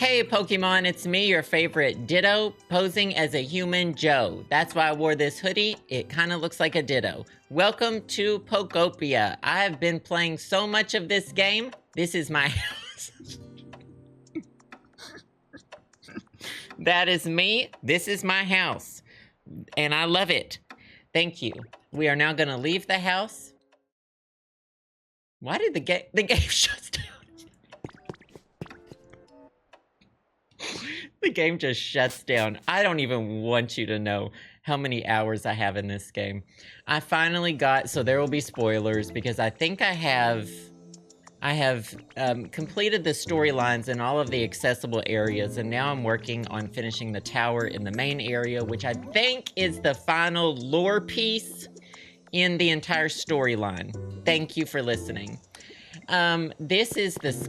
Hey Pokemon, it's me, your favorite Ditto, posing as a human Joe. That's why I wore this hoodie. It kind of looks like a Ditto. Welcome to Pokopia. I have been playing so much of this game. This is my house. That is me. This is my house. And I love it. Thank you. We are now going to leave the house. Why did the game shut down? The game just shuts down. I don't even want you to know how many hours I have in this game. I finally got, so there will be spoilers because I think I have completed the storylines in all of the accessible areas, and now I'm working on finishing the tower in the main area, which I think is the final lore piece in the entire storyline. Thank you for listening. This is this,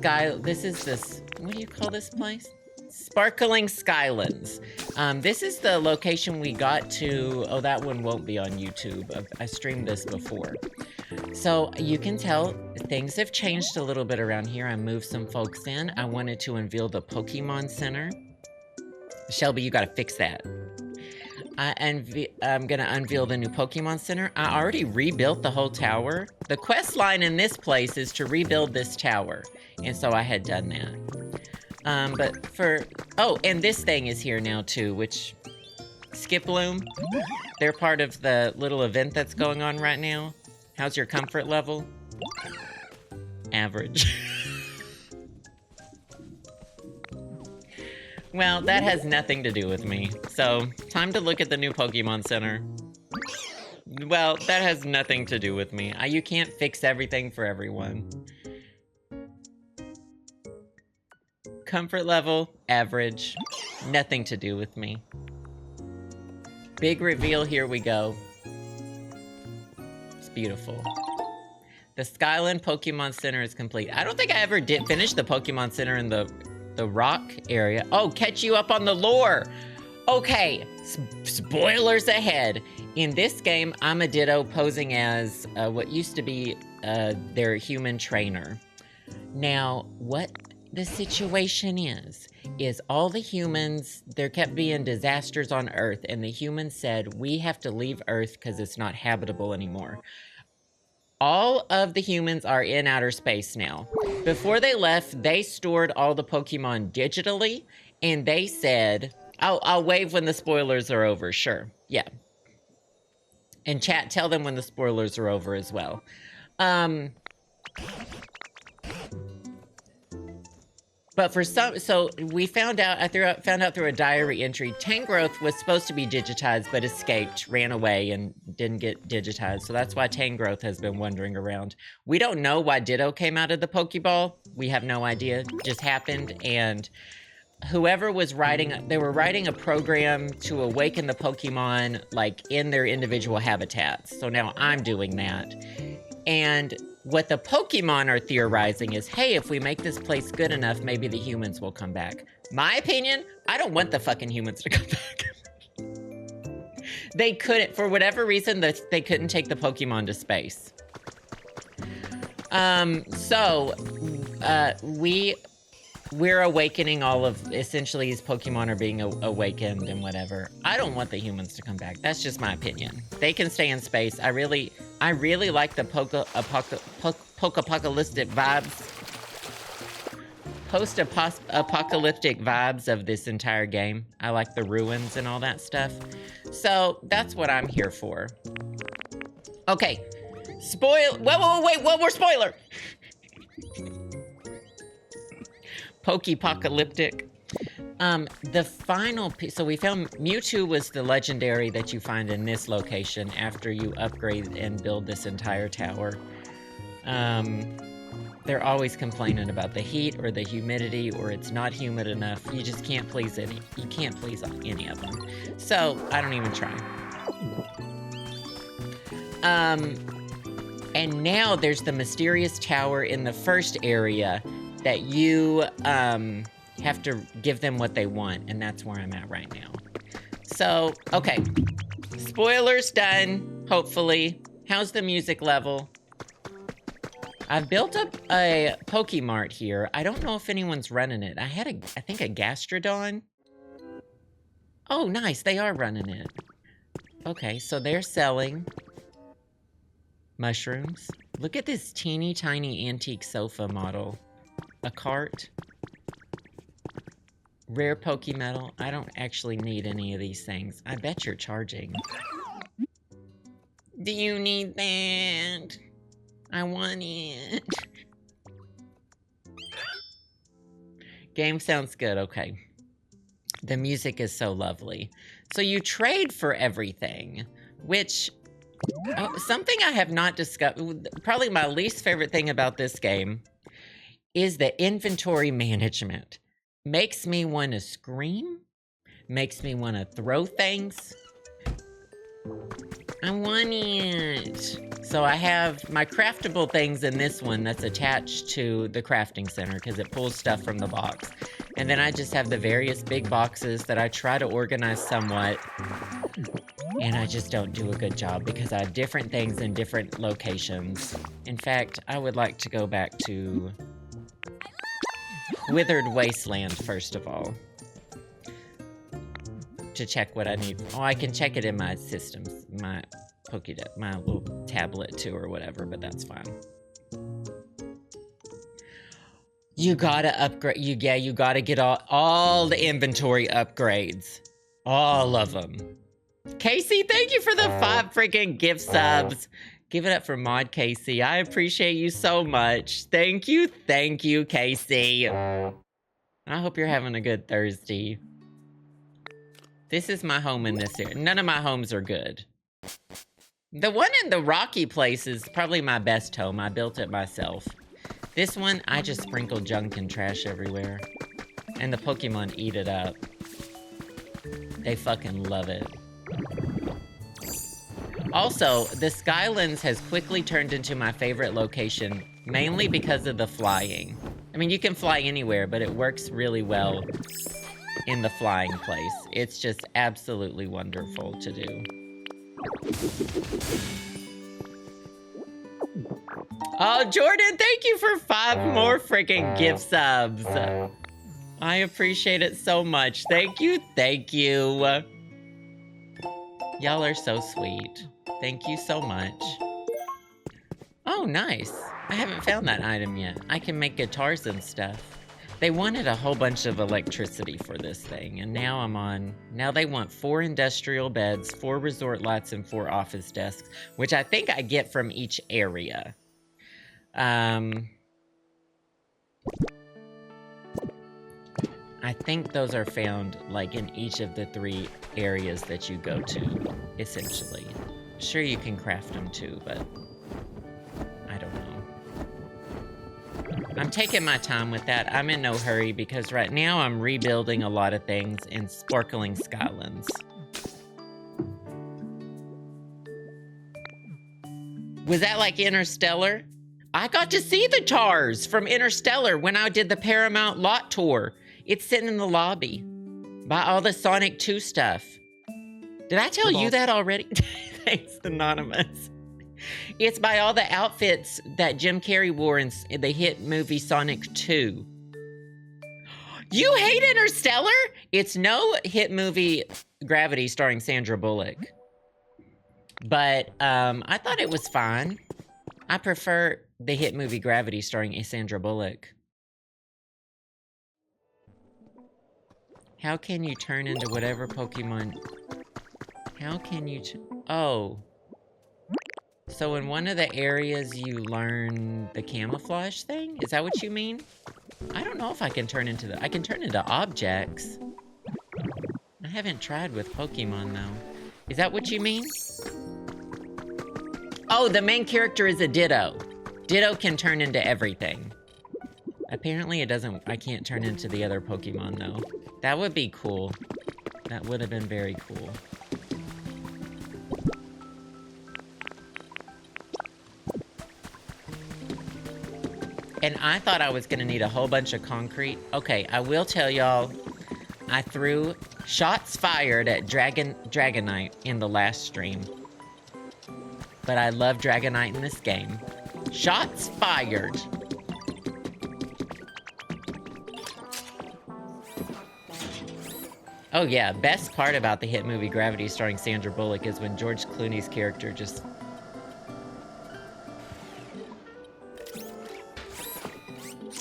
what do you call this place? Sparkling Skylands. This is the location we got to. Oh, that one won't be on YouTube. I streamed this before. So you can tell things have changed a little bit around here. I moved some folks in. I wanted to unveil the Pokemon Center. Shelby, you gotta fix that. I'm gonna unveil the new Pokemon Center. I already rebuilt the whole tower. The quest line in this place is to rebuild this tower. And so I had done that. Oh, and this thing is here now too, which, Skiploom, they're part of the little event that's going on right now. How's your comfort level? Average. Well, that has nothing to do with me. So, time to look at the new Pokemon Center. Well, that has nothing to do with me. You can't fix everything for everyone. Comfort level, average. Nothing to do with me. Big reveal, here we go. It's beautiful. The Skyland Pokemon Center is complete. I don't think I ever did finish the Pokemon Center in the rock area. Oh, catch you up on the lore. Okay, spoilers ahead. In this game, I'm a Ditto posing as what used to be their human trainer. Now, what the situation is all the humans, there kept being disasters on Earth, and the humans said, we have to leave Earth because it's not habitable anymore. All of the humans are in outer space now. Before they left, they stored all the Pokemon digitally, and they said, I'll wave when the spoilers are over, sure, yeah. And chat, tell them when the spoilers are over as well. But for some, so we found out, found out through a diary entry, Tangrowth was supposed to be digitized, but escaped, ran away, and didn't get digitized. So that's why Tangrowth has been wandering around. We don't know why Ditto came out of the Pokeball. We have no idea. It just happened. And whoever was writing, they were writing a program to awaken the Pokemon, like, in their individual habitats. So now I'm doing that. And what the Pokemon are theorizing is, hey, if we make this place good enough, maybe the humans will come back. My opinion, I don't want the fucking humans to come back. They couldn't, for whatever reason, they couldn't take the Pokemon to space. We're awakening all of, essentially, these Pokemon are being awakened and whatever. I don't want the humans to come back. That's just my opinion. They can stay in space. I really like the post-apocalyptic vibes. Post-apocalyptic vibes of this entire game. I like the ruins and all that stuff. So, that's what I'm here for. Okay. Wait, one more spoiler! Pokepocalyptic. The final piece, so we found Mewtwo was the legendary that you find in this location after you upgrade and build this entire tower. They're always complaining about the heat or the humidity or it's not humid enough. You just can't please any. You can't please any of them. So I don't even try. And now there's the mysterious tower in the first area that you have to give them what they want, and that's where I'm at right now. So, okay. Spoilers done, hopefully. How's the music level? I've built up a Pokemart here. I don't know if anyone's running it. I think a Gastrodon. Oh, nice. They are running it. Okay, so they're selling mushrooms. Look at this teeny tiny antique sofa model. A cart. Rare Pokemetal. I don't actually need any of these things. I bet you're charging. Do you need that? I want it. Game sounds good. Okay. The music is so lovely. So you trade for everything, which... something I have not discovered, probably my least favorite thing about this game, is the inventory management. Makes me want to scream. Makes me want to throw things. I want it. So I have my craftable things in this one that's attached to the crafting center because it pulls stuff from the box. And then I just have the various big boxes that I try to organize somewhat. And I just don't do a good job because I have different things in different locations. In fact, I would like to go back to Withered Wasteland first of all. To check what I need. Oh, I can check it in my systems, my Pokédex, my little tablet too or whatever, but that's fine. You gotta upgrade, you gotta get all the inventory upgrades. All of them. Casey, thank you for the 5 freaking gift subs. Give it up for Mod Casey. I appreciate you so much. Thank you, Casey. I hope you're having a good Thursday. This is my home in this area. None of my homes are good. The one in the rocky place is probably my best home. I built it myself. This one, I just sprinkled junk and trash everywhere. And the Pokemon eat it up. They fucking love it. Also, the Skylands has quickly turned into my favorite location, mainly because of the flying. I mean, you can fly anywhere, but it works really well in the flying place. It's just absolutely wonderful to do. Oh, Jordan, thank you for 5 more freaking gift subs. I appreciate it so much. Thank you. Y'all are so sweet. Thank you so much. Oh, nice. I haven't found that item yet. I can make guitars and stuff. They wanted a whole bunch of electricity for this thing, and now they want 4 industrial beds, 4 resort lights, and 4 office desks, which I think I get from each area. I think those are found, like, in each of the 3 areas that you go to, essentially. Sure, you can craft them too, but I don't know. I'm taking my time with that. I'm in no hurry because right now I'm rebuilding a lot of things in Sparkling Skylands. Was that like Interstellar? I got to see the TARS from Interstellar when I did the Paramount lot tour. It's sitting in the lobby by all the Sonic 2 stuff. Did I tell you that already? Thanks, Anonymous. It's by all the outfits that Jim Carrey wore in the hit movie Sonic 2. You hate Interstellar? It's no hit movie Gravity starring Sandra Bullock. But I thought it was fine. I prefer the hit movie Gravity starring Sandra Bullock. How can you turn into whatever Pokemon... How can you... Oh. So in one of the areas you learn the camouflage thing? Is that what you mean? I don't know if I can turn into the... I can turn into objects. I haven't tried with Pokemon, though. Is that what you mean? Oh, the main character is a Ditto. Ditto can turn into everything. Apparently it doesn't... I can't turn into the other Pokemon, though. That would be cool. That would have been very cool. And I thought I was gonna need a whole bunch of concrete. Okay, I will tell y'all, I threw shots fired at Dragonite in the last stream. But I love Dragonite in this game. Shots fired. Oh yeah, best part about the hit movie Gravity starring Sandra Bullock is when George Clooney's character just...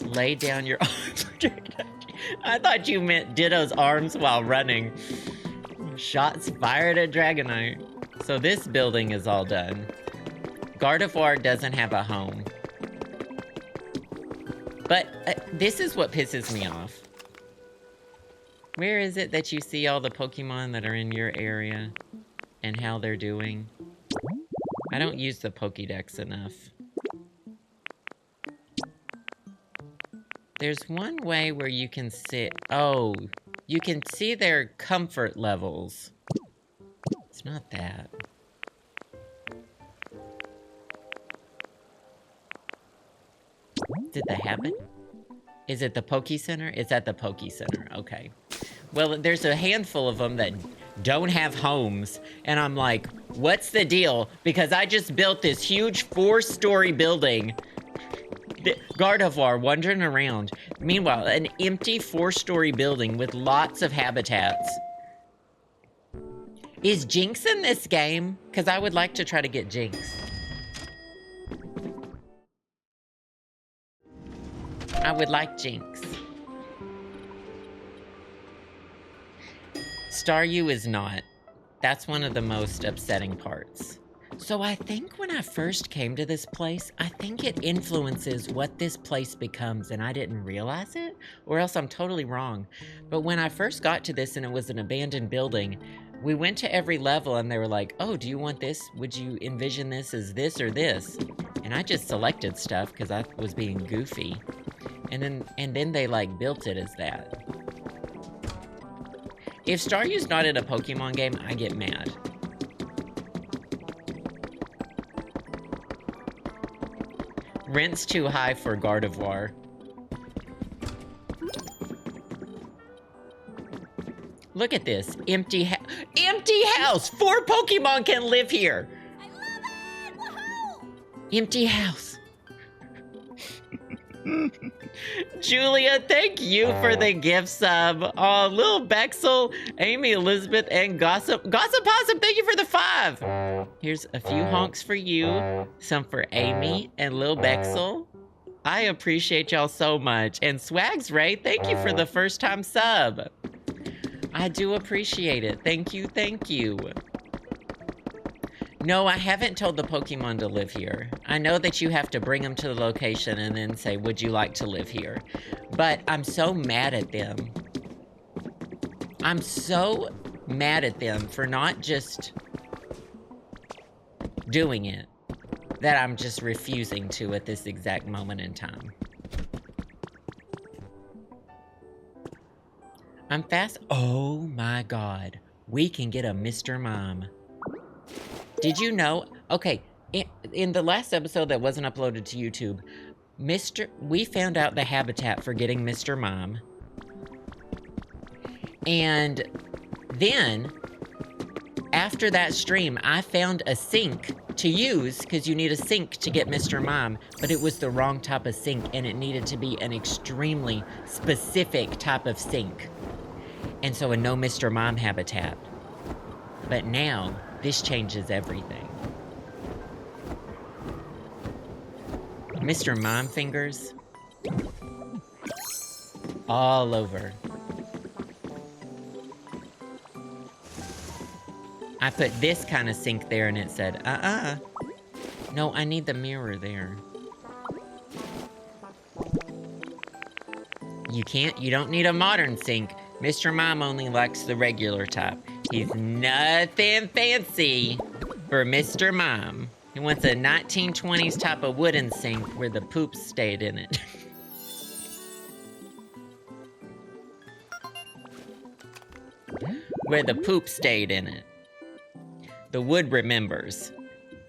lay down your arms. I thought you meant Ditto's arms while running. Shots fired at Dragonite. So this building is all done. Gardevoir doesn't have a home. But this is what pisses me off. Where is it that you see all the Pokemon that are in your area and how they're doing? I don't use the Pokédex enough. There's one way where you can see... Oh, you can see their comfort levels. It's not that. Did the habit? Is it the Poke Center? It's at the Poke Center. Okay. Well, there's a handful of them that don't have homes. And I'm like, what's the deal? Because I just built this huge 4-story building. Gardevoir wandering around. Meanwhile, an empty 4-story building with lots of habitats. Is Jinx in this game? Because I would like to try to get Jinx. I would like Jinx. Staryu is not. That's one of the most upsetting parts. So I think when I first came to this place, I think it influences what this place becomes, and I didn't realize it, or else I'm totally wrong. But when I first got to this and it was an abandoned building, we went to every level and they were like, oh, do you want this? Would you envision this as this or this? And I just selected stuff because I was being goofy. And then they like built it as that. If Staryu's not in a Pokemon game, I get mad. Rent's too high for Gardevoir. Look at this. Empty house! 4 Pokemon can live here! I love it! Woohoo! Empty house. Julia, thank you for the gift sub. Oh, Lil Bexel, Amy Elizabeth, and Gossip Possum, thank you for the 5. Here's a few honks for you, some for Amy and Lil Bexel. I appreciate y'all so much. And Swags Ray, thank you for the first time sub. I do appreciate it. Thank you, thank you. No, I haven't told the Pokemon to live here. I know that you have to bring them to the location and then say, would you like to live here? But I'm so mad at them. I'm so mad at them for not just doing it, that I'm just refusing to at this exact moment in time. I'm fast. Oh my God. We can get a Mr. Mime. Did you know? Okay, in the last episode that wasn't uploaded to YouTube, we found out the habitat for getting Mr. Mime. And then, after that stream, I found a sink to use, because you need a sink to get Mr. Mime, but it was the wrong type of sink, and it needed to be an extremely specific type of sink. And so a no Mr. Mime habitat. But now, this changes everything. Mr. Mime fingers. All over. I put this kind of sink there and it said, no, I need the mirror there. You don't need a modern sink. Mr. Mime only likes the regular type. He's nothing fancy for Mr. Mime. He wants a 1920s type of wooden sink where the poop stayed in it. Where the poop stayed in it. The wood remembers.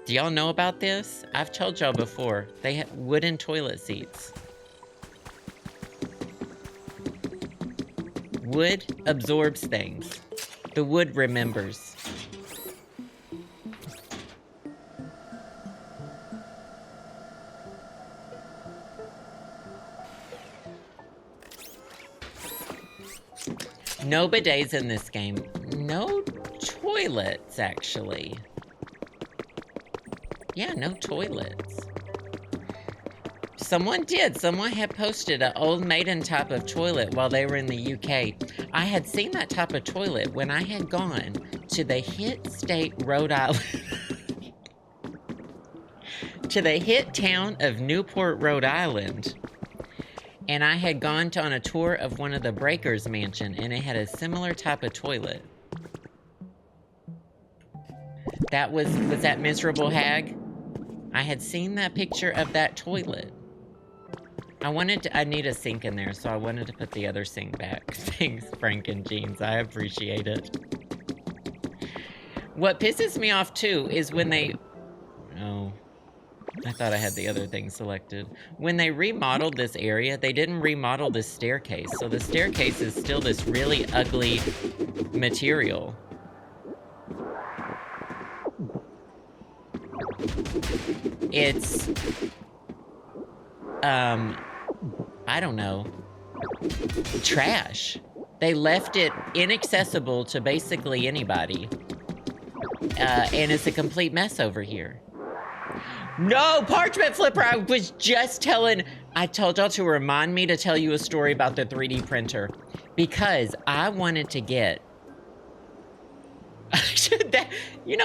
Do y'all know about this? I've told y'all before. They have wooden toilet seats. Wood absorbs things. The wood remembers. No bidets in this game. No toilets, actually. Yeah, no toilets. Someone had posted an old maiden type of toilet while they were in the UK. I had seen that type of toilet when I had gone to the hit state Rhode Island. To the hit town of Newport, Rhode Island. And I had gone on a tour of one of the Breakers mansion, and it had a similar type of toilet. That was that miserable hag? I had seen that picture of that toilet. I need a sink in there, so I wanted to put the other sink back. Thanks, Frank and Jeans. I appreciate it. What pisses me off, too, is when they... Oh, I thought I had the other thing selected. When they remodeled this area, they didn't remodel this staircase. So the staircase is still this really ugly material. It's... I don't know. Trash. They left it inaccessible to basically anybody. And it's a complete mess over here. No, Parchment Flipper, I was just I told y'all to remind me to tell you a story about the 3D printer. Because I wanted to get...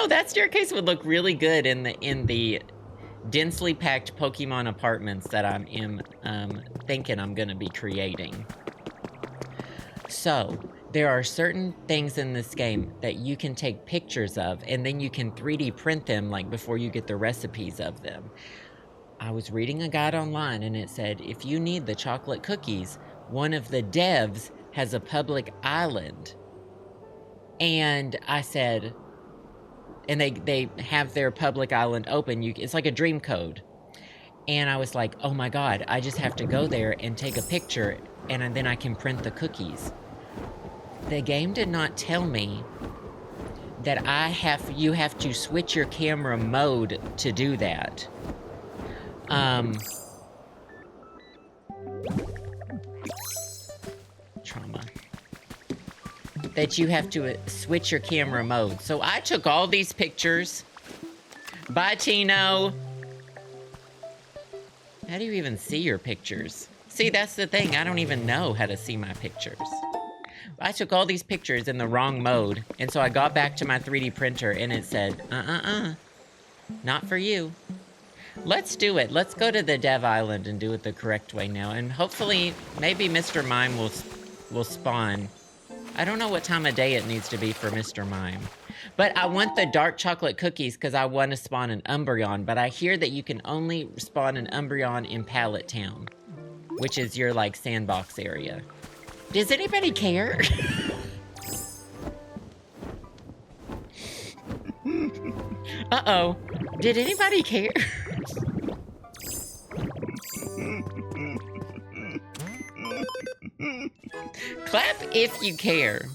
that staircase would look really good in the densely packed Pokemon apartments that I'm thinking I'm gonna be creating. So, there are certain things in this game that you can take pictures of, and then you can 3D print them, like, before you get the recipes of them. I was reading a guide online, and it said, if you need the chocolate cookies, one of the devs has a public island. And I said... And they have their public island open. It's like a dream code. And I was like, oh my God, I just have to go there and take a picture, and then I can print the cookies. The game did not tell me that you have to switch your camera mode to do that. Trauma. That you have to switch your camera mode. So I took all these pictures. Bye, Tino. How do you even see your pictures? See, that's the thing. I don't even know how to see my pictures. I took all these pictures in the wrong mode, and so I got back to my 3D printer, and it said, not for you. Let's do it. Let's go to the Dev Island and do it the correct way now, and hopefully, maybe Mr. Mime will spawn. I don't know what time of day it needs to be for Mr. Mime. But I want the dark chocolate cookies because I want to spawn an Umbreon, but I hear that you can only spawn an Umbreon in Pallet Town, which is your, like, sandbox area. Does anybody care? Uh-oh. Did anybody care? Clap if you care.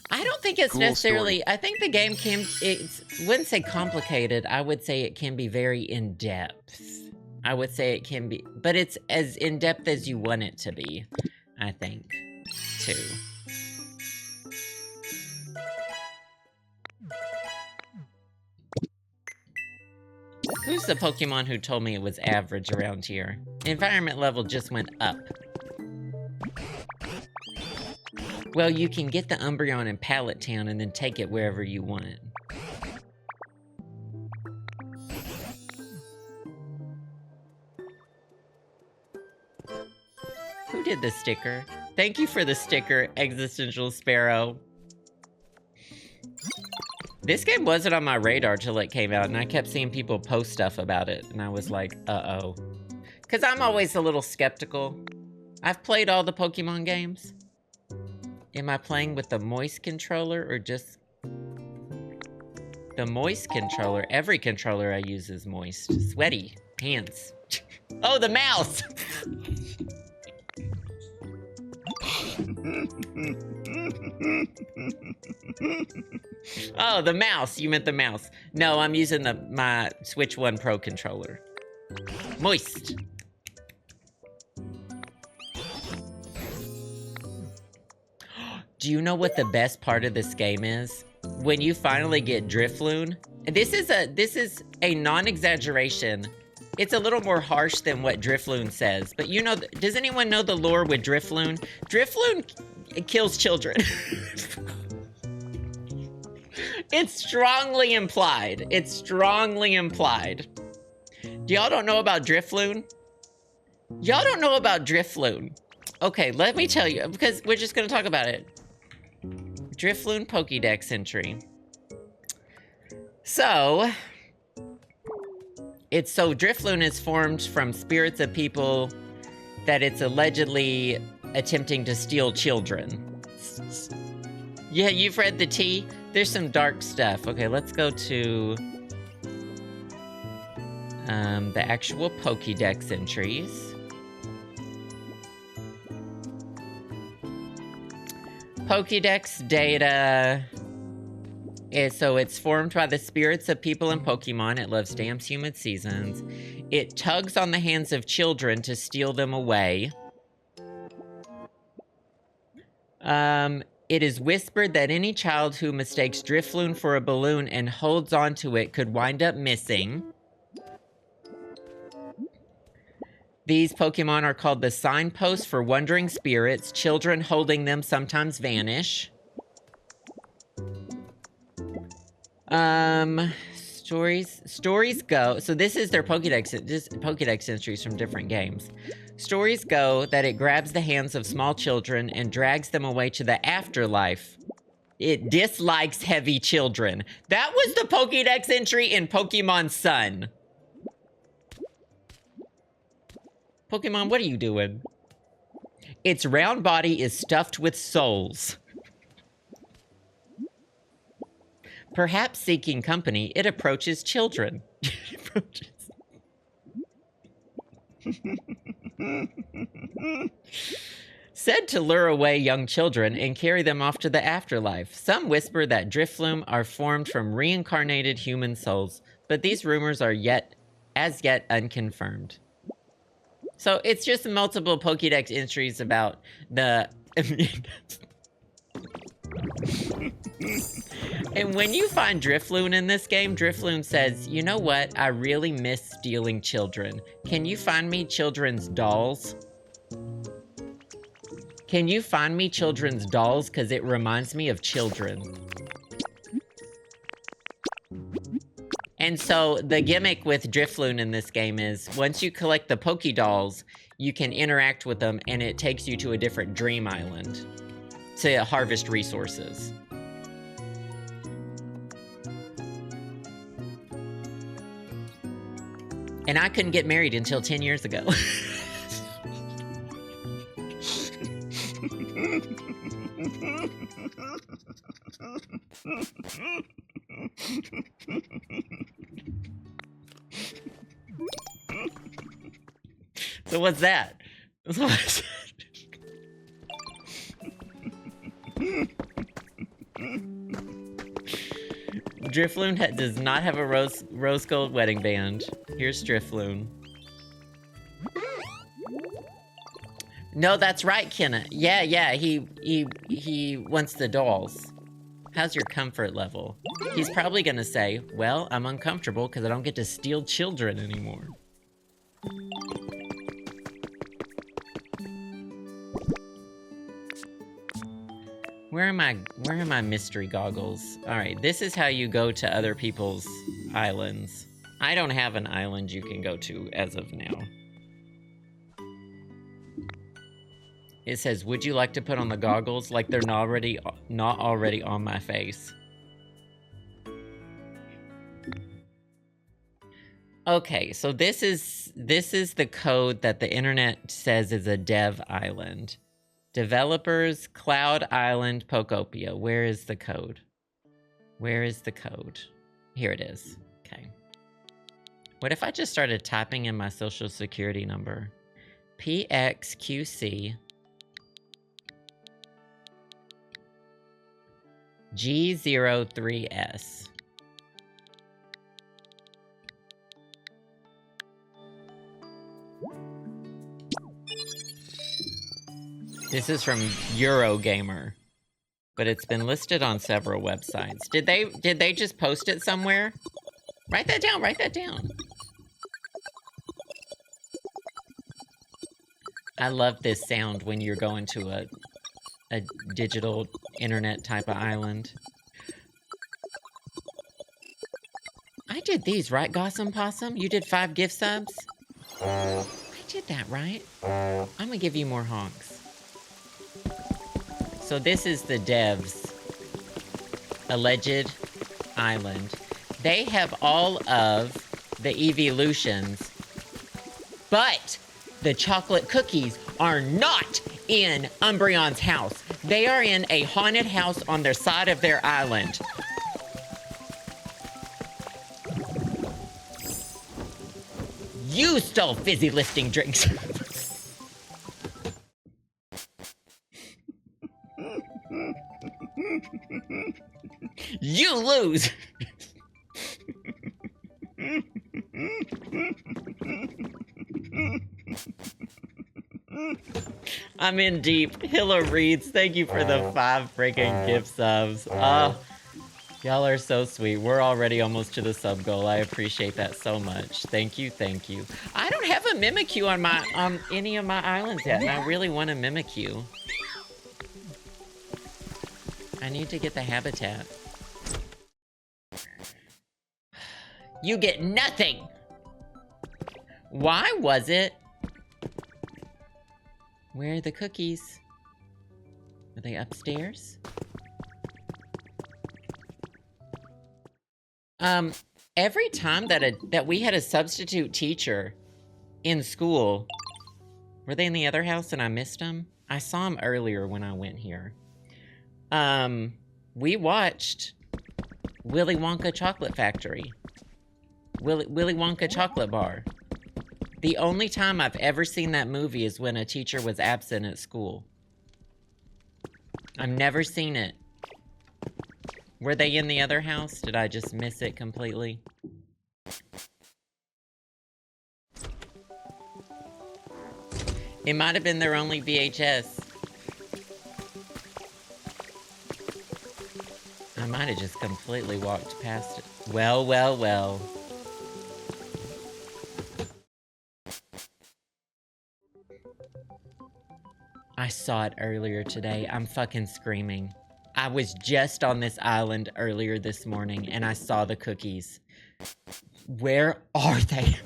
I don't think it's necessarily... I think the game wouldn't say complicated. I would say it can be very in-depth. I would say it can be... But it's as in-depth as you want it to be, I think, too. Who's the Pokemon who told me it was average around here? Environment level just went up. Well, you can get the Umbreon in Pallet Town and then take it wherever you want it. Who did the sticker? Thank you for the sticker, Existential Sparrow. This game wasn't on my radar till it came out, and I kept seeing people post stuff about it, and I was like, uh-oh. Because I'm always a little skeptical. I've played all the Pokemon games. Am I playing with the moist controller, or just... The moist controller? Every controller I use is moist. Sweaty. Hands. Oh, the mouse! Oh, the mouse. You meant the mouse. No, I'm using my Switch 1 Pro controller. Moist. Do you know what the best part of this game is? When you finally get Drifloon, this is a non-exaggeration. It's a little more harsh than what Drifloon says, but you know, does anyone know the lore with Drifloon? Drifloon kills children. It's strongly implied. It's strongly implied. Y'all don't know about Drifloon? Y'all don't know about Drifloon. Okay, let me tell you, because we're just gonna talk about it. Drifloon Pokédex entry. So Drifloon is formed from spirits of people that it's allegedly attempting to steal children. Yeah, you've read the tea? There's some dark stuff. Okay, let's go to the actual Pokédex entries. Pokédex data so it's formed by the spirits of people and Pokemon. It loves damn humid seasons. It tugs on the hands of children to steal them away. It is whispered that any child who mistakes Drifloon for a balloon and holds onto it could wind up missing. These Pokemon are called the signposts for wandering spirits. Children holding them sometimes vanish. Stories go. So this is their Pokédex entries from different games. Stories go that it grabs the hands of small children and drags them away to the afterlife. It dislikes heavy children. That was the Pokédex entry in Pokemon Sun. Pokemon, what are you doing? Its round body is stuffed with souls. Perhaps seeking company, it approaches children. Said to lure away young children and carry them off to the afterlife. Some whisper that Drifloon are formed from reincarnated human souls, but these rumors are as yet unconfirmed. So it's just multiple Pokédex entries about the... And when you find Drifloon in this game, Drifloon says, you know what? I really miss stealing children. Can you find me children's dolls? Can you find me children's dolls? Because it reminds me of children. And so the gimmick with Drifloon in this game is once you collect the Pokédolls, you can interact with them and it takes you to a different dream island to harvest resources. And I couldn't get married until 10 years ago. So what's that? Drifloon does not have a rose gold wedding band. Here's Drifloon. No, that's right, Kenna. Yeah, he wants the dolls. How's your comfort level? He's probably gonna say, well, I'm uncomfortable because I don't get to steal children anymore. Where are my mystery goggles? Alright, this is how you go to other people's islands. I don't have an island you can go to as of now. It says, would you like to put on the goggles? Like they're not already on my face. Okay, so this is the code that the internet says is a dev island. Developers, Cloud Island, Pokopia. Where is the code? Where is the code? Here it is. Okay. What if I just started typing in my social security number? PXQC G03S. This is from Eurogamer. but it's been listed on several websites. Did they just post it somewhere? Write that down, write that down. I love this sound when you're going to a digital internet type of island. I did these, right, Gossam Possum? You did 5 gift subs? I did that, right? I'm gonna give you more honks. So this is the devs' alleged island. They have all of the evolutions, but the chocolate cookies are not in Umbreon's house. They are in a haunted house on their side of their island. You stole fizzy lifting drinks. You lose. I'm in deep. Hilla Reeds, thank you for the 5 freaking gift subs. Y'all are so sweet. We're already almost to the sub goal. I appreciate that so much. Thank you, thank you. I don't have a PeakyChu on any of my islands yet, and I really want a PeakyChu. I need to get the habitat. You get nothing! Why was it? Where are the cookies? Are they upstairs? Every time that we had a substitute teacher in school, were they in the other house and I missed them? I saw them earlier when I went here. We watched Willy Wonka Chocolate Factory. Willy Wonka Chocolate Bar. The only time I've ever seen that movie is when a teacher was absent at school. I've never seen it. Were they in the other house? Did I just miss it completely? It might have been their only VHS. I might have just completely walked past it. Well, well, well. I saw it earlier today. I'm fucking screaming. I was just on this island earlier this morning and I saw the cookies. Where are they?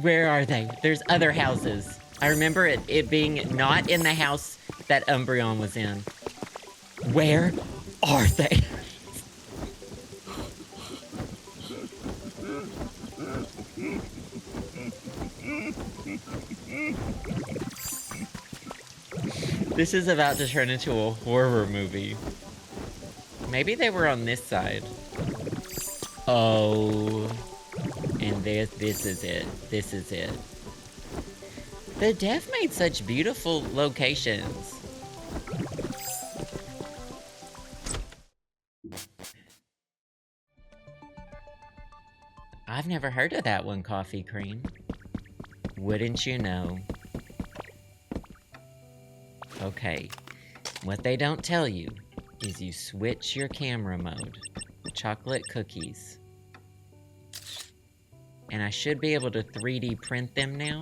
Where are they? There's other houses. I remember it being not in the house that Umbreon was in. Where are they? This is about to turn into a horror movie. Maybe they were on this side. Oh. And this is it. This is it. The dev made such beautiful locations. I've never heard of that one, Coffee Cream. Wouldn't you know? Okay, what they don't tell you is you switch your camera mode. Chocolate cookies. And I should be able to 3D print them now.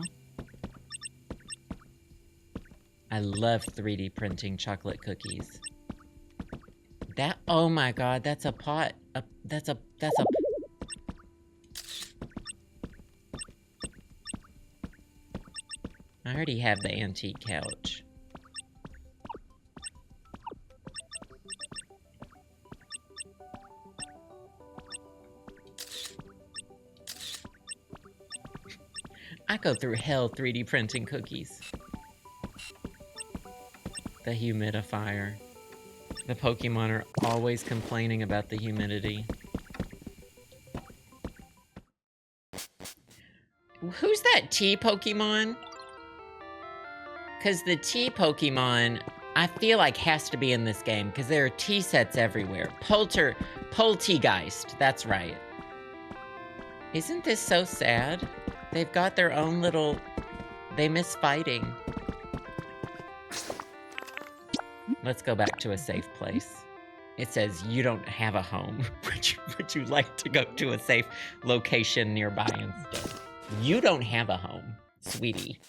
I love 3D printing chocolate cookies. That, oh my god, that's a pot. That's a... I already have the antique couch. I go through hell 3D printing cookies. The humidifier. The Pokemon are always complaining about the humidity. Who's that T Pokemon? Because the T Pokemon, I feel like has to be in this game, because there are T sets everywhere. Poltegeist, that's right. Isn't this so sad? They've got their own little... They miss fighting. Let's go back to a safe place. It says you don't have a home. Would you like to go to a safe location nearby instead? You don't have a home, sweetie.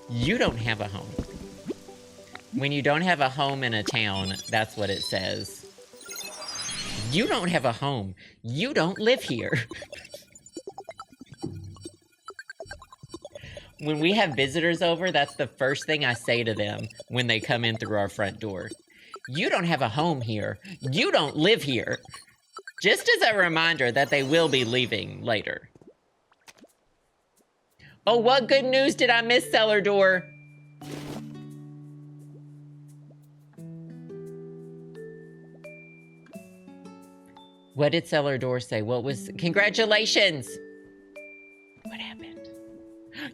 You don't have a home. When you don't have a home in a town, that's what it says. You don't have a home. You don't live here. When we have visitors over, that's the first thing I say to them when they come in through our front door. You don't have a home here. You don't live here. Just as a reminder that they will be leaving later. Oh, what good news did I miss, Cellar Door? What did Cellar Door say? What was... Congratulations! What happened?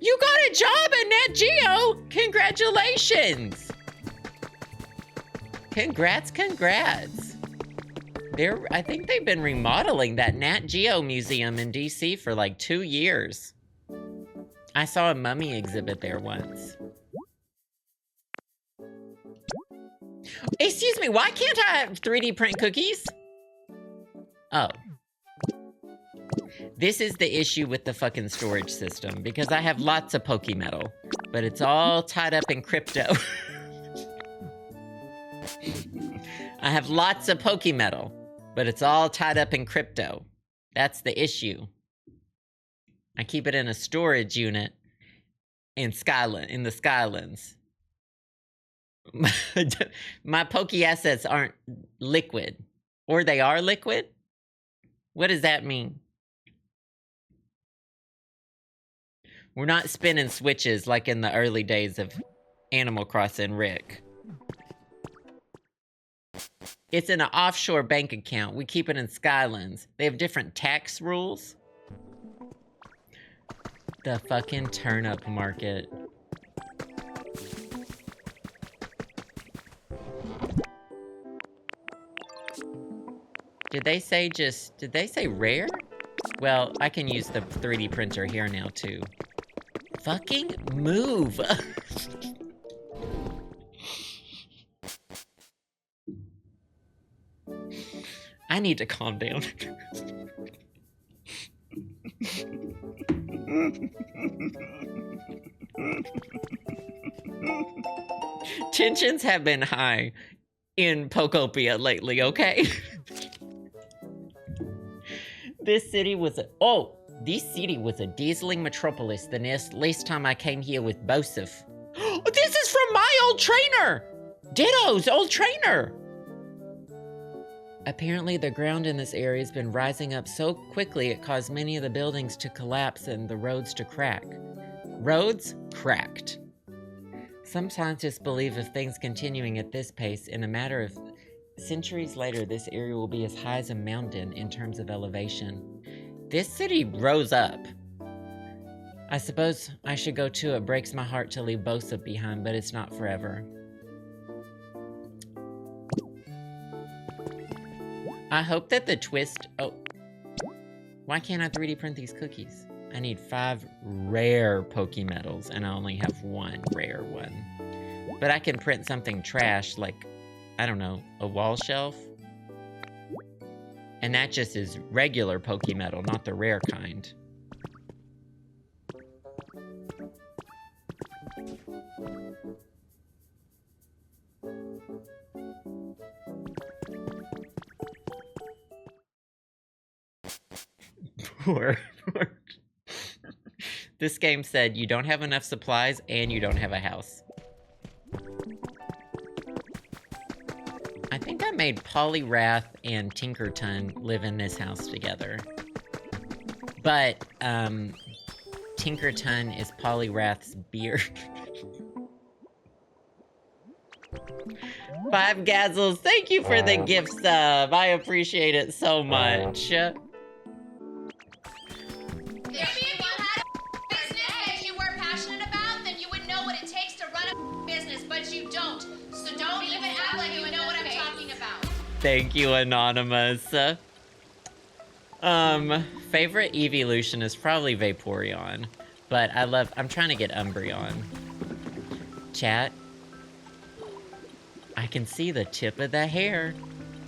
You got a job at Nat Geo! Congratulations! Congrats. I think they've been remodeling that Nat Geo museum in DC for like 2 years. I saw a mummy exhibit there once. Excuse me, why can't I have 3D print cookies? Oh. This is the issue with the fucking storage system, because I have lots of Pokemetal, but it's all tied up in crypto. I have lots of Pokemetal, but it's all tied up in crypto. That's the issue. I keep it in a storage unit in the Skylands. My Poke assets aren't liquid. Or they are liquid? What does that mean? We're not spinning switches like in the early days of Animal Crossing Rick. It's in an offshore bank account. We keep it in Skylands. They have different tax rules. The fucking turnip market. Did they say rare? Well, I can use the 3D printer here now too. Fucking move! I need to calm down. Tensions have been high in Pokopia lately, okay? This city was a dazzling metropolis the last time I came here with Bosif. This is from my old trainer! Ditto's old trainer! Apparently the ground in this area has been rising up so quickly it caused many of the buildings to collapse and the roads to crack. Roads cracked. Some scientists believe if things continuing at this pace, in a matter of centuries later, this area will be as high as a mountain in terms of elevation. This city rose up. I suppose I should go too. It breaks my heart to leave Bosa behind, but it's not forever. I hope that the twist... Oh. Why can't I 3D print these cookies? I need 5 rare Pokemetals, and I only have 1 rare one. But I can print something trash, like, I don't know, a wall shelf? And that just is regular Pokemetal, not the rare kind. Poor. This game said you don't have enough supplies and you don't have a house. I think I made Poliwrath and Tinkaton live in this house together. But, Tinkaton is Poliwrath's beard. 5 Gazzles, thank you for the gift sub. I appreciate it so much. If you had a business that you were passionate about, then you would know what it takes to run a business, but you don't. So don't even act like you know what I'm talking about. Thank you, Anonymous. Favorite evolution is probably Vaporeon. But I'm trying to get Umbreon. Chat. I can see the tip of the hair.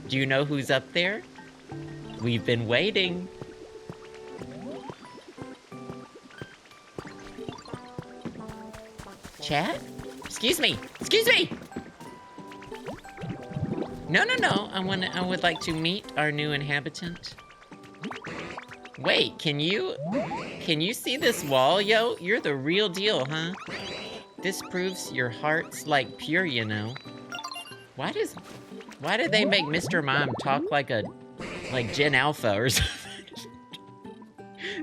Do you know who's up there? We've been waiting. Chat? Excuse me! Excuse me! No, no, no. I would like to meet our new inhabitant. Wait, can you see this wall, yo? You're the real deal, huh? This proves your heart's like pure, you know. Why did they make Mr. Mime talk like Gen Alpha or something?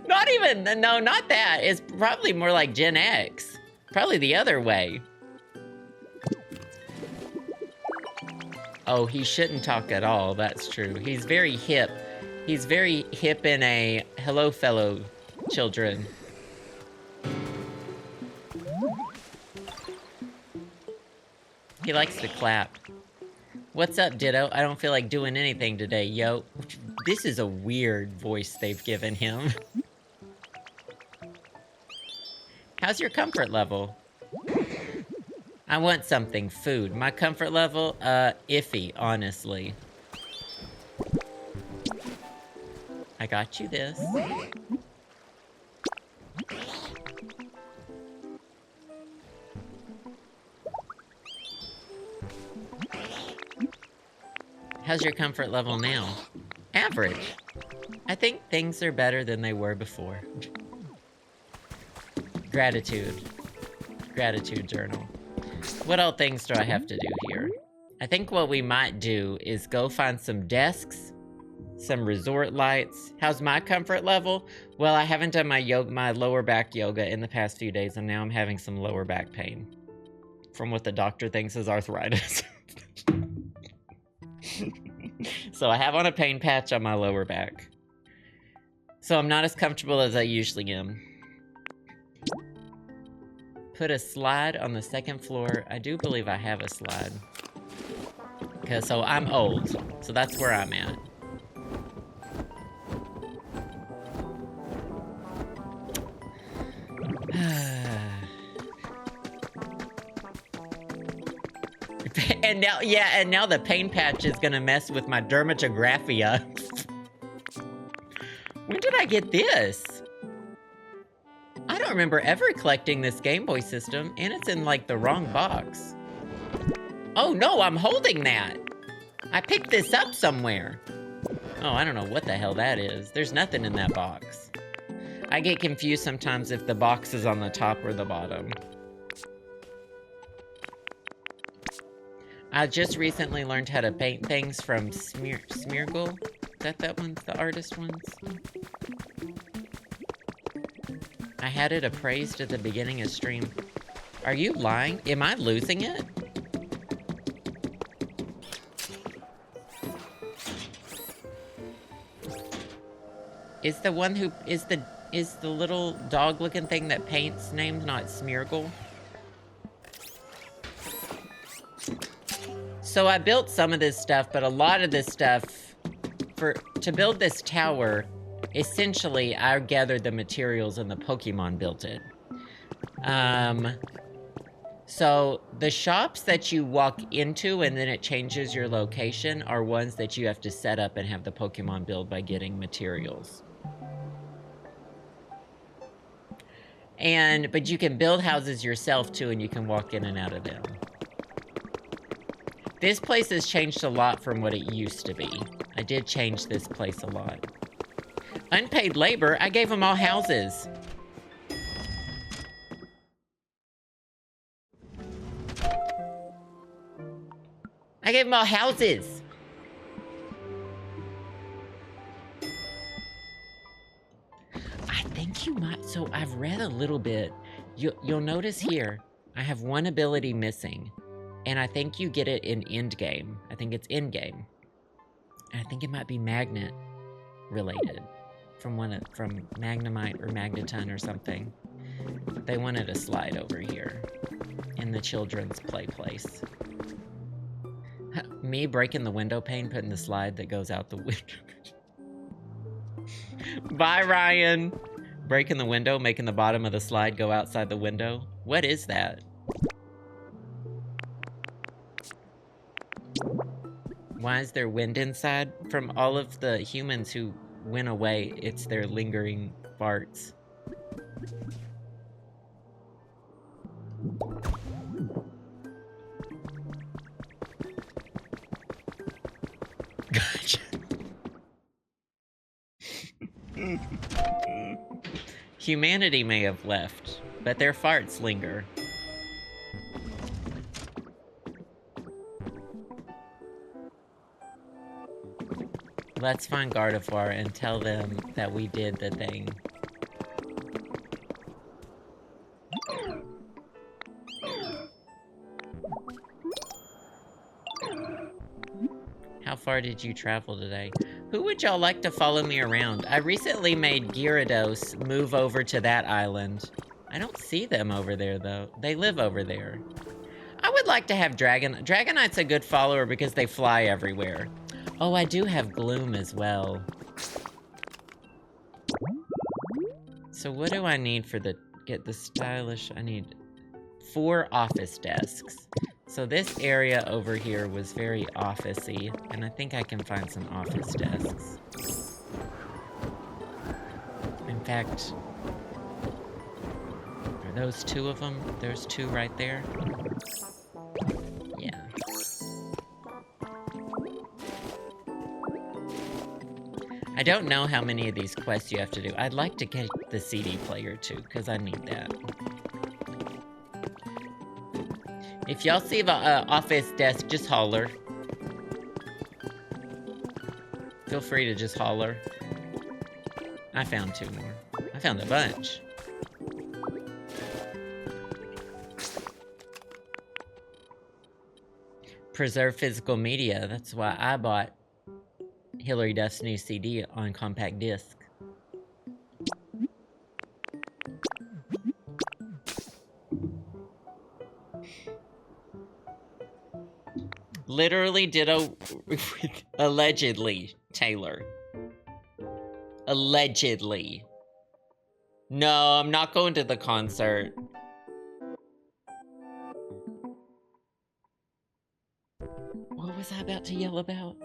Not even, no, not that. It's probably more like Gen X. Probably the other way. Oh, he shouldn't talk at all, that's true. He's very hip. He's very hip in a hello fellow children. He likes to clap. What's up, Ditto? I don't feel like doing anything today, yo. This is a weird voice they've given him. How's your comfort level? I want something, food. My comfort level, iffy, honestly. I got you this. How's your comfort level now? Average. I think things are better than they were before. Gratitude. Gratitude journal. What all things do I have to do here? I think what we might do is go find some desks, some resort lights. How's my comfort level? Well, I haven't done my lower back yoga in the past few days, and now I'm having some lower back pain. From what the doctor thinks is arthritis. So I have on a pain patch on my lower back. So I'm not as comfortable as I usually am. Put a slide on the second floor. I do believe I have a slide. So I'm old. So that's where I'm at. And now the pain patch is gonna mess with my dermatographia. When did I get this? I don't remember ever collecting this Game Boy system, and it's in, like, the wrong box. Oh, no, I'm holding that! I picked this up somewhere. Oh, I don't know what the hell that is. There's nothing in that box. I get confused sometimes if the box is on the top or the bottom. I just recently learned how to paint things from Smeargle. Is that one's the artist ones? I had it appraised at the beginning of stream. Are you lying? Am I losing it? Is the one who is the little dog looking thing that paints named not Smeargle? So I built some of this stuff, but a lot of this stuff to build this tower, essentially I gathered the materials and the Pokemon built it. So the shops that you walk into and then it changes your location are ones that you have to set up and have the Pokemon build by getting materials. But you can build houses yourself too, and you can walk in and out of them. This place has changed a lot from what it used to be. I did change this place a lot. Unpaid labor? I gave them all houses. I gave them all houses. I think you might, so I've read a little bit. You'll notice here, I have one ability missing. And I think you get it in endgame. I think it's endgame. And I think it might be magnet related. From Magnemite or Magneton or something. They wanted a slide over here. In the children's play place. Me breaking the window pane, putting the slide that goes out the window. Bye, Ryan. Breaking the window, making the bottom of the slide go outside the window. What is that? Why is there wind inside? From all of the humans who went away, it's their lingering farts. Gotcha. Humanity may have left, but their farts linger. Let's find Gardevoir and tell them that we did the thing. How far did you travel today? Who would y'all like to follow me around? I recently made Gyarados move over to that island. I don't see them over there, though. They live over there. I would like to have Dragonite's a good follower because they fly everywhere. Oh, I do have Gloom as well. So what do I need for get the stylish? I need 4 office desks. So this area over here was very office-y, and I think I can find some office desks. In fact, are those 2 of them? There's 2 right there? Yeah. I don't know how many of these quests you have to do. I'd like to get the CD player too, because I need that. If y'all see the office desk, just holler. Feel free to just holler. I found 2 more. I found a bunch. Preserve physical media. That's why I bought Hilary Duff's new CD on compact disc. Literally Ditto with allegedly, Taylor. Allegedly. No, I'm not going to the concert. What was I about to yell about?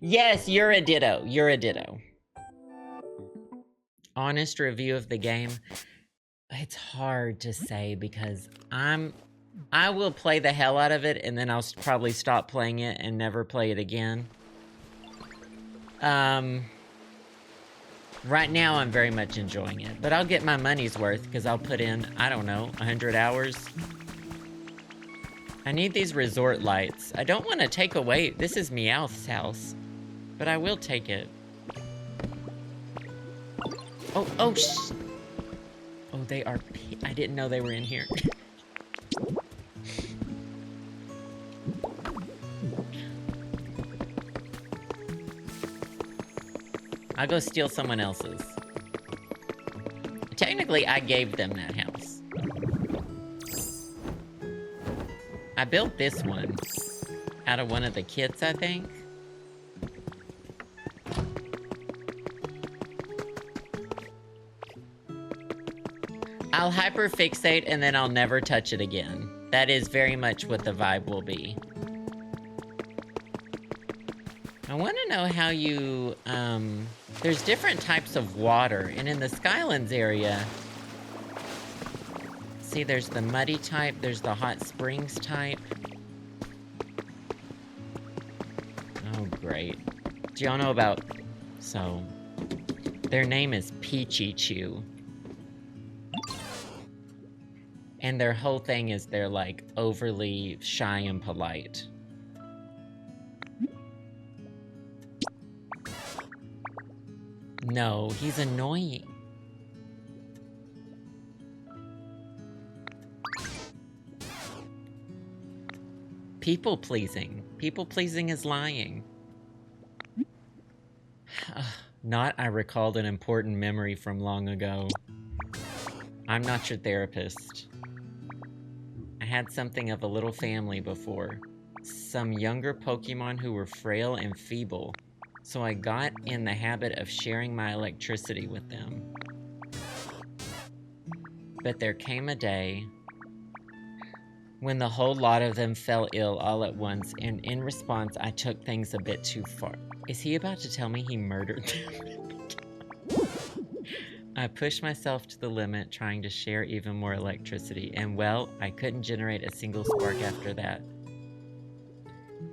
Yes, you're a Ditto. You're a Ditto. Honest review of the game. It's hard to say because I will play the hell out of it and then I'll probably stop playing it and never play it again. Right now I'm very much enjoying it, but I'll get my money's worth because I'll put in, I don't know, 100 hours. I need these resort lights. I don't want to take away, this is Meowth's house, but I will take it. Oh, oh, oh, they are, I didn't know they were in here. I'll go steal someone else's. Technically, I gave them that house. I built this one out of one of the kits, I think. I'll hyperfixate and then I'll never touch it again. That is very much what the vibe will be. I want to know how you, there's different types of water, and in the Skylands area, see, there's the muddy type, there's the hot springs type. Oh, great. Do y'all know about, so, their name is PeakyChu. And their whole thing is they're, like, overly shy and polite. No, he's annoying. People pleasing. People pleasing is lying. Not I recalled an important memory from long ago. I'm not your therapist. I had something of a little family before. Some younger Pokemon who were frail and feeble. So I got in the habit of sharing my electricity with them. But there came a day when the whole lot of them fell ill all at once, and in response, I took things a bit too far. Is he about to tell me he murdered them? I pushed myself to the limit, trying to share even more electricity, and well, I couldn't generate a single spark after that.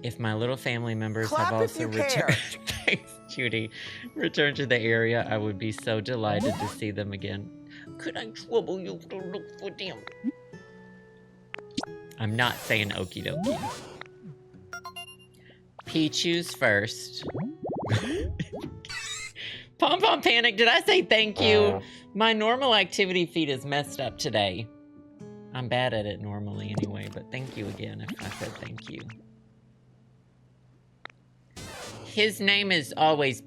If my little family members have also returned, thanks, Judy, returned to the area, I would be so delighted to see them again. Could I trouble you to look for them? I'm not saying okie dokie. PeakyChu's first. Pom Pom Panic, did I say thank you? My normal activity feed is messed up today. I'm bad at it normally anyway, but thank you again if I said thank you. His name is always...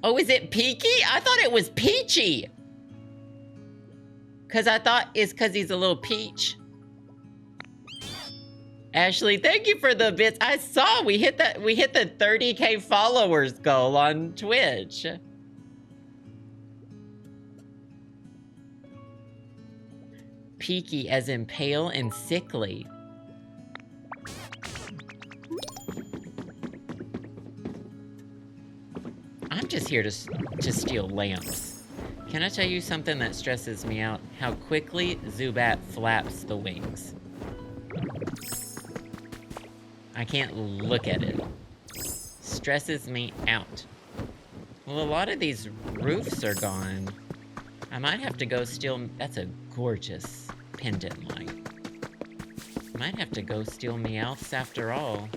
Oh, is it Peaky? I thought it was Peachy. Because I thought it's because he's a little peach. Ashley, thank you for the bits. I saw we hit the 30K followers goal on Twitch. Peaky as in pale and sickly. I'm just here to steal lamps. Can I tell you something that stresses me out? How quickly Zubat flaps the wings. I can't look at it. Stresses me out. Well, a lot of these roofs are gone. I might have to go steal... That's a gorgeous pendant light. Might have to go steal Meowths after all.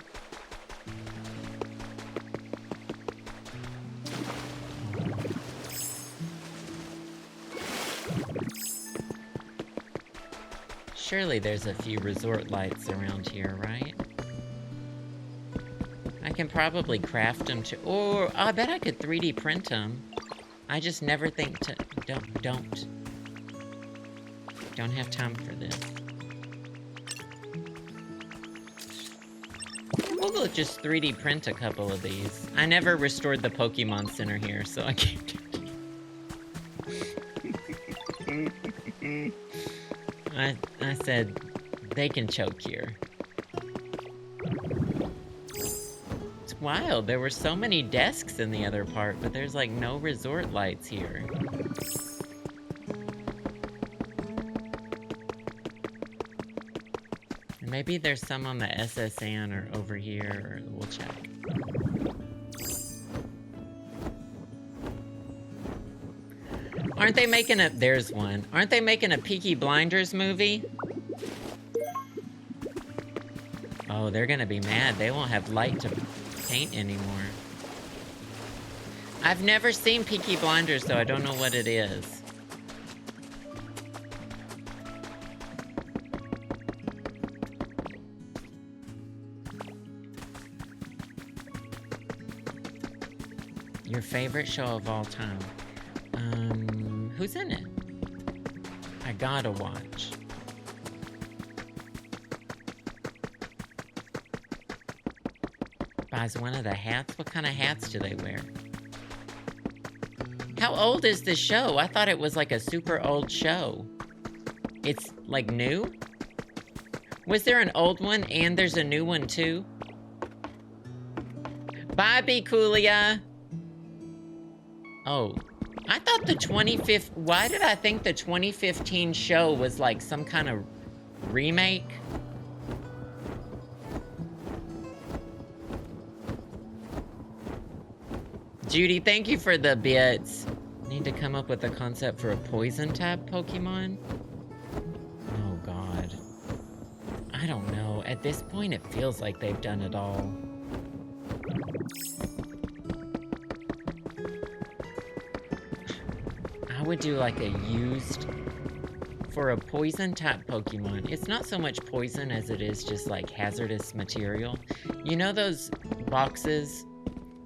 Surely there's a few resort lights around here, right? I can probably craft them to... Or I bet I could 3D print them. I just never think to... Don't have time for this. We'll just 3D print a couple of these. I never restored the Pokemon Center here, so I can't... I said, they can choke here. It's wild, there were so many desks in the other part, but there's like no resort lights here. And maybe there's some on the SSN or over here, or we'll check. Aren't they making a... There's one. Aren't they making a Peaky Blinders movie? Oh, they're gonna be mad. They won't have light to paint anymore. I've never seen Peaky Blinders, so I don't know what it is. Your favorite show of all time? Who's in it? I gotta watch. Buys one of the hats? What kind of hats do they wear? How old is this show? I thought it was like a super old show. It's like new? Was there an old one and there's a new one too? Bye, Bikulia. Oh. I thought the 2015... Why did I think the 2015 show was like some kind of remake? Judy, thank you for the bits. Need to come up with a concept for a poison type Pokemon? Oh god. I don't know. At this point, it feels like they've done it all. I would do like a used for a poison type Pokemon. It's not so much poison as it is just like hazardous material. You know those boxes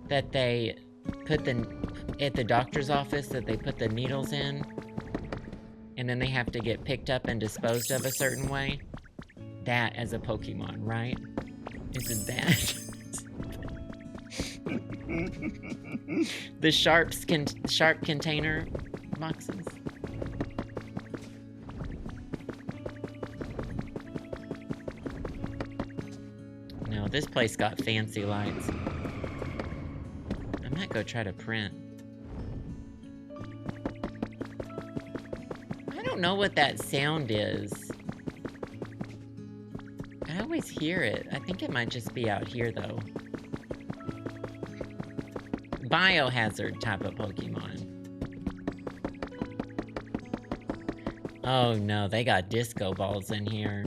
that they put at the doctor's office that they put the needles in? And then they have to get picked up and disposed of a certain way? That as a Pokemon, right? Isn't that? The sharp container boxes. No, this place got fancy lights. I might go try to print. I don't know what that sound is. I always hear it. I think it might just be out here, though. Biohazard type of Pokemon. Oh no, they got disco balls in here.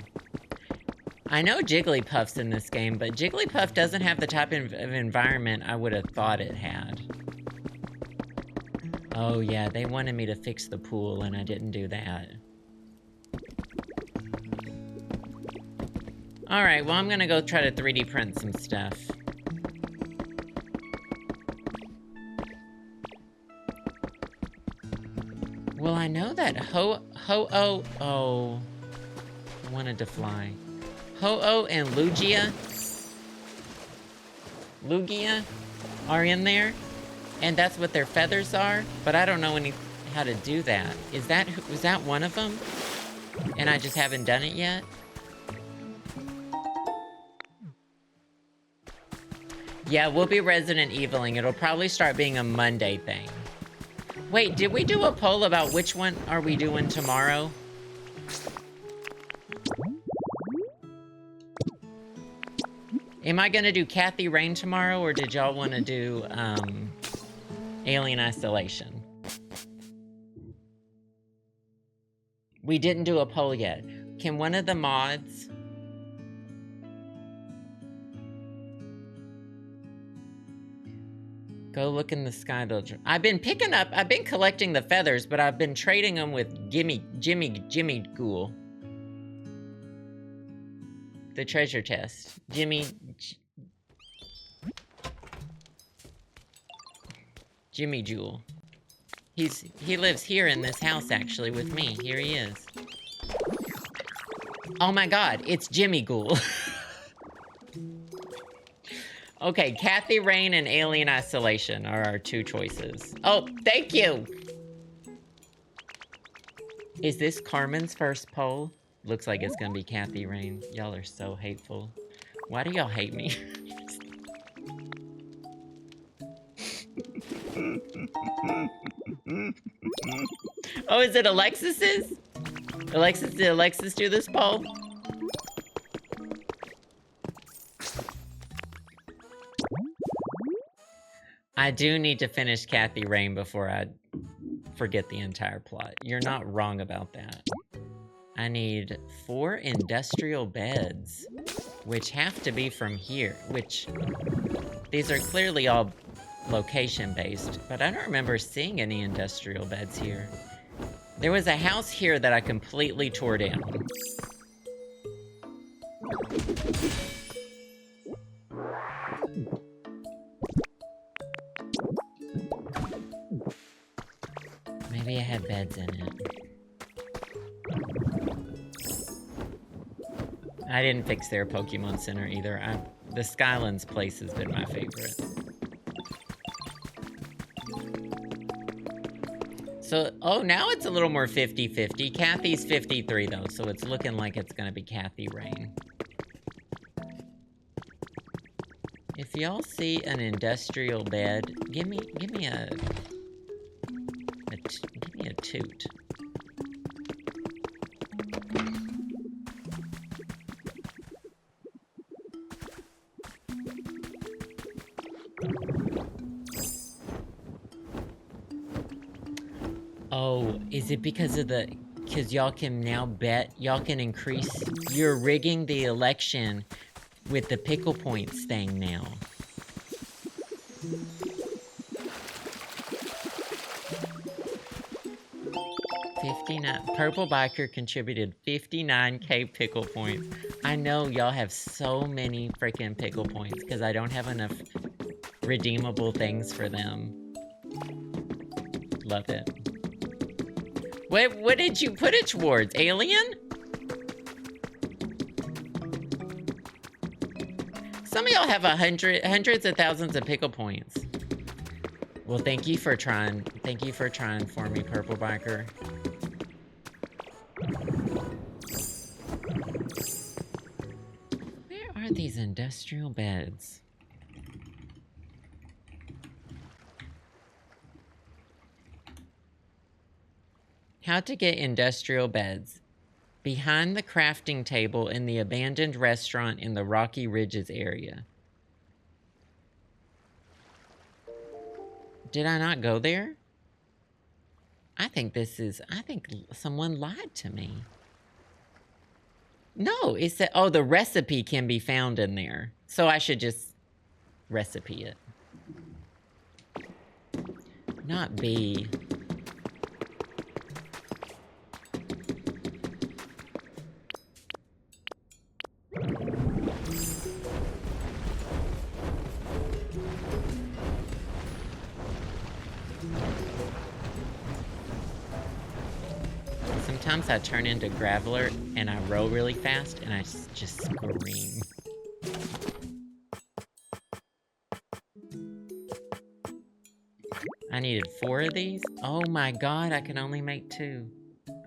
I know Jigglypuff's in this game, but Jigglypuff doesn't have the type of environment I would have thought it had. Oh yeah, they wanted me to fix the pool and I didn't do that. Alright, well I'm gonna go try to 3D print some stuff. Well, I know that Ho-Oh, I wanted to fly. Ho-Oh and Lugia are in there, and that's what their feathers are, but I don't know how to do that. Was that one of them? And I just haven't done it yet? Yeah, we'll be Resident Eviling. It'll probably start being a Monday thing. Wait, did we do a poll about which one are we doing tomorrow? Am I gonna do Kathy Rain tomorrow, or did y'all want to do Alien Isolation? We didn't do a poll yet. Can one of the mods... Go look in the sky, though. I've been collecting the feathers, but I've been trading them with Jimmy Ghoul. The treasure chest. Jimmy Jewel. He lives here in this house, actually, with me. Here he is. Oh my god, it's Jimmy Ghoul. Okay, Kathy Rain and Alien Isolation are our two choices. Oh, thank you! Is this Carmen's first poll? Looks like it's gonna be Kathy Rain. Y'all are so hateful. Why do y'all hate me? Oh, is it Alexis's? Did Alexis do this poll? I do need to finish Kathy Rain before I forget the entire plot. You're not wrong about that. I need 4 industrial beds, which have to be from here, which these are clearly all location-based, but I don't remember seeing any industrial beds here. There was a house here that I completely tore down. Maybe I had beds in it. I didn't fix their Pokemon Center either. The Skylands place has been my favorite. So, oh, now it's a little more 50-50. Kathy's 53 though, so it's looking like it's gonna be Kathy Rain. If y'all see an industrial bed, give me a toot. Oh, is it because y'all can now bet, y'all can increase, you're rigging the election with the pickle points thing now. Purple Biker contributed 59k pickle points. I know y'all have so many freaking pickle points because I don't have enough redeemable things for them. Love it. What did you put it towards? Alien? Some of y'all have hundreds of thousands of pickle points. Well, thank you for trying. Thank you for trying for me, Purple Biker. Where are these industrial beds? How to get industrial beds. Behind the crafting table in the abandoned restaurant in the Rocky Ridges area. Did I not go there? I think someone lied to me. No, it said, oh, the recipe can be found in there. So I should just recipe it. Not B. Sometimes I turn into Graveler and I roll really fast and I just scream. I needed 4 of these. Oh my god, I can only make 2.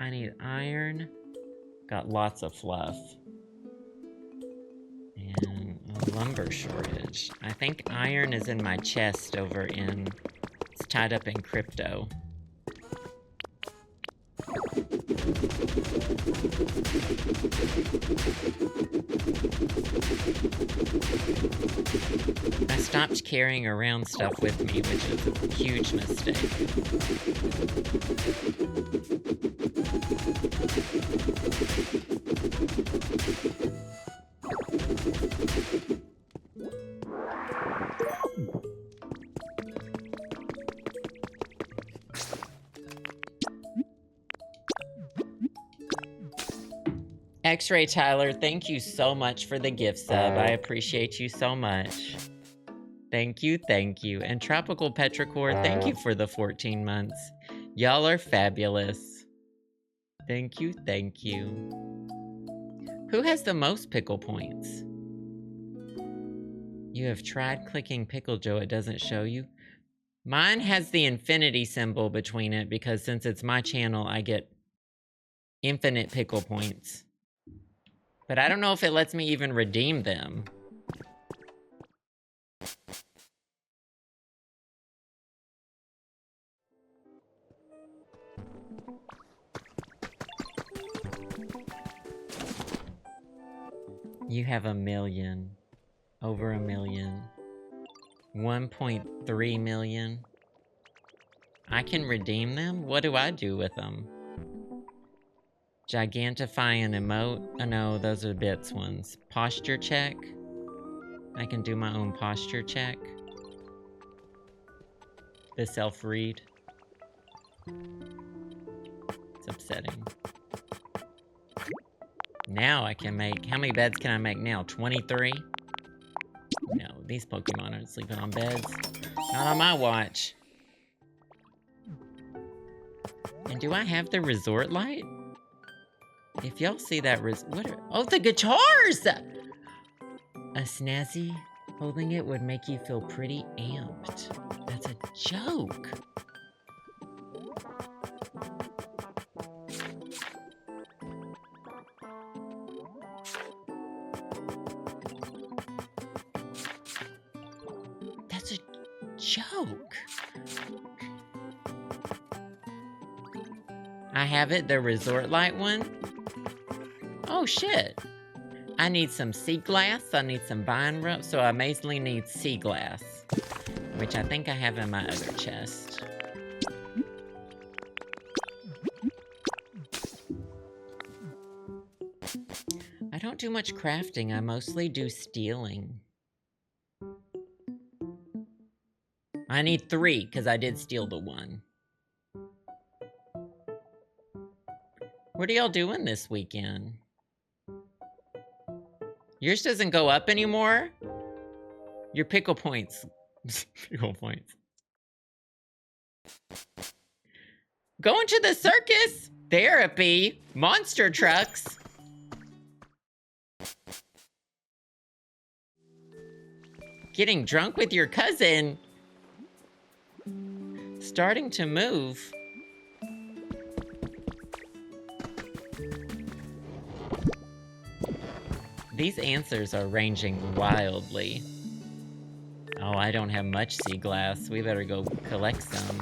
I need iron. Got lots of fluff. And a lumber shortage. I think iron is in my chest over in... It's tied up in crypto. I stopped carrying around stuff with me, which is a huge mistake. X-Ray Tyler, thank you so much for the gift sub. I appreciate you so much. Thank you, thank you. And Tropical Petrichor, thank you for the 14 months. Y'all are fabulous. Thank you, thank you. Who has the most pickle points? You have tried clicking Pickle Joe, it doesn't show you. Mine has the infinity symbol between it because since it's my channel, I get infinite pickle points. But I don't know if it lets me even redeem them. You have 1 million. Over 1 million. 1.3 million. I can redeem them? What do I do with them? Gigantify an emote? Oh no, those are bits ones. Posture check? I can do my own posture check. The self-read. It's upsetting. Now I can make... How many beds can I make now? 23? No, these Pokemon aren't sleeping on beds. Not on my watch. And do I have the resort light? If y'all see that oh, the guitars! A snazzy holding it would make you feel pretty amped. That's a joke. That's a joke. I have it, the resort light one. Oh shit. I need some sea glass, I need some vine rope, so I basically need sea glass. Which I think I have in my other chest. I don't do much crafting, I mostly do stealing. I need 3, because I did steal the 1. What are y'all doing this weekend? Yours doesn't go up anymore? Your pickle points. Pickle points. Going to the circus? Therapy? Monster trucks? Getting drunk with your cousin? starting to move. These answers are ranging wildly. Oh, I don't have much sea glass. We better go collect some.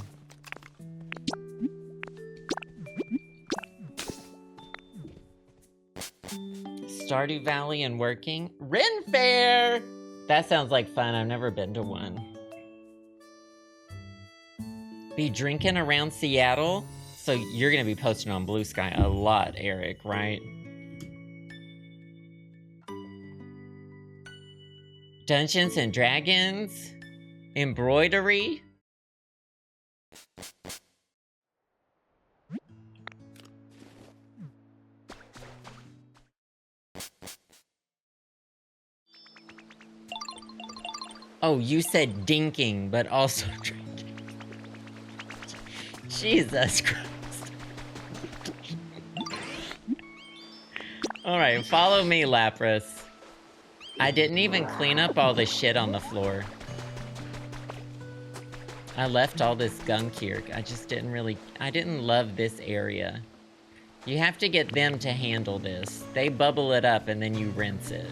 Stardew Valley and working. Ren Fair! That sounds like fun. I've never been to one. Be drinking around Seattle? So you're gonna be posting on Blue Sky a lot, Eric, right? Dungeons and Dragons? Embroidery? Oh, you said dinking, but also drinking. Jesus Christ. Alright, follow me, Lapras. I didn't even clean up all the shit on the floor. I left all this gunk here. I just I didn't love this area. You have to get them to handle this. They bubble it up and then you rinse it.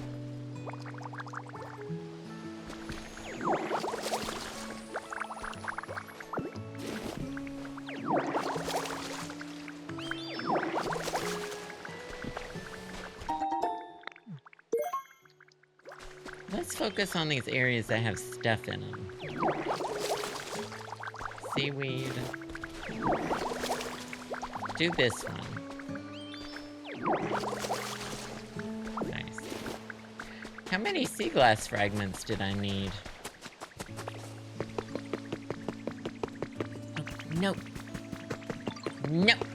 Let's focus on these areas that have stuff in them. Seaweed. Do this one. Nice. How many sea glass fragments did I need? Oh, nope. Nope.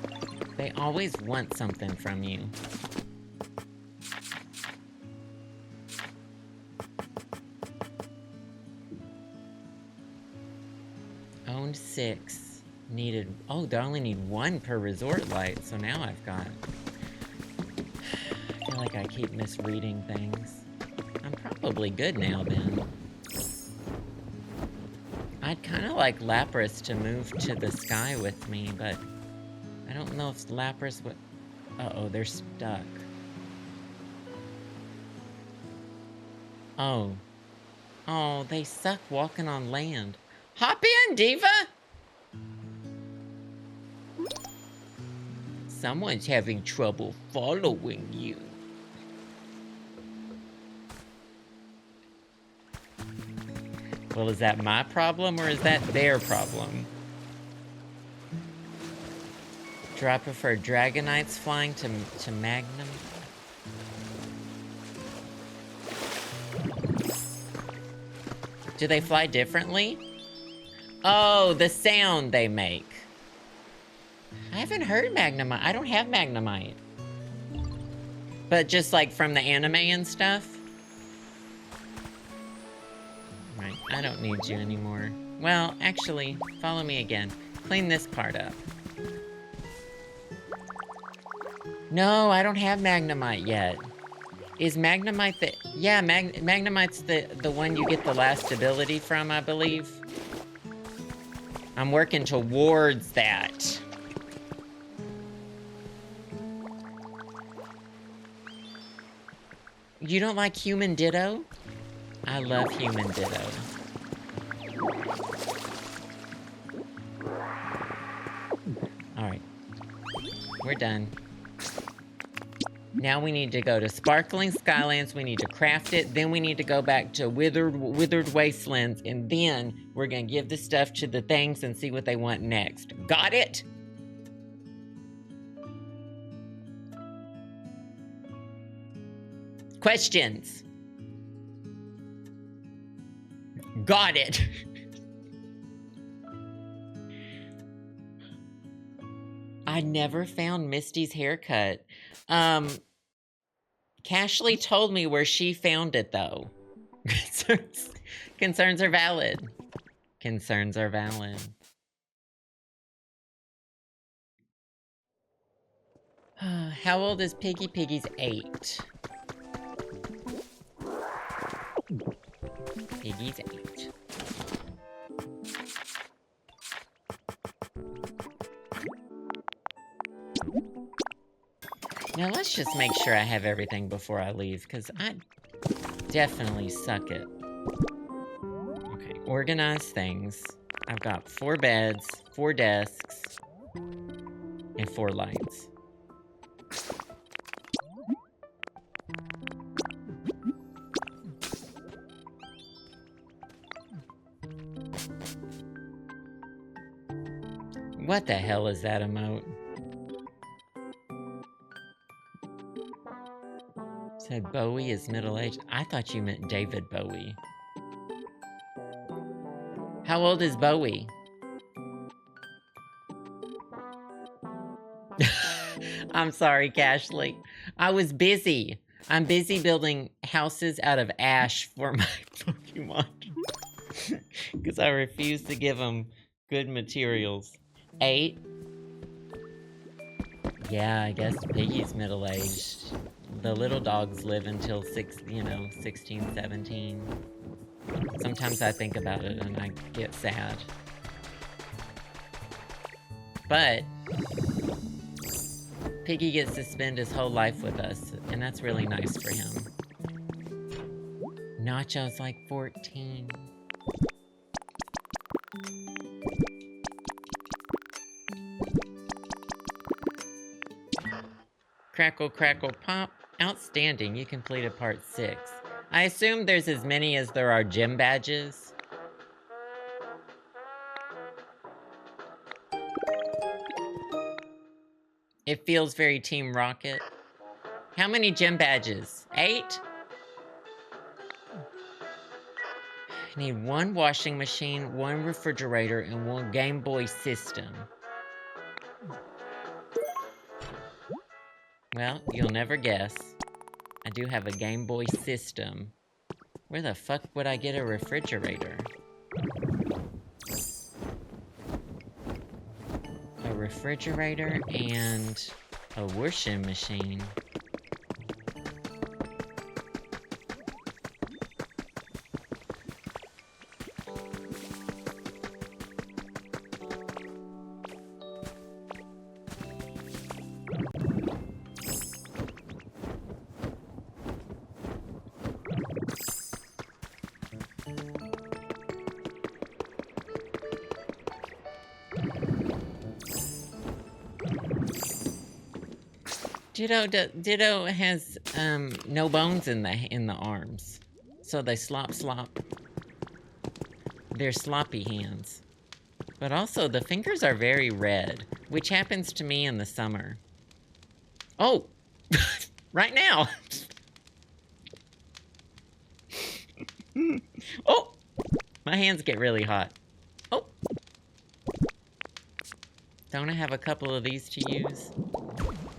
They always want something from you. Owned 6. Needed... Oh, they only need 1 per resort light, so now I've got... I feel like I keep misreading things. I'm probably good now, then. I'd kind of like Lapras to move to the sky with me, but... I don't know if Lapras would... Uh-oh, they're stuck. Oh. Oh, they suck walking on land. Hop in, Diva! Someone's having trouble following you. Well, is that my problem or is that their problem? Do I prefer Dragonites flying to Magnum? Do they fly differently? Oh, the sound they make. I haven't heard Magnemite. I don't have Magnemite. But just like from the anime and stuff? Right, I don't need you anymore. Well, actually, follow me again. Clean this part up. No, I don't have Magnemite yet. Is Magnemite the... Yeah, Magnemite's the one you get the last ability from, I believe. I'm working towards that. You don't like human Ditto? I love human Ditto. Alright. We're done. Now we need to go to Sparkling Skylands, we need to craft it, then we need to go back to Withered Wastelands, and then we're gonna give the stuff to the things and see what they want next. Got it? Questions? Got it. I never found Misty's haircut. Cashley told me where she found it, though. Concerns are valid. Concerns are valid. How old is Piggy? Piggy's 8. Piggy's 8. Now let's just make sure I have everything before I leave, because I definitely suck at... Okay, organize things. I've got 4 beds, 4 desks, and 4 lights. What the hell is that emote? Said Bowie is middle-aged. I thought you meant David Bowie. How old is Bowie? I'm sorry, Cashley. I was busy. I'm busy building houses out of ash for my Pokemon. Because I refuse to give them good materials. 8? Yeah, I guess Piggy's middle-aged. The little dogs live until 16, 17. Sometimes I think about it and I get sad. But Piggy gets to spend his whole life with us, and that's really nice for him. Nacho's like 14. Crackle, crackle, pop. Outstanding, you completed part 6. I assume there's as many as there are gym badges. It feels very Team Rocket. How many gym badges? 8? I need 1 washing machine, 1 refrigerator, and 1 Game Boy system. Well, you'll never guess. I do have a Game Boy system. Where the fuck would I get a refrigerator? A refrigerator and a washing machine. Ditto has no bones in the arms, so they slop. They're sloppy hands, but also the fingers are very red, which happens to me in the summer. Oh, right now. Oh, my hands get really hot. Oh, don't I have a couple of these to use?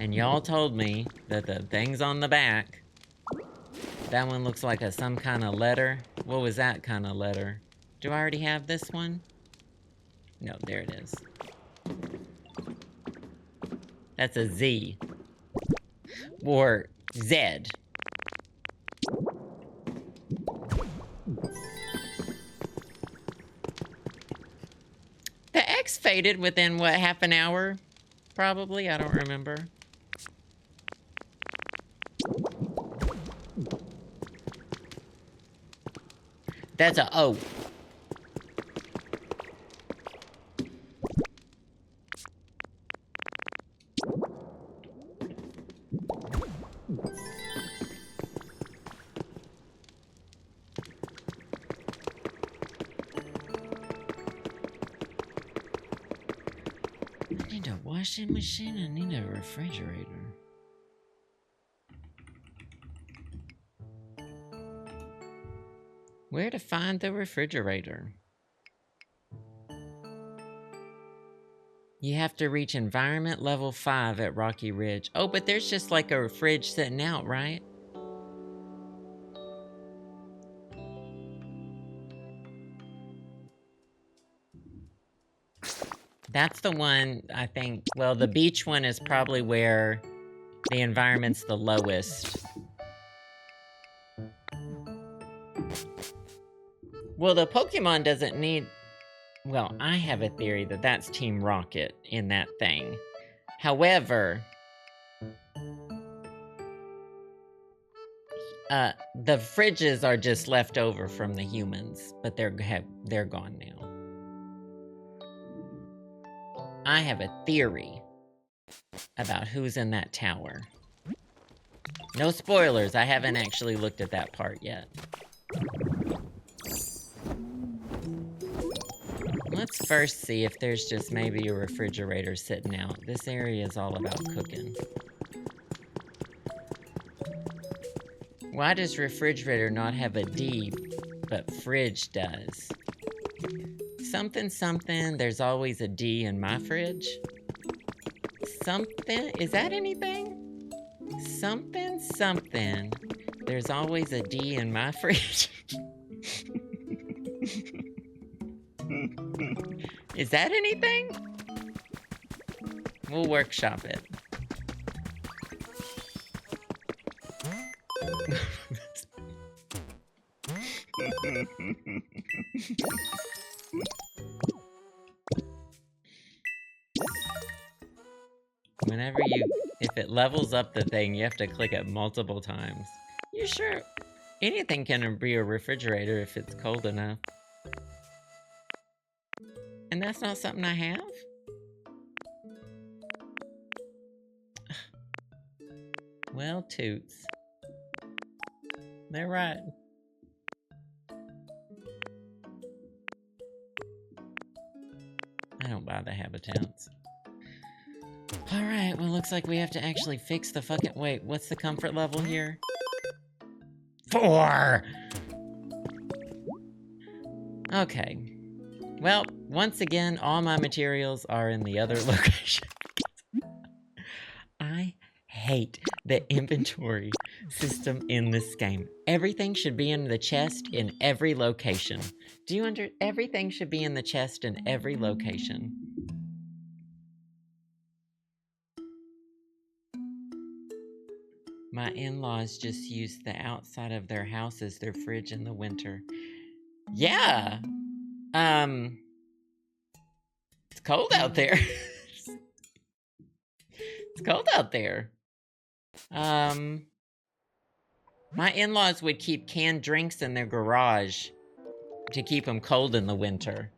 And y'all told me that the things on the back, that one looks like some kind of letter. What was that kind of letter? Do I already have this one? No, there it is. That's a Z. Or Z. The X faded within, what, half an hour? Probably, I don't remember. That's a O. I need a washing machine, I need a refrigerator. Where to find the refrigerator? You have to reach environment level 5 at Rocky Ridge. Oh, but there's just like a fridge sitting out, right? That's the one, I think. Well, the beach one is probably where the environment's the lowest. Well, the Pokemon doesn't need... Well, I have a theory that that's Team Rocket in that thing. However, The fridges are just left over from the humans, but they're gone now. I have a theory about who's in that tower. No spoilers, I haven't actually looked at that part yet. Let's first see if there's just maybe a refrigerator sitting out. This area is all about cooking. Why does refrigerator not have a D, but fridge does? Something, something, there's always a D in my fridge. Something, is that anything? Something, something, there's always a D in my fridge. Is that anything? We'll workshop it. Whenever if it levels up the thing, you have to click it multiple times. You sure? Anything can be a refrigerator if it's cold enough. And that's not something I have? Well, toots. They're right. I don't buy the habitats. Alright, well, looks like we have to actually fix the fucking... Wait, what's the comfort level here? 4! Okay. Well, once again, all my materials are in the other location. I hate the inventory system in this game. Everything should be in the chest in every location. Do you everything should be in the chest in every location. My in-laws just use the outside of their house as their fridge in the winter. Yeah! It's cold out there. It's cold out there. My in-laws would keep canned drinks in their garage to keep them cold in the winter.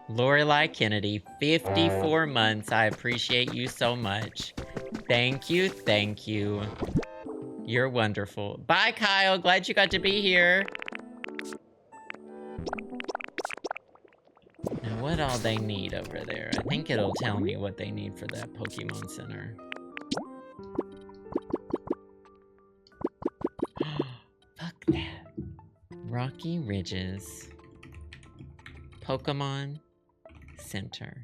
Lorelei Kennedy, 54 months. I appreciate you so much. Thank you, thank you. You're wonderful. Bye, Kyle. Glad you got to be here. Now, what all they need over there? I think it'll tell me what they need for that Pokemon Center. Fuck that. Rocky Ridges. Pokemon Center.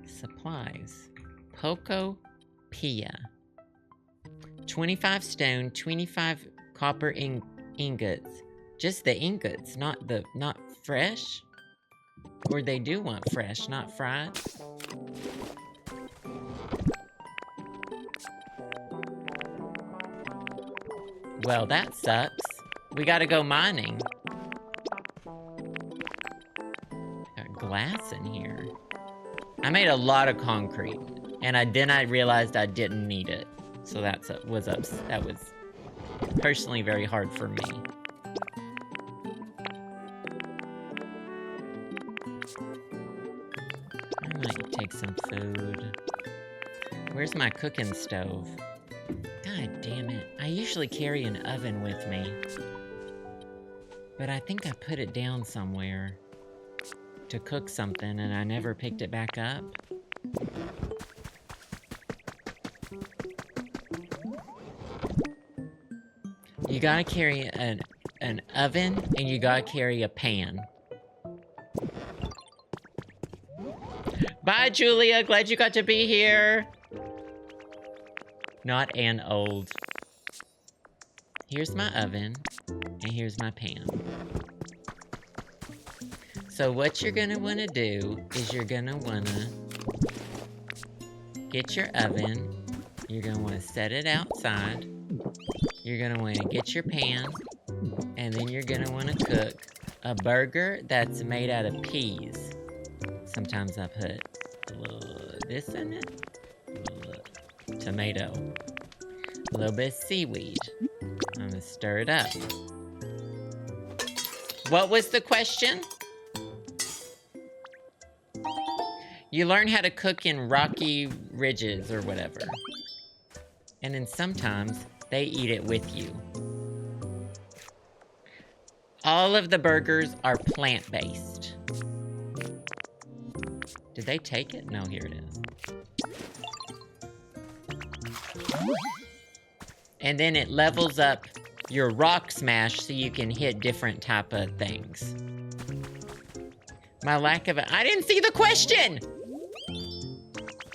Supplies. Pokopia. 25 stone, 25 copper ingots. Just the ingots, not fresh? Or they do want fresh, not fried? Well, that sucks. We gotta go mining. Got glass in here. I made a lot of concrete, and then I realized I didn't need it. So that was personally very hard for me. I might take some food. Where's my cooking stove? God damn it. I usually carry an oven with me. But I think I put it down somewhere to cook something and I never picked it back up. You gotta carry an oven and you gotta carry a pan. Bye, Julia. Glad you got to be here. Not an old. Here's my oven, and here's my pan. So what you're gonna wanna do is you're gonna wanna get your oven. You're gonna wanna set it outside. You're gonna wanna get your pan, and then you're gonna wanna cook a burger that's made out of peas. Sometimes I put A little this in it. A little tomato. A little bit of seaweed. I'm gonna stir it up. What was the question? You learn how to cook in rocky ridges or whatever. And then sometimes they eat it with you. All of the burgers are plant-based. Did they take it? No, here it is. And then it levels up your rock smash so you can hit different type of things. My lack of I didn't see the question!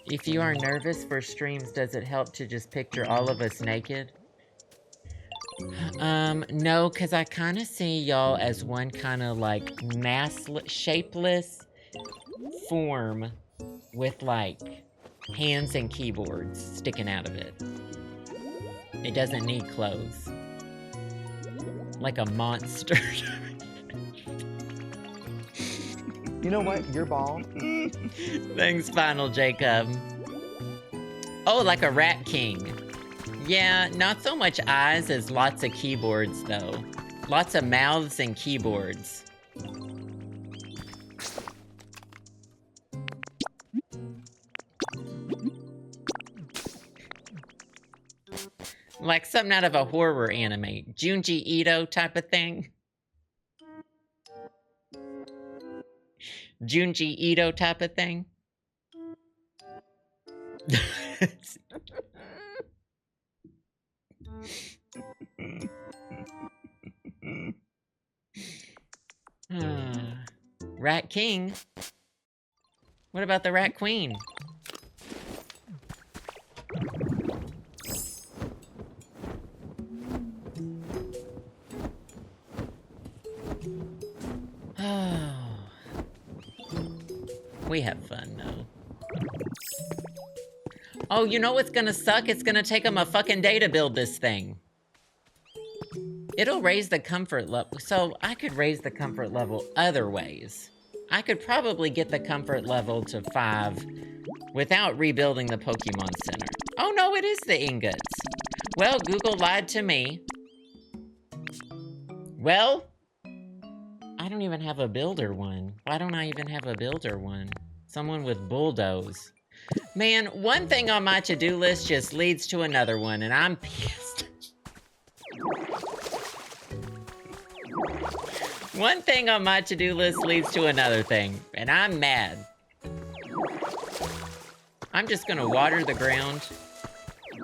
If you are nervous for streams, does it help to just picture all of us naked? No, because I kind of see y'all as one kind of like shapeless form with like hands and keyboards sticking out of it. It doesn't need clothes. Like a monster. You know what? You're bald. Thanks, Final Jacob. Oh, like a rat king. Yeah, not so much eyes as lots of keyboards, though. Lots of mouths and keyboards. Like something out of a horror anime. Junji Ito type of thing. Junji Ito type of thing. Rat King? What about the Rat Queen? We have fun, though. Oh, you know what's gonna suck? It's gonna take them a fucking day to build this thing. It'll raise the comfort level. So I could raise the comfort level other ways. I could probably get the comfort level to 5 without rebuilding the Pokemon Center. Oh no, it is the ingots. Well, Google lied to me. Well, I don't even have a builder one. Why don't I even have a builder one? Someone with bulldoze. Man, one thing on my to-do list just leads to another one, and I'm pissed. One thing on my to-do list leads to another thing, and I'm mad. I'm just gonna water the ground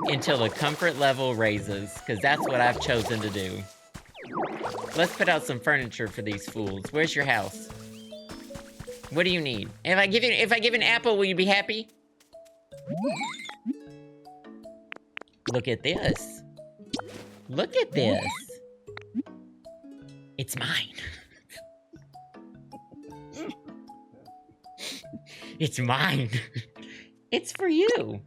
until the comfort level raises, because that's what I've chosen to do. Let's put out some furniture for these fools. Where's your house? What do you need? If I give you an apple, will you be happy? Look at this. Look at this. It's mine. It's mine. It's for you.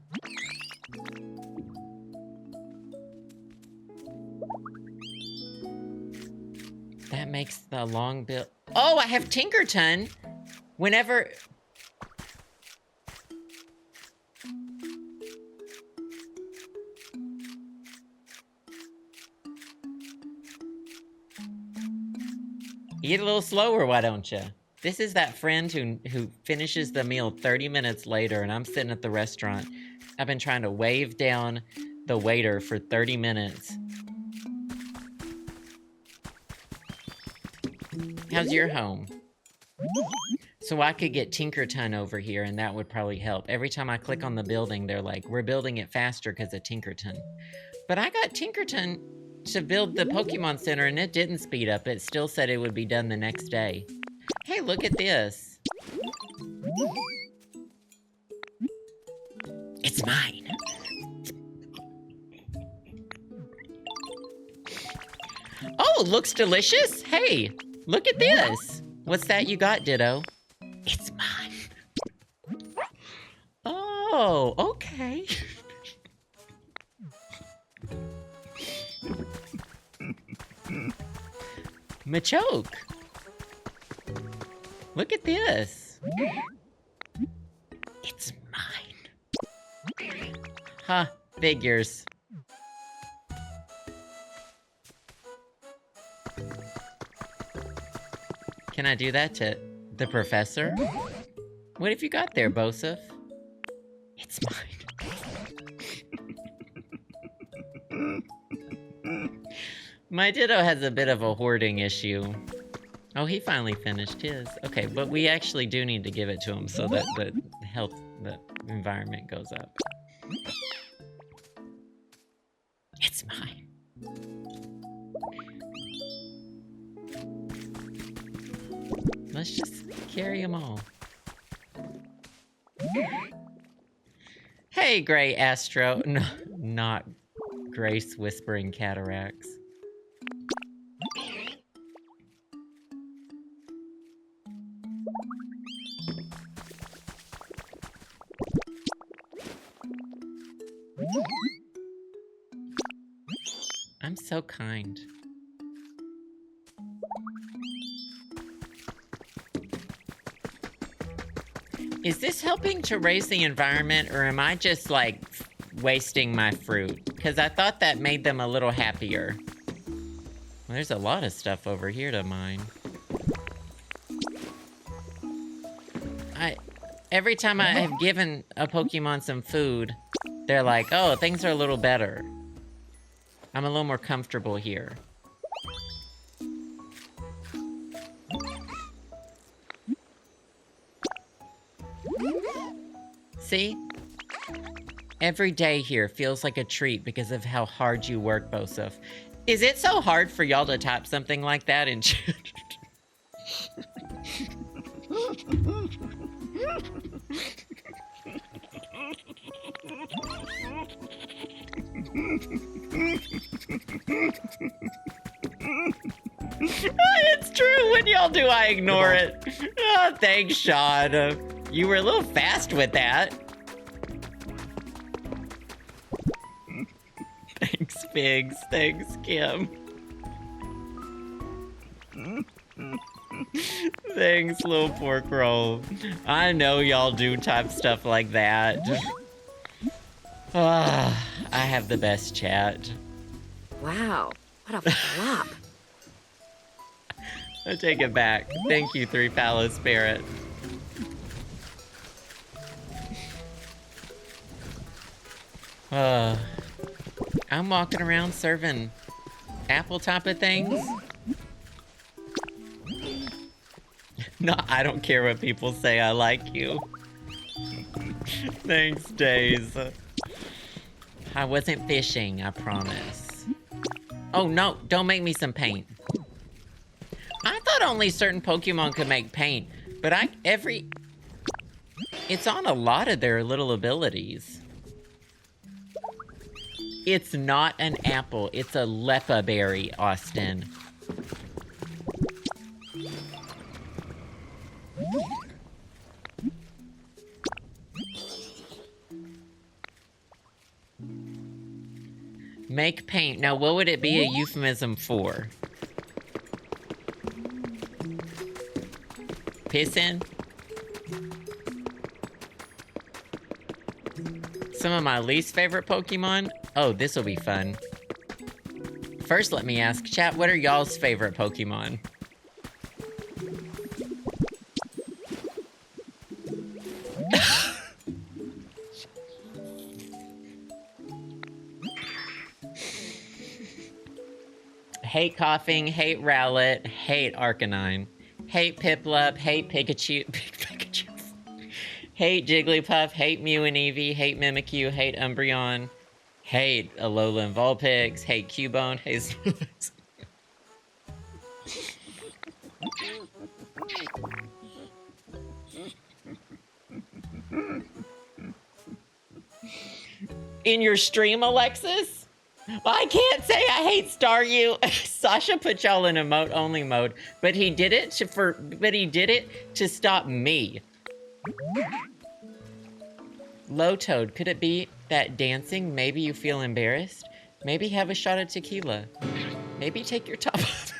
That makes the long bill. Oh, I have Tinkaton. Whenever... Eat a little slower, why don't you? This is that friend who finishes the meal 30 minutes later, and I'm sitting at the restaurant. I've been trying to wave down the waiter for 30 minutes. How's your home? So I could get Tinkaton over here, and that would probably help. Every time I click on the building, they're like, we're building it faster because of Tinkaton. But I got Tinkaton to build the Pokemon Center, and it didn't speed up. It still said it would be done the next day. Hey, look at this. It's mine. Oh, looks delicious. Hey, look at this. What's that you got, Ditto? It's mine. Oh, okay. Machoke. Look at this. It's Huh, figures. Can I do that to the professor? What have you got there, Bosef? It's mine. My Ditto has a bit of a hoarding issue. Oh, he finally finished his. Okay, but we actually do need to give it to him so that the environment goes up. It's mine. Let's just carry them all. Hey, Gray Astro. No, not Grace Whispering Cataracts. I'm so kind. Is this helping to raise the environment, or am I just, like, wasting my fruit? Because I thought that made them a little happier. Well, there's a lot of stuff over here to mine. Every time I have given a Pokemon some food, they're like, oh, things are a little better. I'm a little more comfortable here. See? Every day here feels like a treat because of how hard you work, Bosef. Is it so hard for y'all to type something like that in chat? It's true. When y'all do, I ignore it. Oh, thanks, Sean. You were a little fast with that. Thanks, Figs. Thanks, Kim. Thanks, little pork roll. I know y'all do type stuff like that. I have the best chat. Wow, what a flop. I take it back. Thank you, Three Palace Spirit. I'm walking around serving apple type of things. No, I don't care what people say. I like you. Thanks, Days. I wasn't fishing, I promise. Oh no, don't make me some paint. I thought only certain Pokemon could make paint, but it's on a lot of their little abilities. It's not an apple, it's a Lepa berry, Austin. Make paint. Now, what would it be a euphemism for? Pissin'? Some of my least favorite Pokemon? Oh, this will be fun. First, let me ask, chat, what are y'all's favorite Pokemon? Hate Coughing, hate Rowlet, hate Arcanine. Hate Piplup, hate Pikachu, hate Jigglypuff, hate Mew and Eevee, hate Mimikyu, hate Umbreon, hate Alola and Vulpix, hate Cubone, hate Snorlax. In your stream, Alexis? I can't say I hate Staryu. Sasha put y'all in emote only mode, but he did it to stop me. Low Toad, could it be that dancing? Maybe you feel embarrassed? Maybe have a shot of tequila. Maybe take your top off.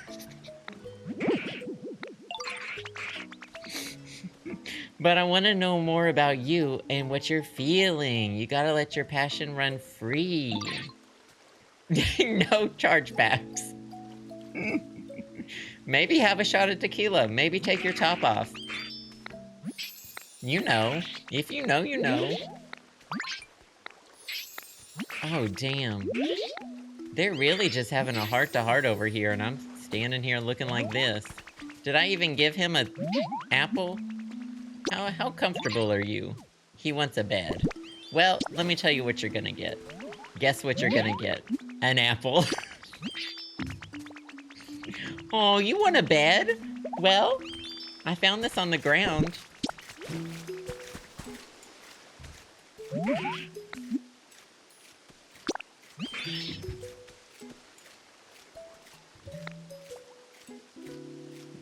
But I want to know more about you and what you're feeling. You gotta let your passion run free. No chargebacks. Maybe have a shot of tequila. Maybe take your top off. You know. If you know, you know. Oh, damn. They're really just having a heart-to-heart over here, and I'm standing here looking like this. Did I even give him an apple? How comfortable are you? He wants a bed. Well, let me tell you what you're gonna get. Guess what you're gonna get? An apple. Oh, you want a bed? Well, I found this on the ground.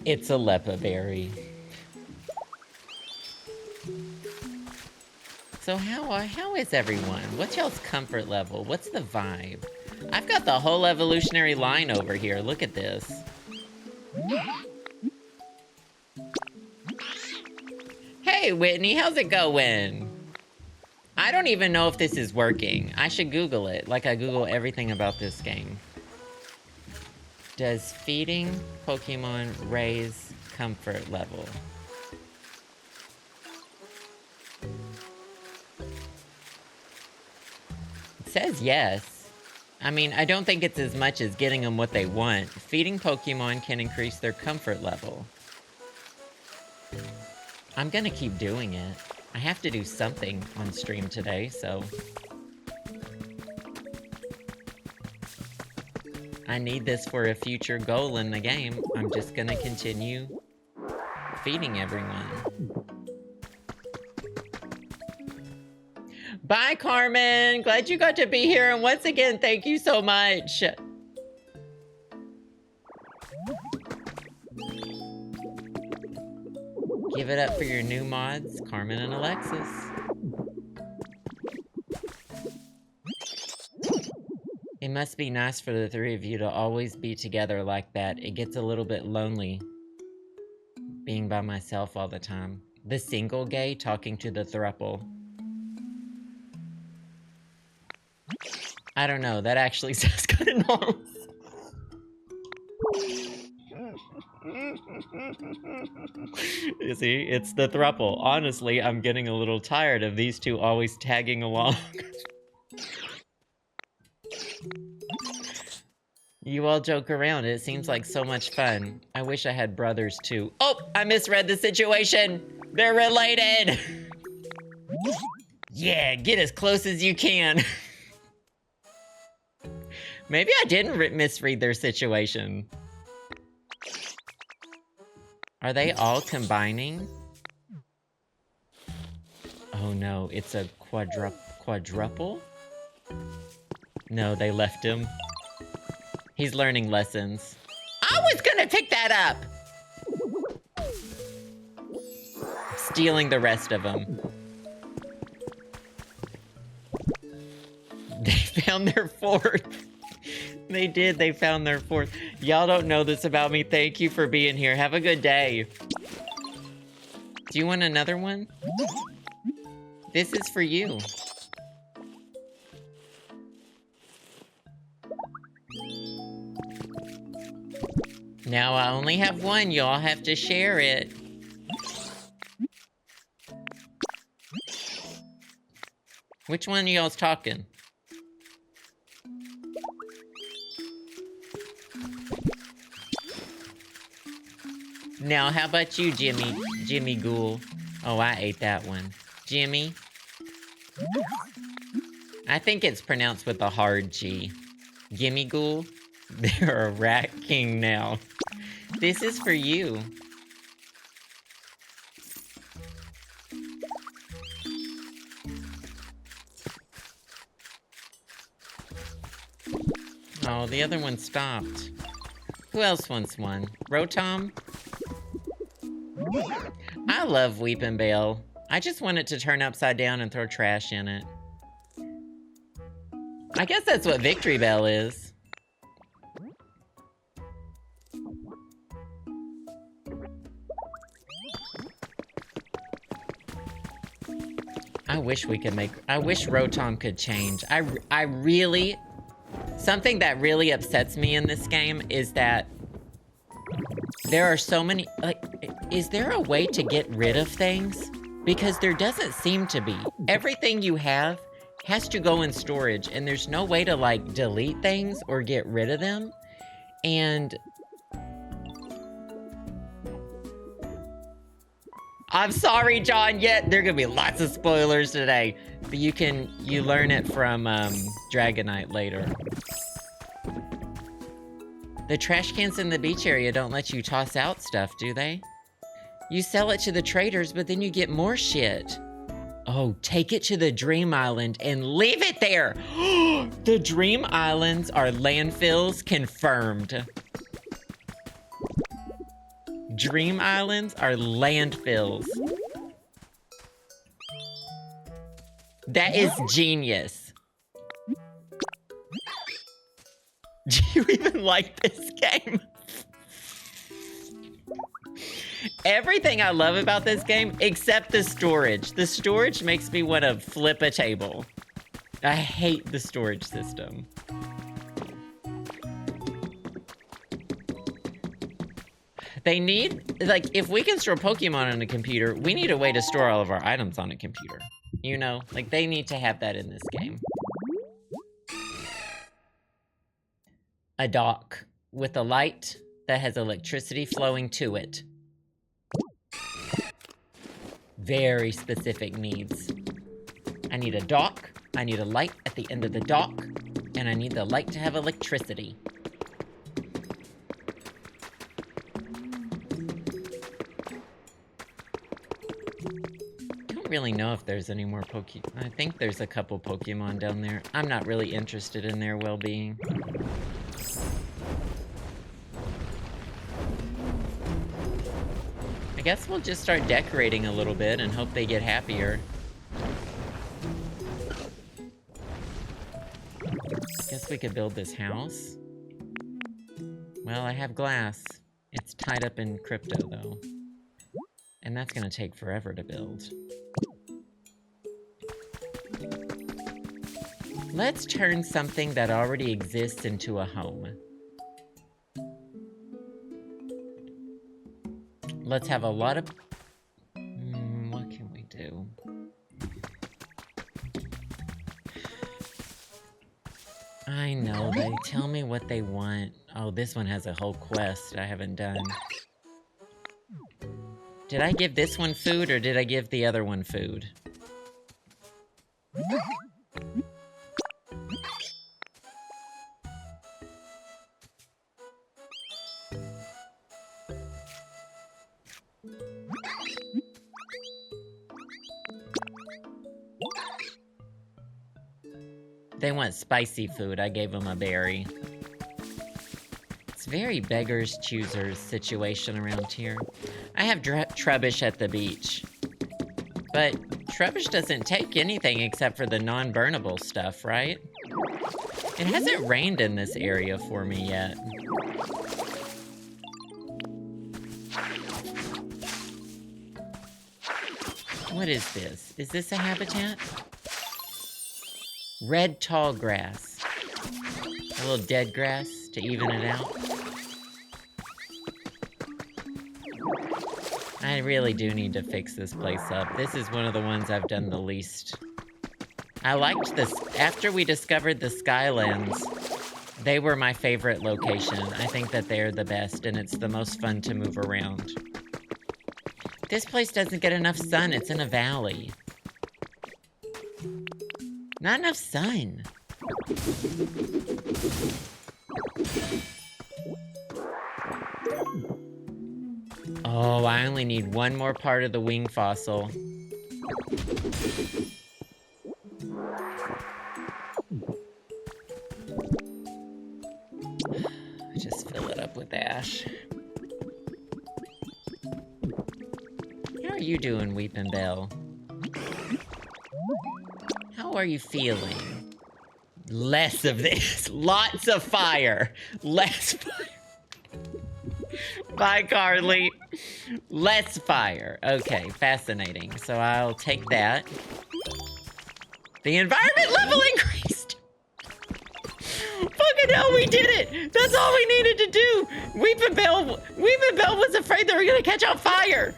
It's a lepa berry. So how is everyone? What's y'all's comfort level? What's the vibe? I've got the whole evolutionary line over here. Look at this. Hey, Whitney, how's it going? I don't even know if this is working. I should Google it, like I Google everything about this game. Does feeding Pokemon raise comfort level? It says yes. I mean, I don't think it's as much as getting them what they want. Feeding Pokemon can increase their comfort level. I'm gonna keep doing it. I have to do something on stream today, so... I need this for a future goal in the game. I'm just gonna continue feeding everyone. Bye, Carmen! Glad you got to be here, and once again, thank you so much! Give it up for your new mods, Carmen and Alexis. It must be nice for the three of you to always be together like that. It gets a little bit lonely being by myself all the time. The single gay talking to the throuple. I don't know, that actually sounds kind of normal. You see, it's the throuple. Honestly, I'm getting a little tired of these two always tagging along. You all joke around. It seems like so much fun. I wish I had brothers too. Oh, I misread the situation. They're related. Yeah, get as close as you can. Maybe I didn't misread their situation. Are they all combining? Oh no, it's a quadruple? No, they left him. He's learning lessons. I was gonna pick that up! Stealing the rest of them. They found their fourth. They did, they found their fourth. Y'all don't know this about me. Thank you for being here. Have a good day. Do you want another one? This is for you. Now I only have one. Y'all have to share it. Which one of y'all's talking? Now, how about you, Jimmy Ghoul? Oh, I ate that one. Jimmy? I think it's pronounced with a hard G. Gimme Ghoul? They're a rat king now. This is for you. Oh, the other one stopped. Who else wants one? Rotom? I love Weepingbell. I just want it to turn upside down and throw trash in it. I guess that's what Victory Bell is. I wish we could make... I wish Rotom could change. I really... Something that really upsets me in this game is that there are so many... Like, is there a way to get rid of things? Because there doesn't seem to be. Everything you have has to go in storage, and there's no way to, like, delete things or get rid of them. And... I'm sorry, John, yet there are gonna be lots of spoilers today. But you learn it from Dragonite later. The trash cans in the beach area don't let you toss out stuff, do they? You sell it to the traders, but then you get more shit. Oh, take it to the Dream Island and leave it there! The Dream Islands are landfills confirmed. Dream Islands are landfills. That is genius. Do you even like this game? Everything I love about this game, except the storage. The storage makes me want to flip a table. I hate the storage system. They need, like, if we can store Pokemon on a computer, we need a way to store all of our items on a computer. You know, like, they need to have that in this game. A dock with a light that has electricity flowing to it. Very specific needs. I need a dock, I need a light at the end of the dock, and I need the light to have electricity. Really know if there's any more I think there's a couple Pokemon down there. I'm not really interested in their well-being. I guess we'll just start decorating a little bit and hope they get happier. Guess we could build this house. Well, I have glass. It's tied up in crypto, though. And that's gonna take forever to build. Let's turn something that already exists into a home. Let's have a lot of... what can we do? I know, they tell me what they want. Oh, this one has a whole quest I haven't done. Did I give this one food, or did I give the other one food? They want spicy food. I gave them a berry. It's very beggars choosers situation around here. I have Trubbish at the beach. But Trubbish doesn't take anything except for the non-burnable stuff, right? It hasn't rained in this area for me yet. What is this? Is this a habitat? Red tall grass. A little dead grass to even it out. I really do need to fix this place up. This is one of the ones I've done the least. I liked this. After we discovered the Skylands, they were my favorite location. I think that they're the best, and it's the most fun to move around. This place doesn't get enough sun. It's in a valley. Not enough sun. Oh, I only need one more part of the wing fossil. Just fill it up with ash. How are you doing, Weepingbell? How are you feeling? Less of this. Lots of fire. Less fire. Bye, Carly. Less fire. Okay, fascinating. So I'll take that. The environment level increased! Fucking hell, we did it! That's all we needed to do! Weepingbell was afraid they were gonna catch on fire!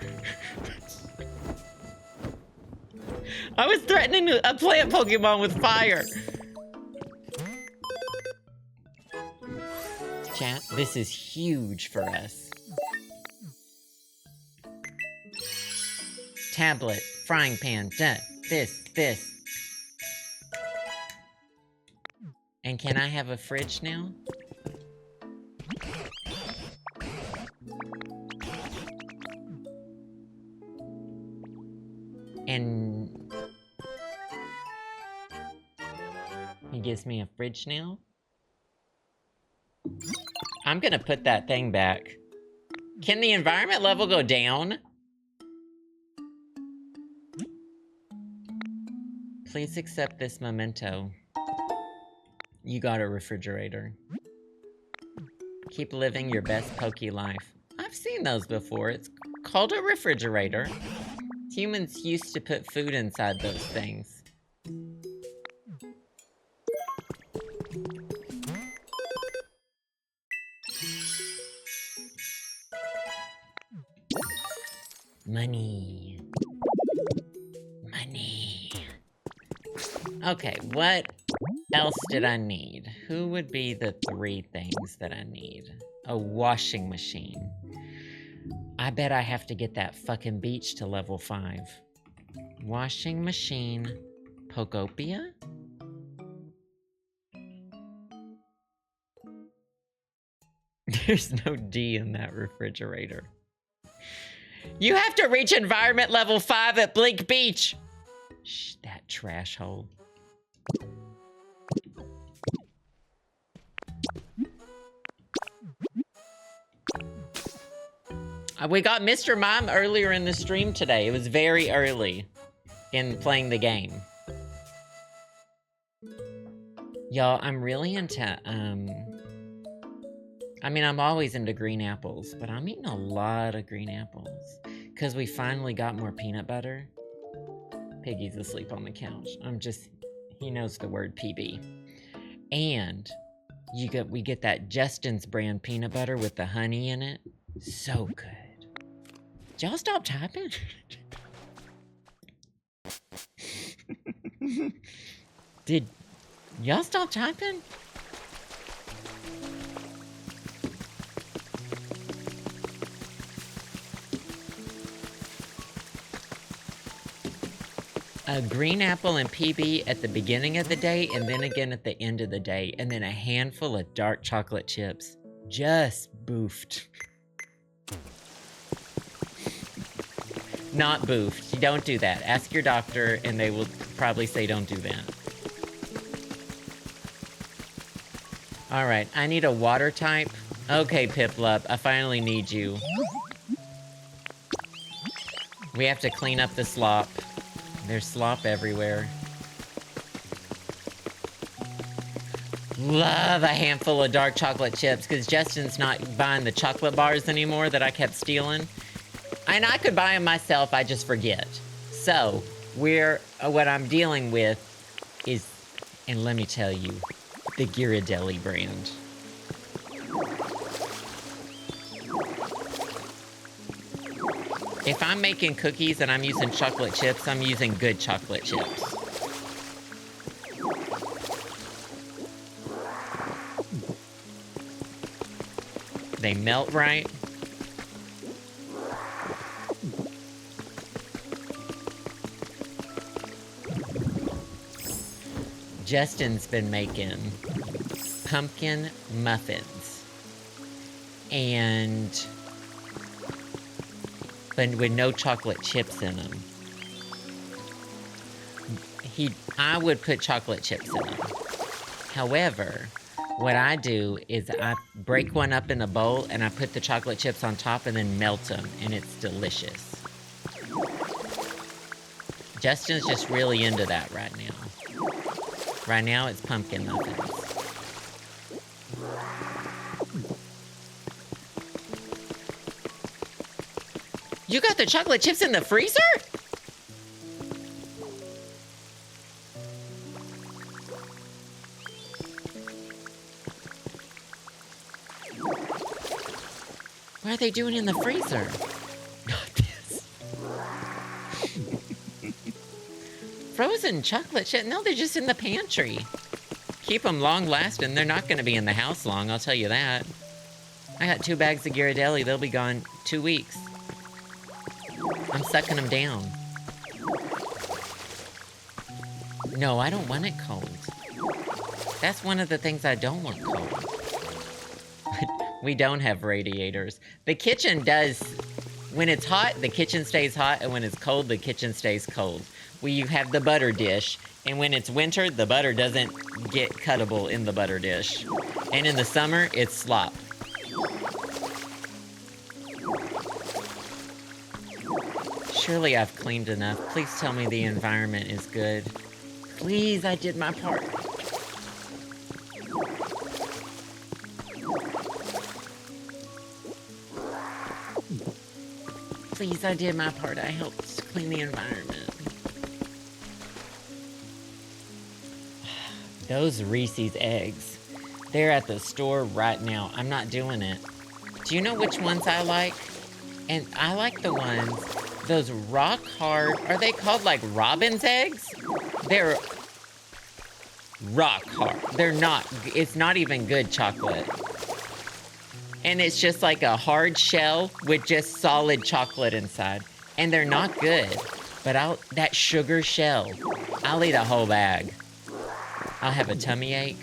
I was threatening a plant Pokemon with fire. Chat, this is huge for us. Tablet, frying pan, this. And can I have a fridge now? And he gives me a fridge now? I'm gonna put that thing back. Can the environment level go down? Please accept this memento. You got a refrigerator. Keep living your best Poke life. I've seen those before. It's called a refrigerator. Humans used to put food inside those things. Money. Money. Okay, what else did I need? Who would be the 3 things that I need? A washing machine. I bet I have to get that fucking beach to level 5. Washing machine. Pokopia? There's no D in that refrigerator. You have to reach environment level 5 at Blink Beach! Shh, that trash hole. We got Mr. Mime earlier in the stream today. It was very early in playing the game. Y'all, I'm really into, I mean, I'm always into green apples, but I'm eating a lot of green apples. Because we finally got more peanut butter. Piggy's asleep on the couch. He knows the word PB. And we get that Justin's brand peanut butter with the honey in it. So good. Did y'all stop typing? Did y'all stop typing? A green apple and PB at the beginning of the day, and then again at the end of the day, and then a handful of dark chocolate chips. Just boofed. Not boofed. You don't do that. Ask your doctor, and they will probably say don't do that. Alright, I need a water type. Okay, Piplup, I finally need you. We have to clean up the slop. There's slop everywhere. Love a handful of dark chocolate chips, because Justin's not buying the chocolate bars anymore that I kept stealing. And I could buy them myself, I just forget. So, what I'm dealing with is, and let me tell you, the Ghirardelli brand. If I'm making cookies and I'm using chocolate chips, I'm using good chocolate chips. They melt right. Justin's been making pumpkin muffins. But with no chocolate chips in them. I would put chocolate chips in them. However, what I do is I break one up in a bowl and I put the chocolate chips on top and then melt them, and it's delicious. Justin's just really into that right now. Right now, it's pumpkin muffins. You got the chocolate chips in the freezer? What are they doing in the freezer? Not this. Frozen chocolate shit? No, they're just in the pantry. Keep them long lasting. They're not going to be in the house long, I'll tell you that. I got 2 bags of Ghirardelli. They'll be gone 2 weeks. I'm sucking them down. No, I don't want it cold. That's one of the things I don't want cold. We don't have radiators. The kitchen does... When it's hot, the kitchen stays hot, and when it's cold, the kitchen stays cold. We have the butter dish, and when it's winter, the butter doesn't get cuttable in the butter dish. And in the summer, it's slop. Surely I've cleaned enough. Please tell me the environment is good. Please, I did my part. Please, I did my part. I helped clean the environment. Those Reese's eggs. They're at the store right now. I'm not doing it. Do you know which ones I like? And I like the ones, those rock hard, are they called like robin's eggs? They're rock hard. They're not, it's not even good chocolate. And it's just like a hard shell with just solid chocolate inside. And they're not good. But that sugar shell, I'll eat a whole bag. I'll have a tummy ache.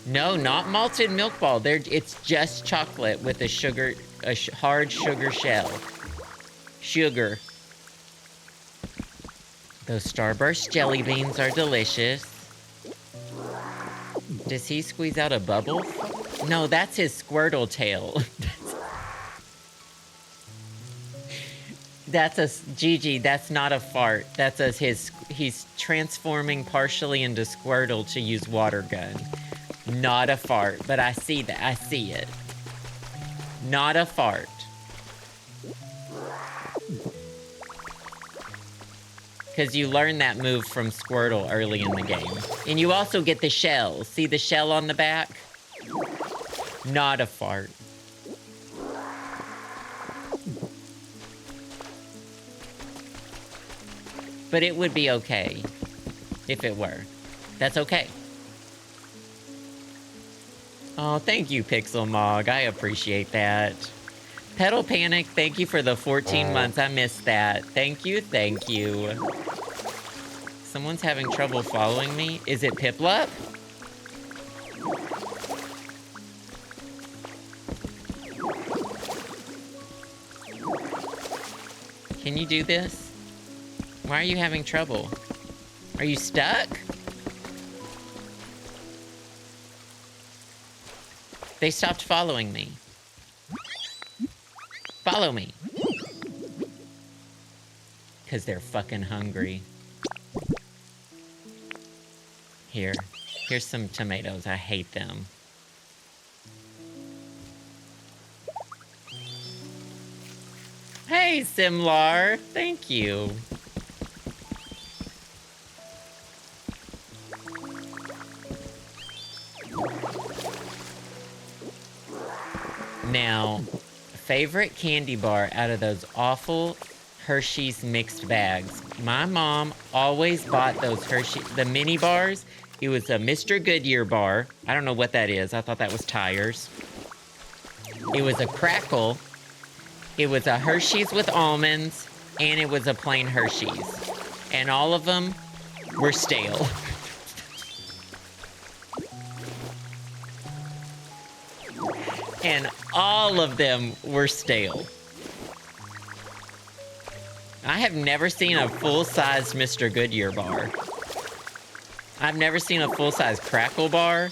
No, not malted milk ball. It's just chocolate with a hard sugar shell. Sugar. Those Starburst jelly beans are delicious. Does he squeeze out a bubble? No, that's his Squirtle tail. That's a Gigi. That's not a fart. That's he's transforming partially into Squirtle to use water gun. Not a fart, but I see that. I see it. Not a fart. Because you learn that move from Squirtle early in the game. And you also get the shell. See the shell on the back? Not a fart. But it would be okay if it were. That's okay. Oh, thank you, Pixel Mog. I appreciate that. Pedal Panic, thank you for the 14 months. I missed that. Thank you, thank you. Someone's having trouble following me. Is it Piplup? Can you do this? Why are you having trouble? Are you stuck? They stopped following me. Follow me. Because they're fucking hungry. Here's some tomatoes. I hate them. Hey, Simlar. Thank you. Now, favorite candy bar out of those awful Hershey's mixed bags. My mom always bought those Hershey, the mini bars. It was a Mr. Goodyear bar. I don't know what that is. I thought that was tires. It was a Crackle. It was a Hershey's with almonds, and it was a plain Hershey's. And all of them were stale. And all of them were stale. I have never seen a full-sized Mr. Goodyear bar. I've never seen a full-size Crackle bar.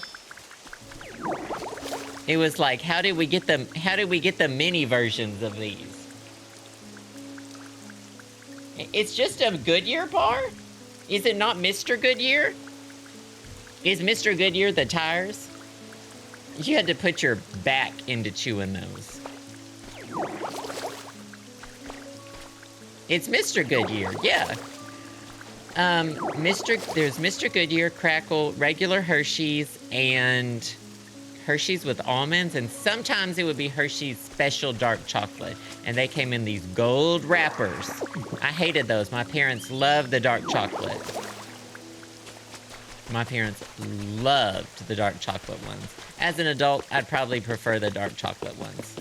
It was like, how did we get the mini versions of these? It's just a Goodyear bar? Is it not Mr. Goodyear? Is Mr. Goodyear the tires? You had to put your back into chewing those. It's Mr. Goodyear, yeah. There's Mr. Goodyear, Crackle, regular Hershey's, and Hershey's with almonds, and sometimes it would be Hershey's special dark chocolate, and they came in these gold wrappers. I hated those. My parents loved the dark chocolate. My parents loved the dark chocolate ones. As an adult, I'd probably prefer the dark chocolate ones.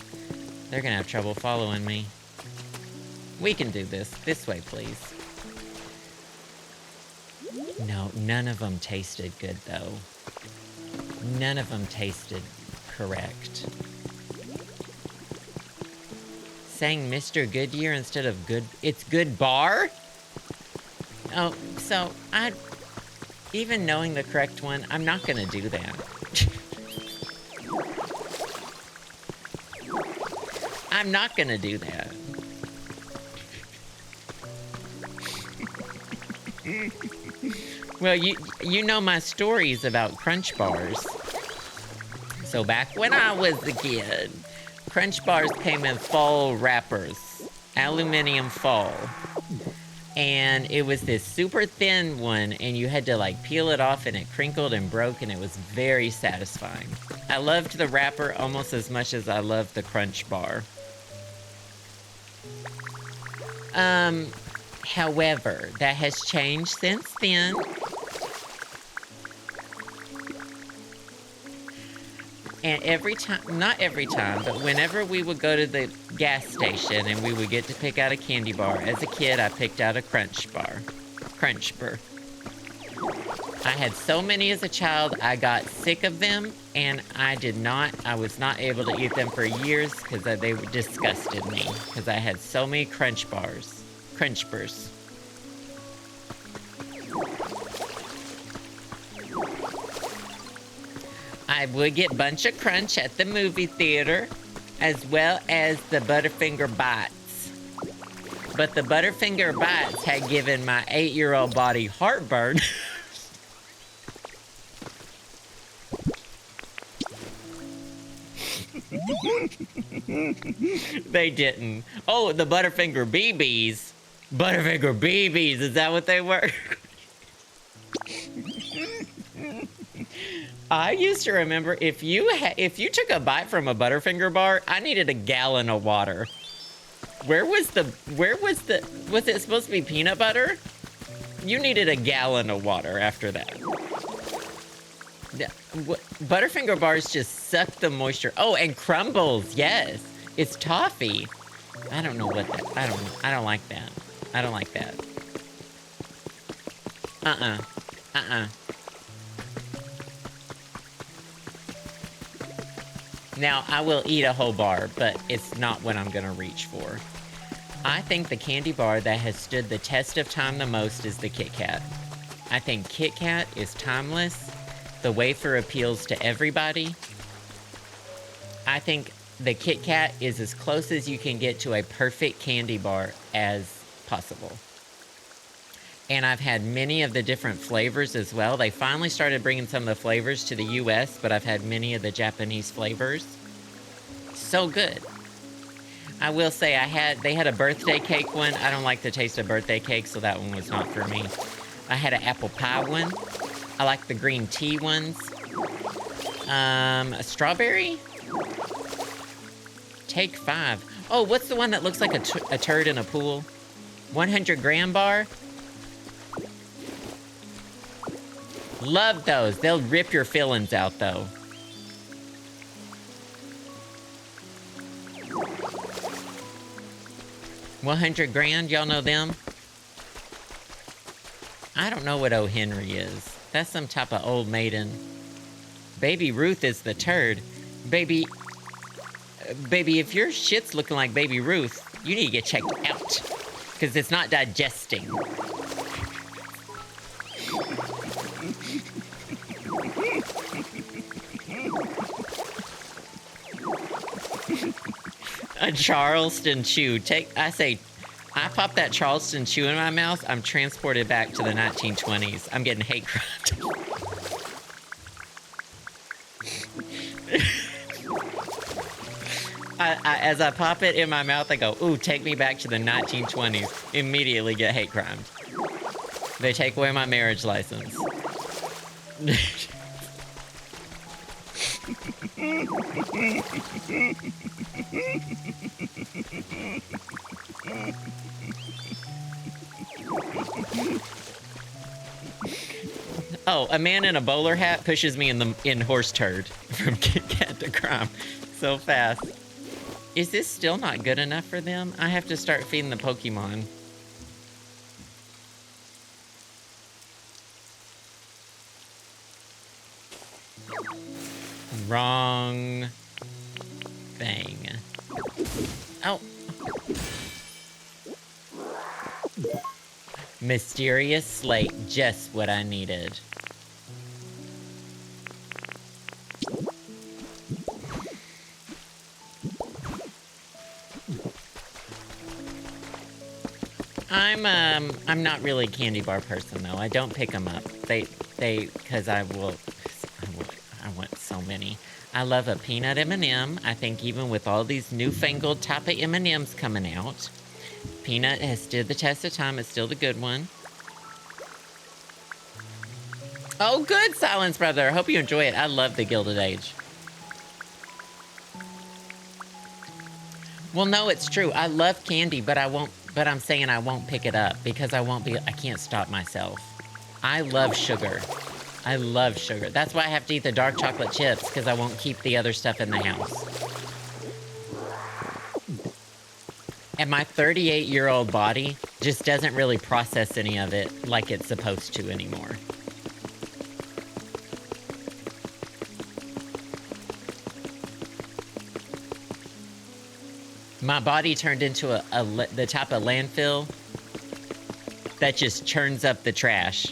They're gonna have trouble following me. We can do this. This way, please. No, none of them tasted good, though. None of them tasted correct. Saying Mr. Goodyear instead of good... It's Good Bar? Oh, so even knowing the correct one, I'm not gonna do that. I'm not gonna do that. Well, you know my stories about Crunch Bars. So back when I was a kid, Crunch Bars came in foil wrappers, aluminum foil. And it was this super thin one, and you had to like peel it off, and it crinkled and broke, and it was very satisfying. I loved the wrapper almost as much as I loved the Crunch Bar. However, that has changed since then. And every time, not every time, but whenever we would go to the gas station and we would get to pick out a candy bar, as a kid, I picked out a Crunch Bar. I had so many as a child, I got sick of them, and I was not able to eat them for years because they disgusted me, because I had so many Crunch Bars. I would get Bunch of Crunch at the movie theater, as well as the Butterfinger Bites. But the Butterfinger Bites had given my 8-year-old body heartburn. They didn't. Oh, the Butterfinger BBs. Butterfinger BBs, is that what they were? I used to remember if you took a bite from a Butterfinger bar, I needed a gallon of water. Was it supposed to be peanut butter? You needed a gallon of water after that. Butterfinger bars just suck the moisture. Oh, and crumbles, yes. It's toffee. I don't know what that, I don't like that. I don't like that. Now, I will eat a whole bar, but it's not what I'm gonna reach for. I think the candy bar that has stood the test of time the most is the Kit Kat. I think Kit Kat is timeless. The wafer appeals to everybody. I think the Kit Kat is as close as you can get to a perfect candy bar as possible. And I've had many of the different flavors as well. They finally started bringing some of the flavors to the US, but I've had many of the Japanese flavors. So good. I will say they had a birthday cake one. I don't like the taste of birthday cake, so that one was not for me. I had an apple pie one. I like the green tea ones. A strawberry? Take 5. Oh, what's the one that looks like a turd in a pool? 100-gram bar? Love those. They'll rip your fillings out, though. $100 grand, y'all know them? I don't know what O. Henry is. That's some type of old maiden. Baby Ruth is the turd. Baby, if your shit's looking like Baby Ruth, you need to get checked out. Because it's not digesting. A Charleston chew. I pop that Charleston chew in my mouth, I'm transported back to the 1920s. I'm getting hate crimed. As I pop it in my mouth, I go, ooh, take me back to the 1920s. Immediately get hate crimed. They take away my marriage license. Oh, a man in a bowler hat pushes me in horse turd from Kit Kat to crime so fast. Is this still not good enough for them? I have to start feeding the Pokemon. Wrong thing. Oh. Mysterious slate, just what I needed. I'm not really a candy bar person though. I don't pick them up. Cause I want so many. I love a peanut M&M. I think even with all these newfangled type of M&Ms coming out, peanut has stood the test of time. It's still the good one. Oh, good, Silence Brother. Hope you enjoy it. I love the Gilded Age. Well, no, it's true. I love candy, but I'm saying I won't pick it up because I can't stop myself. I love sugar. I love sugar. That's why I have to eat the dark chocolate chips, because I won't keep the other stuff in the house. And my 38-year-old body just doesn't really process any of it like it's supposed to anymore. My body turned into the type of landfill that just churns up the trash.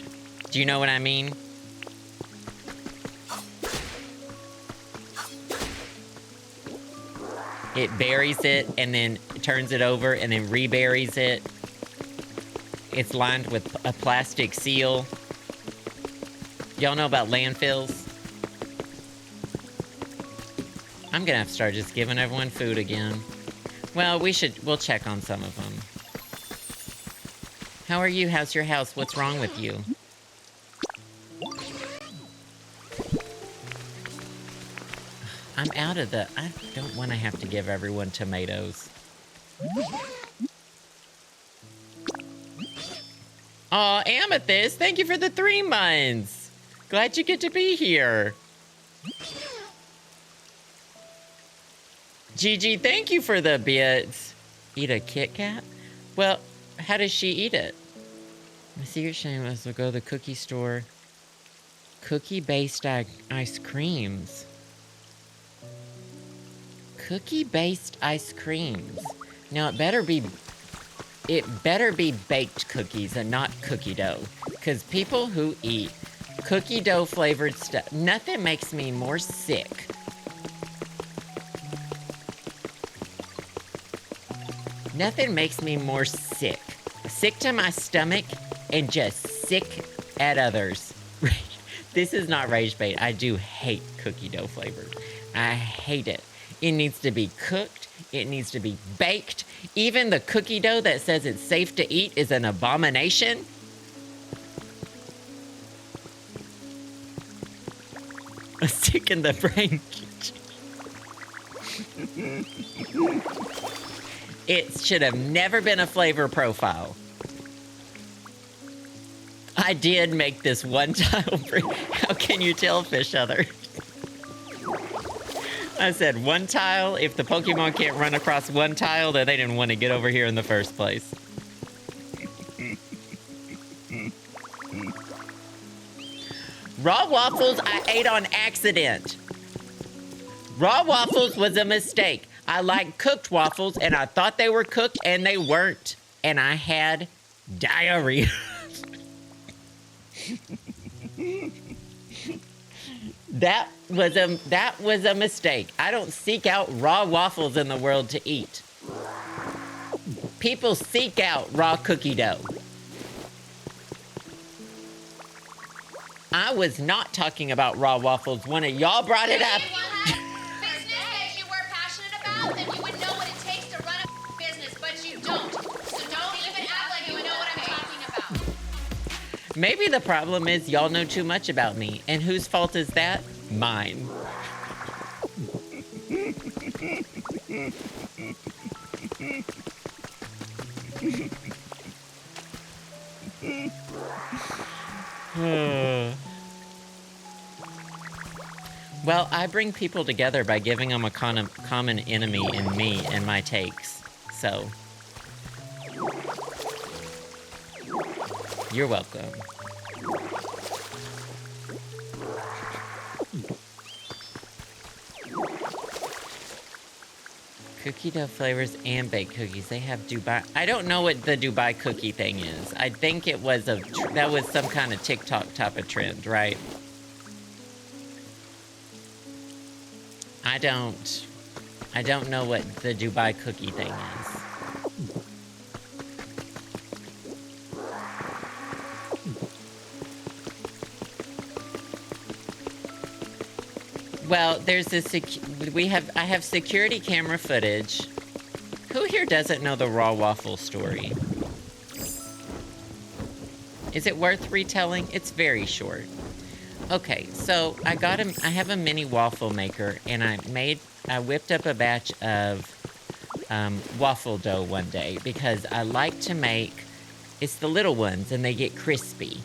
Do you know what I mean? It buries it and then turns it over and then reburies it. It's lined with a plastic seal. Y'all know about landfills? I'm gonna have to start just giving everyone food again. Well, we'll check on some of them. How are you? How's your house? What's wrong with you? I don't want to have to give everyone tomatoes. Aw, Amethyst, thank you for the 3 months. Glad you get to be here. Gigi, thank you for the bits. Eat a Kit Kat? Well, how does she eat it? My secret shame was to go to the cookie store. Cookie-based ice creams. Cookie-based ice creams. Now, it better be baked cookies and not cookie dough. Because people who eat cookie dough flavored stuff, nothing makes me more sick. Nothing makes me more sick. Sick to my stomach and just sick at others. This is not rage bait. I do hate cookie dough flavored. I hate it. It needs to be cooked. It needs to be baked. Even the cookie dough that says it's safe to eat is an abomination. A stick in the brain. It should have never been a flavor profile. I did make this one tile. How can you tell, fish other? I said one tile. If the Pokemon can't run across one tile, then they didn't want to get over here in the first place. Raw waffles I ate on accident. Raw waffles was a mistake. I like cooked waffles, and I thought they were cooked, and they weren't. And I had diarrhea. That was a mistake. I don't seek out raw waffles in the world to eat. People seek out raw cookie dough. I was not talking about raw waffles. One of y'all brought it up. Then you would know what it takes to run a business, but you don't. So don't even act like you know what I'm talking about. Maybe the problem is y'all know too much about me. And whose fault is that? Mine. Well, I bring people together by giving them a common enemy in me and my takes. So, you're welcome. Cookie dough flavors and baked cookies. They have Dubai. I don't know what the Dubai cookie thing is. I think it was that was some kind of TikTok type of trend, right? I don't know what the Dubai cookie thing is. Well, there's this, I have security camera footage. Who here doesn't know the raw waffle story? Is it worth retelling? It's very short. Okay, so I have a mini waffle maker, and I whipped up a batch of waffle dough one day because I like to make, it's the little ones and they get crispy.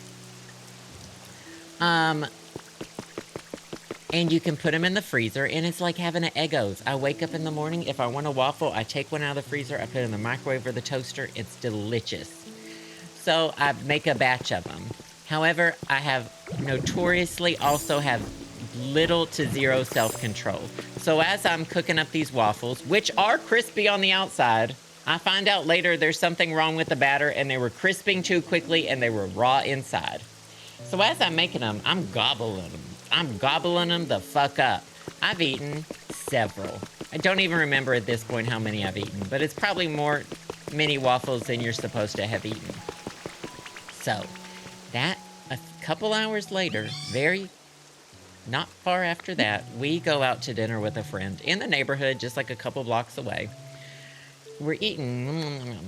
And you can put them in the freezer, and it's like having an Eggos. I wake up in the morning, if I want a waffle, I take one out of the freezer, I put it in the microwave or the toaster. It's delicious. So I make a batch of them. However, I have notoriously also have little to zero self-control. So as I'm cooking up these waffles, which are crispy on the outside, I find out later there's something wrong with the batter, and they were crisping too quickly, and they were raw inside. So as I'm making them, I'm gobbling them. I'm gobbling them the fuck up. I've eaten several. I don't even remember at this point how many I've eaten, but it's probably more mini waffles than you're supposed to have eaten. So, a couple hours later, not far after that, we go out to dinner with a friend in the neighborhood, just like a couple blocks away. We're eating,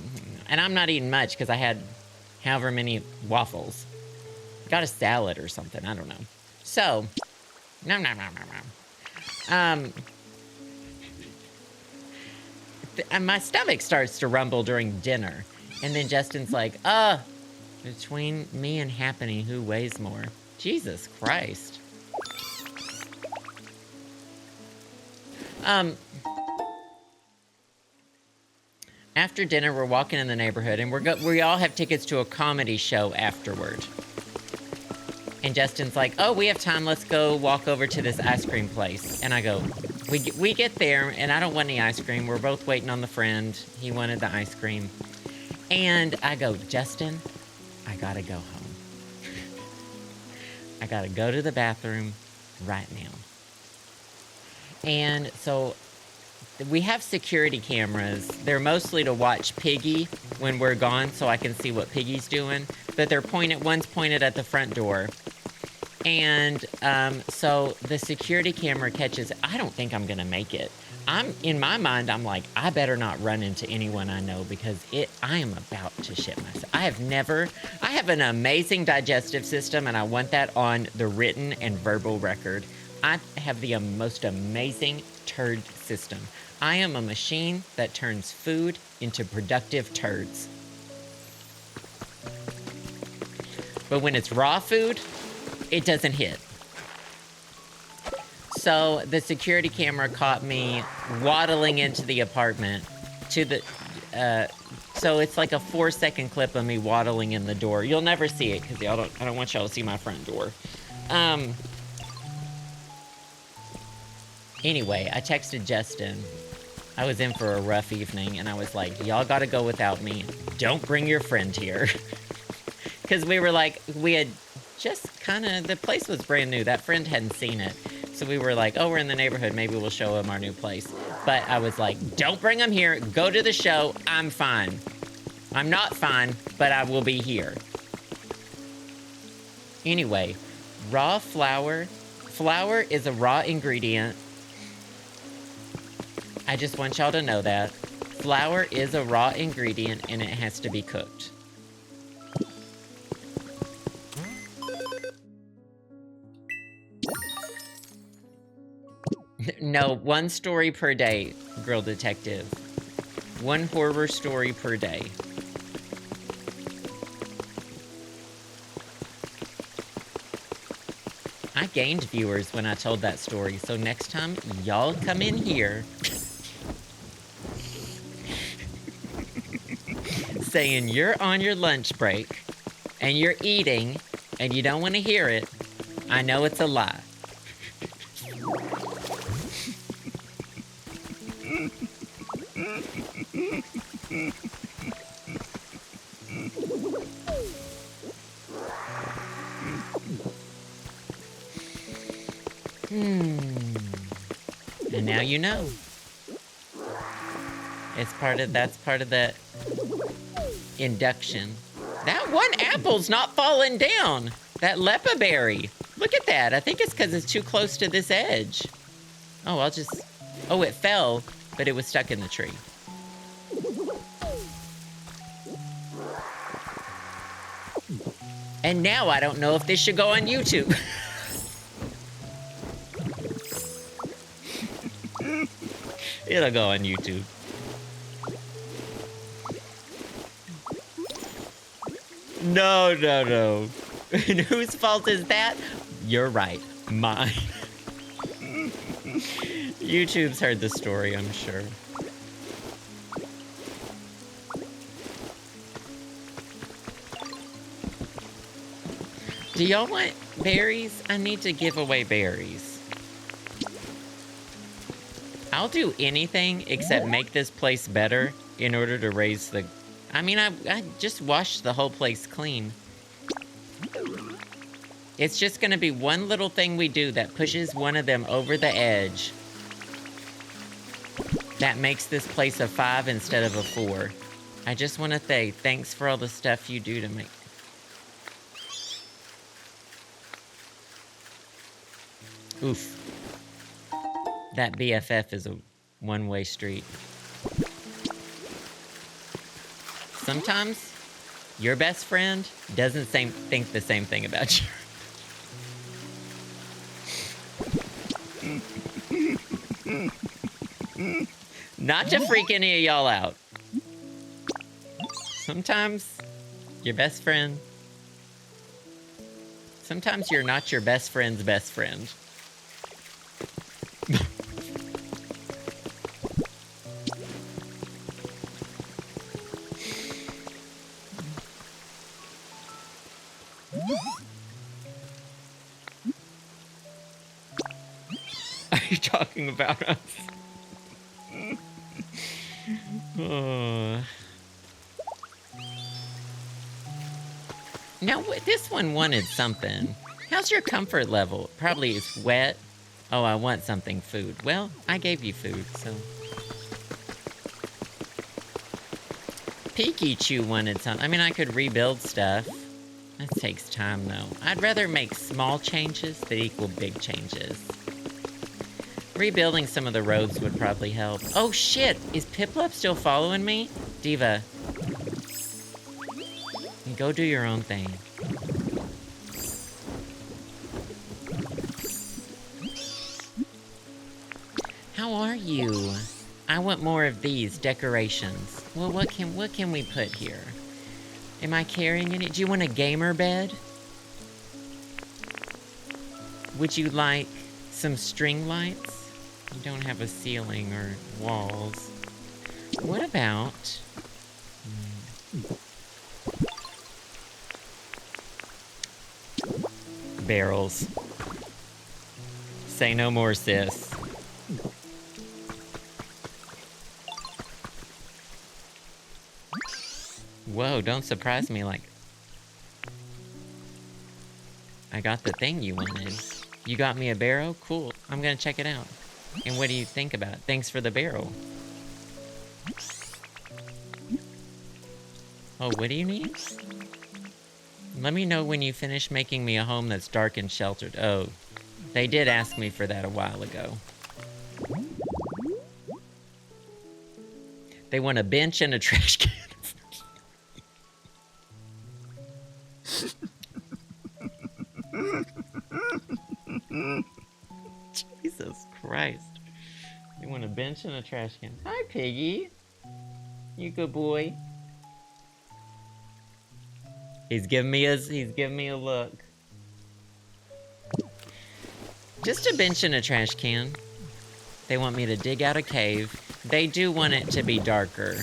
and I'm not eating much because I had however many waffles. Got a salad or something, I don't know. So, my stomach starts to rumble during dinner. And then Justin's like, between me and Happening, who weighs more? Jesus Christ. After dinner, we're walking in the neighborhood, and we all have tickets to a comedy show afterward. And Justin's like, oh, we have time, let's go walk over to this ice cream place. And I go, we get there, and I don't want any ice cream. We're both waiting on the friend. He wanted the ice cream. And I go, Justin, I gotta go home. I gotta go to the bathroom right now. And so we have security cameras. They're mostly to watch Piggy when we're gone so I can see what Piggy's doing. But one's pointed at the front door. And so the security camera catches, I don't think I'm gonna make it. In my mind, I'm like, I better not run into anyone I know because I am about to shit myself. I have an amazing digestive system, and I want that on the written and verbal record. I have the most amazing turd system. I am a machine that turns food into productive turds. But when it's raw food, it doesn't hit. So the security camera caught me waddling into the apartment so it's like a 4-second clip of me waddling in the door. You'll never see it because I don't want y'all to see my front door. Anyway, I texted Justin. I was in for a rough evening, and I was like, y'all gotta go without me. Don't bring your friend here. Because we had just the place was brand new. That friend hadn't seen it. So we were like, oh, we're in the neighborhood. Maybe we'll show him our new place. But I was like, don't bring him here. Go to the show. I'm fine. I'm not fine, but I will be here. Anyway, raw flour. Flour is a raw ingredient. I just want y'all to know that. Flour is a raw ingredient, and it has to be cooked. No, one story per day, Girl Detective. One horror story per day. I gained viewers when I told that story, so next time, y'all come in here saying you're on your lunch break and you're eating and you don't want to hear it. I know it's a lie. And now you know. That's part of the induction. That one apple's not falling down. That lepa berry. Look at that. I think it's because it's too close to this edge. Oh, oh, it fell, but it was stuck in the tree. And now I don't know if this should go on YouTube. It'll go on YouTube. No. And whose fault is that? You're right. Mine. YouTube's heard the story, I'm sure. Do y'all want berries? I need to give away berries. I'll do anything except make this place better in order to raise the... I mean, I just washed the whole place clean. It's just gonna be one little thing we do that pushes one of them over the edge. That makes this place a 5 instead of a 4. I just want to say thanks for all the stuff you do to make... Oof. That BFF is a one-way street. Sometimes, your best friend doesn't think the same thing about you. Not to freak any of y'all out. Sometimes, your best friend... Sometimes you're not your best friend's best friend. Are you talking about us? Now, this one wanted something. How's your comfort level? Probably it's wet. Oh, I want something food. Well, I gave you food, so... PeakyChu wanted something. I mean, I could rebuild stuff. That takes time, though. I'd rather make small changes that equal big changes. Rebuilding some of the roads would probably help. Oh, shit! Is Piplup still following me? Diva. Go do your own thing. How are you? I want more of these decorations. Well, what can we put here? Am I carrying any? Do you want a gamer bed? Would you like some string lights? You don't have a ceiling or walls. What about... barrels. Say no more, sis. Whoa, don't surprise me like... I got the thing you wanted. You got me a barrel? Cool. I'm gonna check it out. And what do you think about it? Thanks for the barrel. Oh, what do you need? Let me know when you finish making me a home that's dark and sheltered. Oh, they did ask me for that a while ago. They want a bench and a trash can. Jesus Christ. You want a bench and a trash can. Hi, Piggy. You good boy. He's giving me a look. Just a bench and a trash can. They want me to dig out a cave. They do want it to be darker.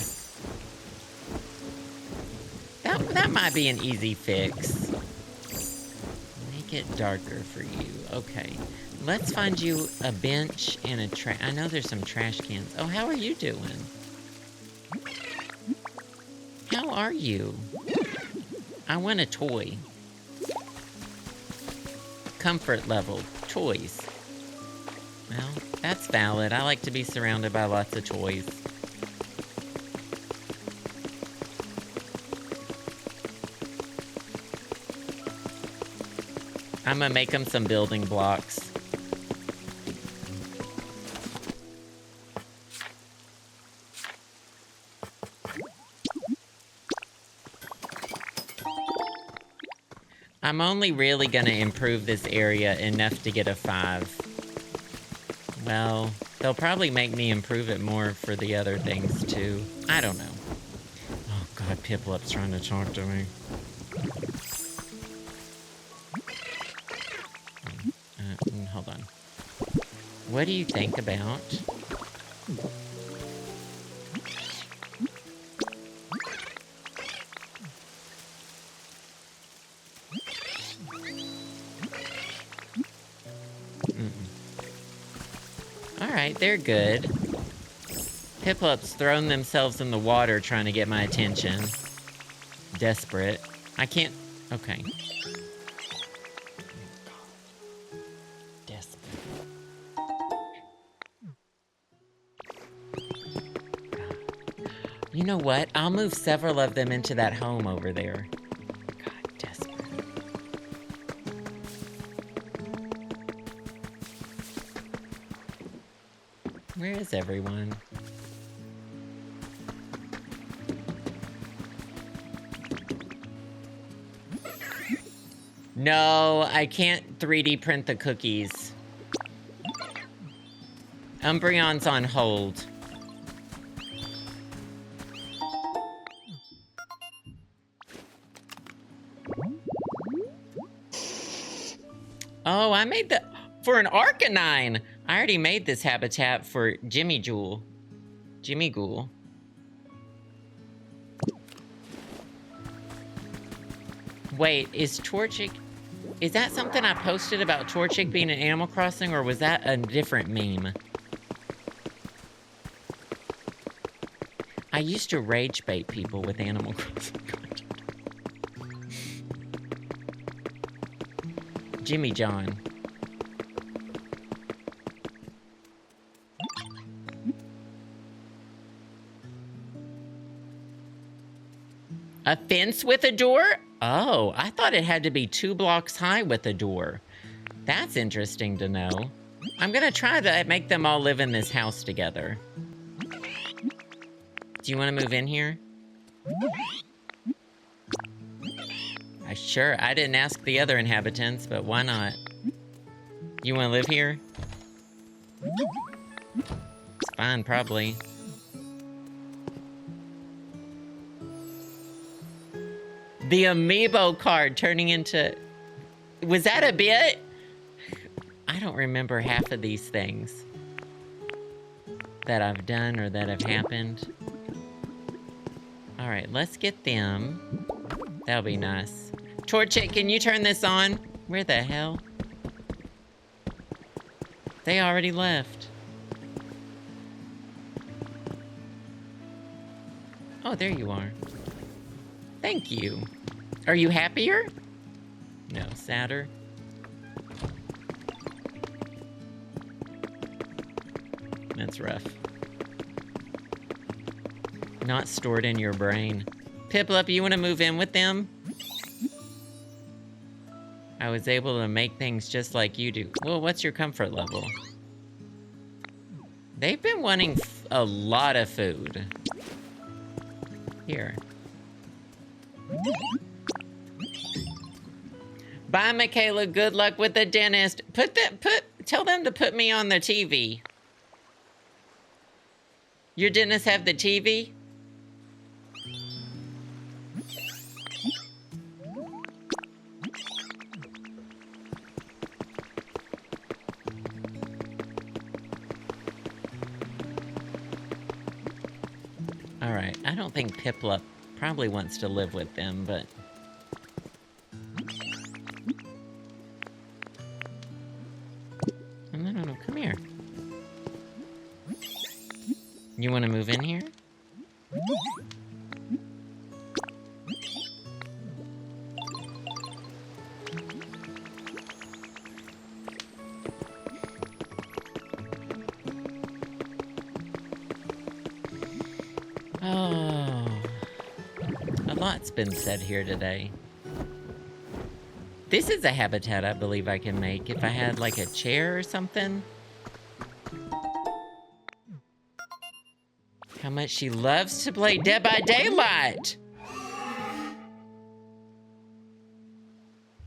That might be an easy fix. Make it darker for you. Okay. Let's find you a bench and a trash. I know there's some trash cans. Oh, how are you doing? How are you? I want a toy. Comfort level. Toys. Well, that's valid. I like to be surrounded by lots of toys. I'm gonna make them some building blocks. I'm only really gonna improve this area enough to get a 5. Well, they'll probably make me improve it more for the other things too. I don't know. Oh god, Piplup's trying to talk to me. Hold on. What do you think about... Alright, they're good. Piplup's thrown themselves in the water trying to get my attention. Desperate. I can't... Okay. Desperate. You know what? I'll move several of them into that home over there. God, desperate. Where is everyone? No, I can't 3D print the cookies. Umbreon's on hold. Oh, I made the... For an Arcanine! I already made this habitat for Jimmy Ghoul. Wait, is Torchic... Is that something I posted about Torchic being in Animal Crossing, or was that a different meme? I used to rage bait people with Animal Crossing content. Jimmy John. A fence with a door? Oh, I thought it had to be 2 blocks high with a door. That's interesting to know. I'm gonna try to make them all live in this house together. Do you want to move in here? Sure, I didn't ask the other inhabitants, but why not? You want to live here? It's fine, probably. The amiibo card turning into... Was that a bit? I don't remember half of these things that I've done or that have happened. Alright, let's get them. That'll be nice. Torchic, can you turn this on? Where the hell? They already left. Oh, there you are. Thank you. Are you happier? No, sadder. That's rough. Not stored in your brain. Piplup, you want to move in with them? I was able to make things just like you do. Well, what's your comfort level? They've been wanting a lot of food. Here. Bye, Michaela. Good luck with the dentist. tell them to put me on the TV. Your dentists have the TV? Alright, I don't think Piplup probably wants to live with them, but... No, come here. You want to move in here? Oh, a lot's been said here today. This is a habitat I believe I can make if I had like a chair or something. How much she loves to play Dead by Daylight.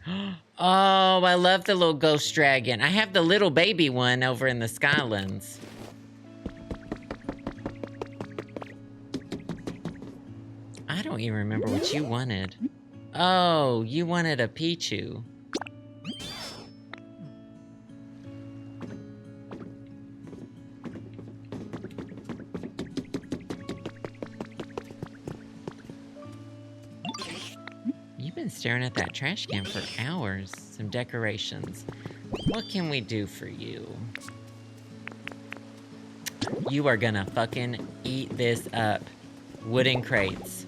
Oh, I love the little ghost dragon. I have the little baby one over in the Skylands. I don't even remember what you wanted. Oh, you wanted a PeakyChu. You've been staring at that trash can for hours. Some decorations. What can we do for you? You are gonna fucking eat this up. Wooden crates.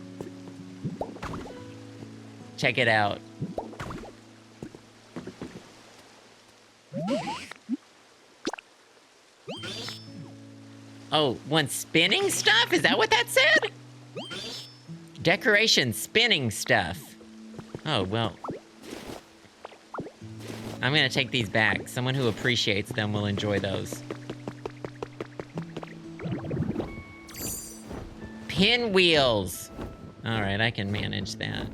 Check it out. Oh, want spinning stuff? Is that what that said? Decoration spinning stuff. Oh, well. I'm gonna take these back. Someone who appreciates them will enjoy those. Pinwheels. All right, I can manage that.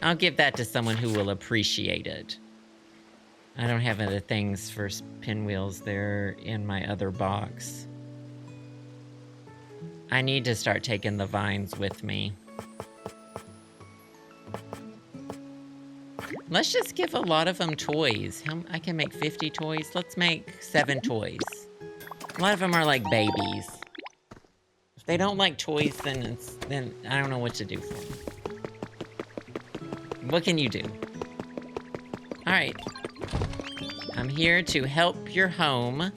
I'll give that to someone who will appreciate it. I don't have other things for pinwheels. They're in my other box. I need to start taking the vines with me. Let's just give a lot of them toys. I can make 50 toys. Let's make 7 toys. A lot of them are like babies. If they don't like toys, then I don't know what to do for them. What can you do? All right. I'm here to help your home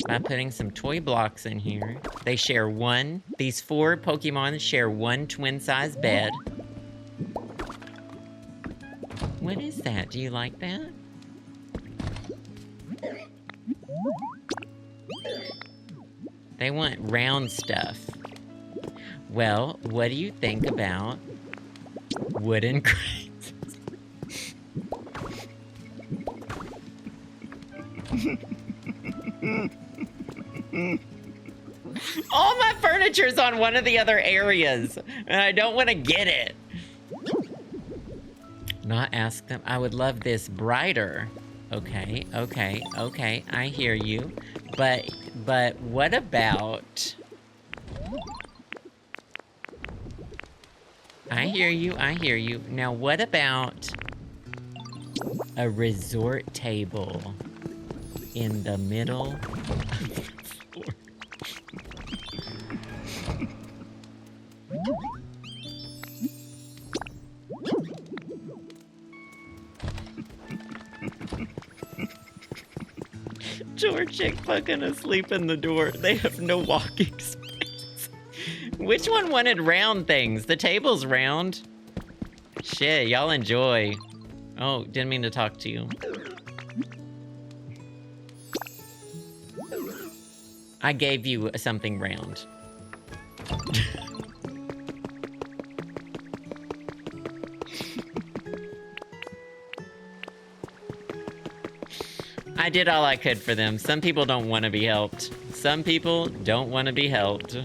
by putting some toy blocks in here. They share one. These 4 Pokemon share one twin-size bed. What is that? Do you like that? They want round stuff. Well, what do you think about wooden crates? All my furniture's on one of the other areas, and I don't want to get it. Not ask them. I would love this brighter. Okay, I hear you. But what about... I hear you. Now what about a resort table in the middle of the floor? George chick fucking asleep in the door. They have no walking space. Which one wanted round things? The table's round. Shit, y'all enjoy. Oh, didn't mean to talk to you. I gave you something round. I did all I could for them. Some people don't want to be helped. Some people don't want to be helped.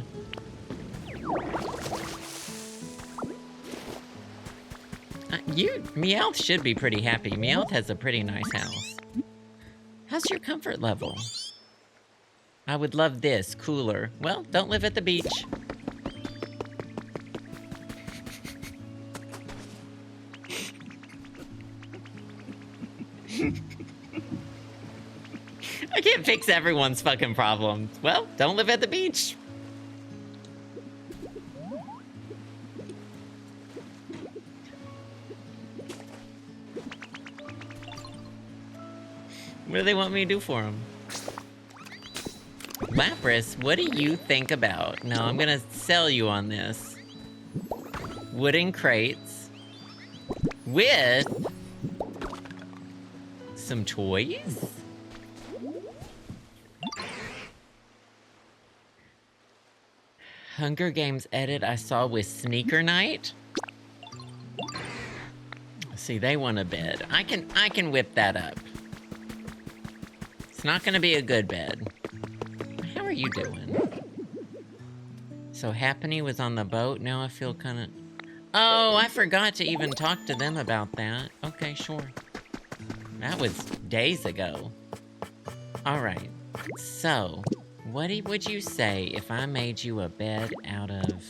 Meowth should be pretty happy. Meowth has a pretty nice house. How's your comfort level? I would love this, cooler. Well, don't live at the beach. I can't fix everyone's fucking problems. Well, don't live at the beach. What do they want me to do for them? Lapras, what do you think about? No, I'm gonna sell you on this. Wooden crates. With some toys? Hunger Games edit I saw with Sneaker Night. See, they want a bed. I can whip that up. It's not gonna be a good bed. How are you doing? So Happiny was on the boat. Now I feel kind of... Oh, I forgot to even talk to them about that. Okay, sure. That was days ago. All right. So, what would you say if I made you a bed out of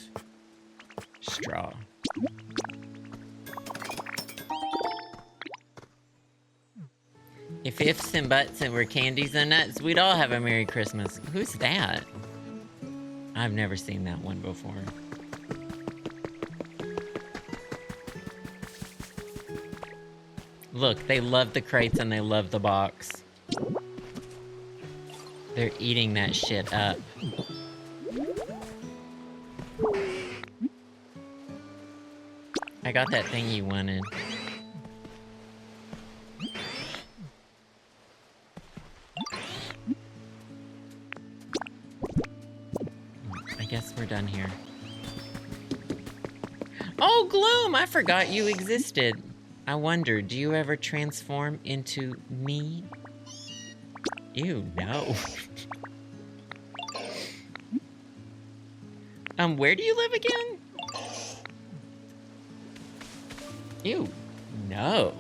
straw? If ifs and buts and were candies and nuts, we'd all have a Merry Christmas. Who's that? I've never seen that one before. Look, they love the crates and they love the box. They're eating that shit up. I got that thing you wanted. I guess we're done here. Oh, Gloom! I forgot you existed. I wonder, do you ever transform into me? Ew, no. Where do you live again? Ew, no.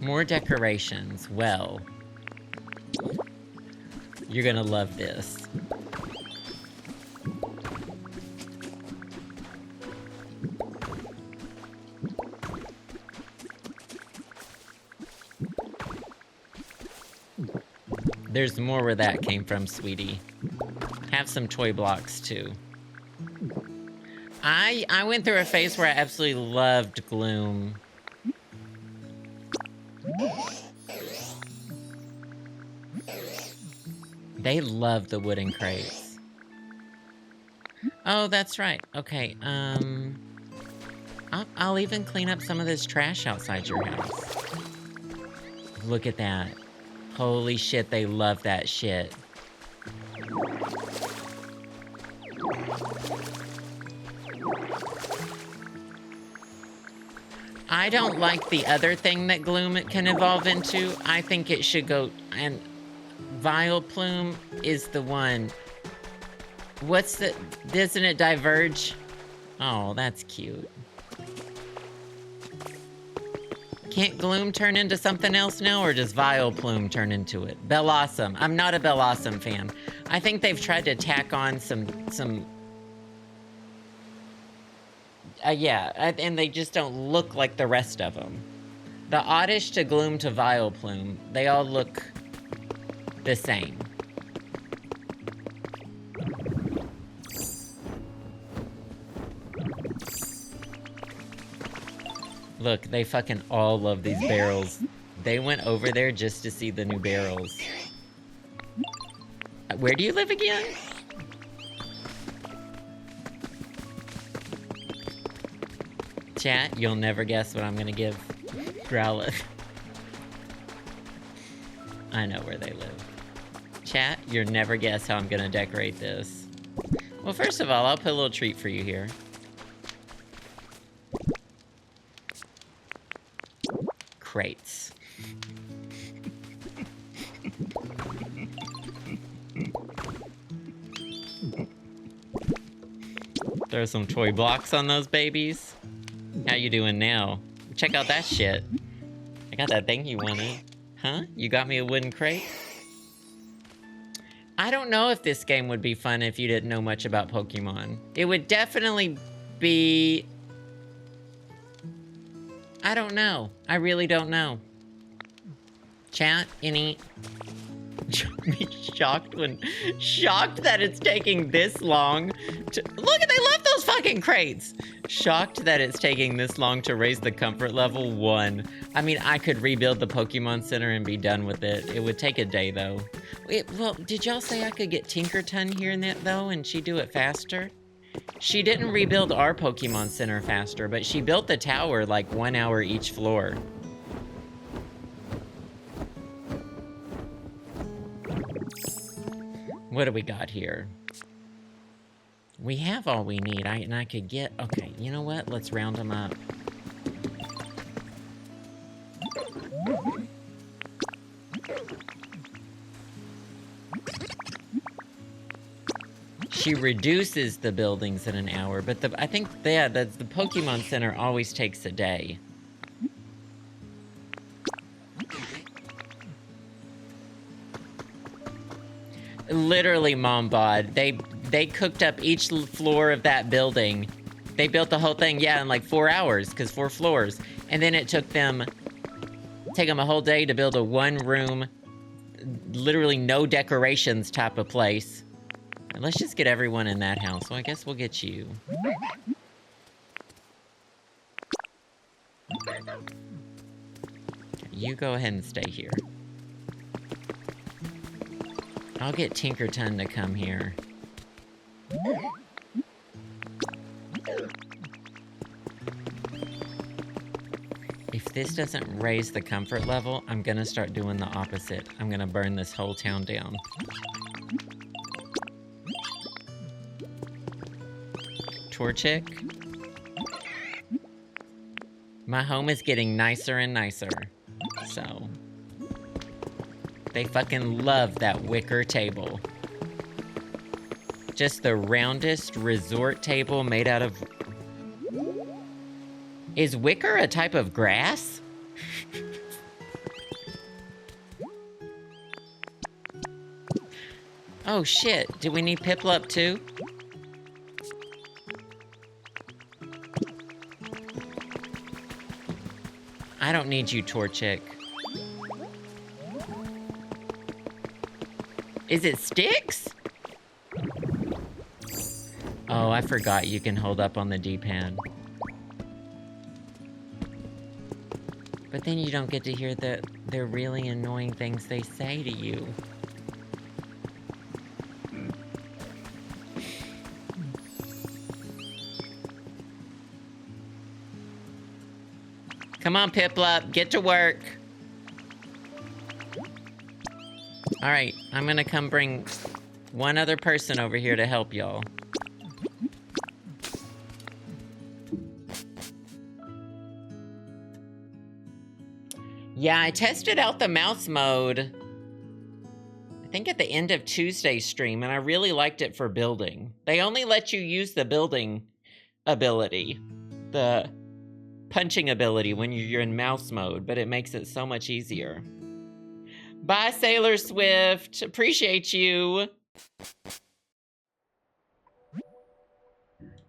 More decorations. Well, you're gonna love this. There's more where that came from, sweetie. Have some toy blocks, too. I went through a phase where I absolutely loved Gloom. They love the wooden crates. Oh, that's right. Okay, I'll even clean up some of this trash outside your house. Look at that. Holy shit, they love that shit. I don't like the other thing that Gloom can evolve into. I think it should go... And Vileplume is the one. What's the... Doesn't it diverge? Oh, that's cute. Can't Gloom turn into something else now, or does Vileplume turn into it? Bellossom. I'm not a Bellossom fan. I think they've tried to tack on some... yeah, and they just don't look like the rest of them. The Oddish to Gloom to Vileplume, they all look the same. Look, they fucking all love these barrels. They went over there just to see the new barrels. Where do you live again? Chat, you'll never guess what I'm gonna give Growlithe. I know where they live. Chat, you'll never guess how I'm gonna decorate this. Well, first of all, I'll put a little treat for you here. Crates. Throw some toy blocks on those babies. How you doing now? Check out that shit. I got that thing you wanted. Huh? You got me a wooden crate? I don't know if this game would be fun if you didn't know much about Pokemon. It would definitely be... I don't know. I really don't know. Chat, any... be shocked that it's taking this long to... Look, they left those fucking crates! Shocked that it's taking this long to raise the comfort level 1. I mean, I could rebuild the Pokemon Center and be done with it. It would take a day, though. Well, did y'all say I could get Tinkaton here and that, though, and she'd do it faster? She didn't rebuild our Pokemon Center faster, but she built the tower like 1 hour each floor. What do we got here? We have all we need. And I could get... Okay, you know what? Let's round them up. She reduces the buildings in an hour, but I think the Pokemon Center always takes a day. Literally, Mom Bod, they cooked up each floor of that building. They built the whole thing, yeah, in like 4 hours, because 4 floors. And then it took them a whole day to build a 1-room, literally no decorations type of place. And let's just get everyone in that house. So I guess we'll get you. You go ahead and stay here. I'll get Tinkaton to come here. If this doesn't raise the comfort level, I'm gonna start doing the opposite. I'm gonna burn this whole town down. Torchic. My home is getting nicer and nicer. So... They fucking love that wicker table. Just the roundest resort table made out of... Is wicker a type of grass? Oh shit, do we need Piplup too? I don't need you, Torchic. Is it sticks? Oh, I forgot you can hold up on the D-pad. But then you don't get to hear the really annoying things they say to you. Come on, Piplup, get to work. All right, I'm gonna come bring one other person over here to help y'all. Yeah, I tested out the mouse mode, I think at the end of Tuesday's stream, and I really liked it for building. They only let you use the building ability, the punching ability when you're in mouse mode, but it makes it so much easier. Bye, Sailor Swift. Appreciate you.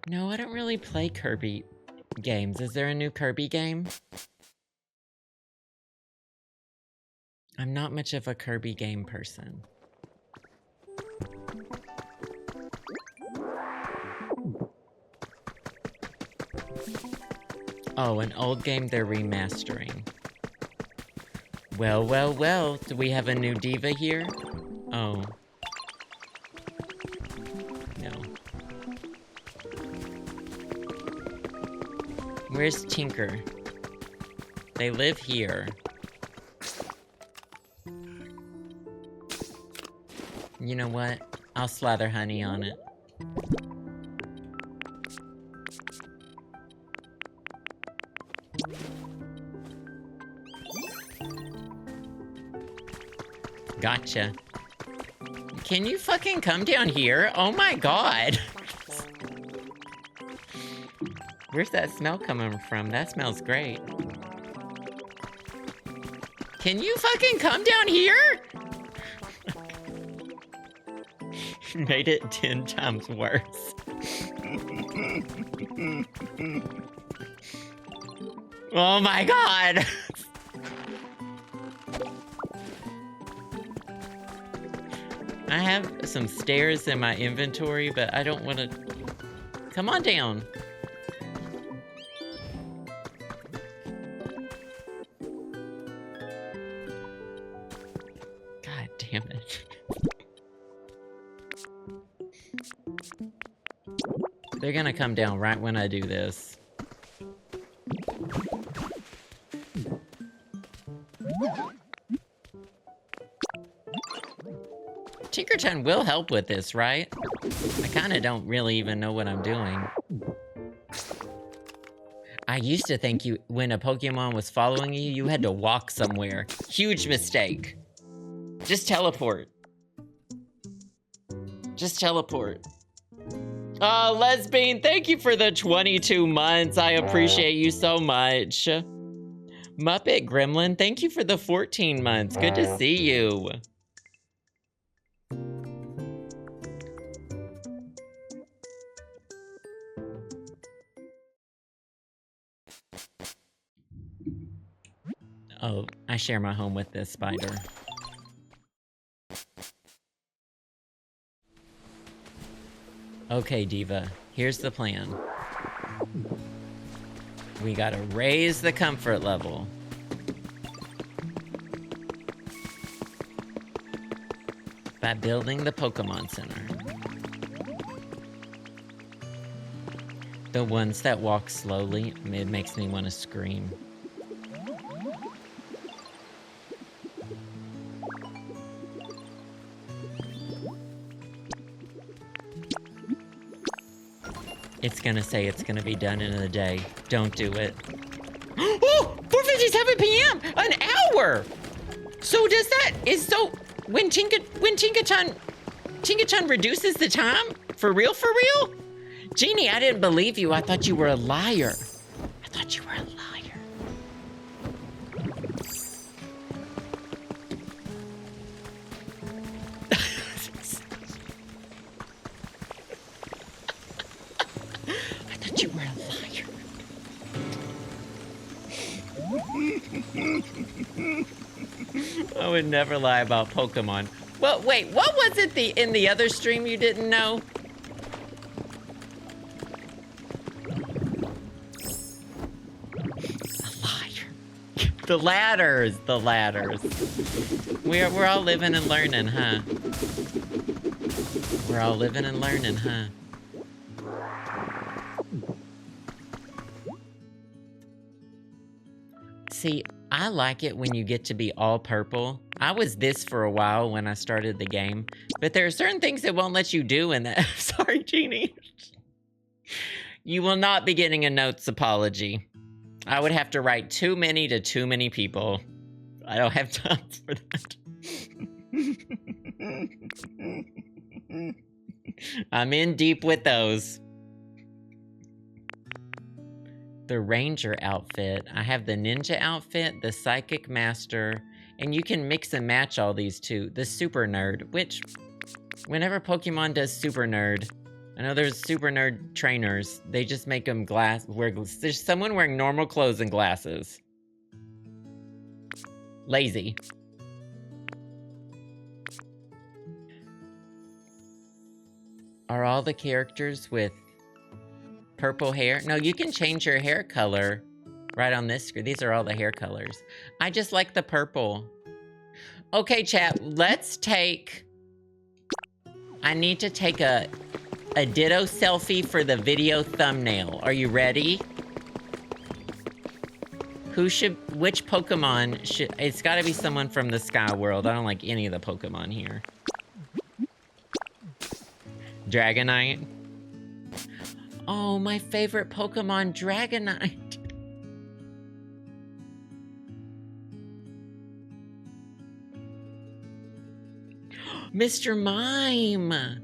No, I don't really play Kirby games. Is there a new Kirby game? I'm not much of a Kirby game person. Oh, an old game they're remastering. Well, well, well. Do we have a new diva here? Oh. No. Where's Tinker? They live here. You know what? I'll slather honey on it. Gotcha. Can you fucking come down here? Oh my god. Where's that smell coming from? That smells great. Can you fucking come down here? Made it 10 times worse. Oh my god! I have some stairs in my inventory, but I don't want to... Come on down. God damn it. They're gonna come down right when I do this. Tinkaton will help with this, right? I kinda don't really even know what I'm doing. I used to think when a Pokemon was following you, you had to walk somewhere. Huge mistake. Just teleport. Just teleport. Oh, Lesbian, thank you for the 22 months. I appreciate you so much. Muppet Gremlin, thank you for the 14 months. Good to see you. Oh, I share my home with this spider. Okay, Diva, here's the plan. We gotta raise the comfort level. By building the Pokemon Center. The ones that walk slowly, it makes me want to scream. It's gonna say it's gonna be done in a day. Don't do it. Oh! 4:57 p.m. An hour! So does that when Tinkaton reduces the time? For real? Genie, I didn't believe you. I thought you were a liar. I thought you were a liar. I would never lie about Pokemon. Well, wait, what was it in the other stream you didn't know? A liar. The ladders. We're all living and learning, huh? We're all living and learning, huh? See, I like it when you get to be all purple. I was this for a while when I started the game, but there are certain things that won't let you do in that. Sorry, Genie. You will not be getting a notes apology. I would have to write too many to too many people. I don't have time for that. I'm in deep with those. The Ranger outfit. I have the Ninja outfit, the Psychic Master, and you can mix and match all these too. The Super Nerd, which, whenever Pokemon does Super Nerd, I know there's Super Nerd trainers. They just make them there's someone wearing normal clothes and glasses. Lazy. Are all the characters with purple hair? No, you can change your hair color right on this screen. These are all the hair colors. I just like the purple. Okay, chat, let's take... I need to take a Ditto selfie for the video thumbnail. Are you ready? Which Pokemon should... It's gotta be someone from the Sky World. I don't like any of the Pokemon here. Dragonite. Oh, my favorite Pokemon, Dragonite. Mr. Mime.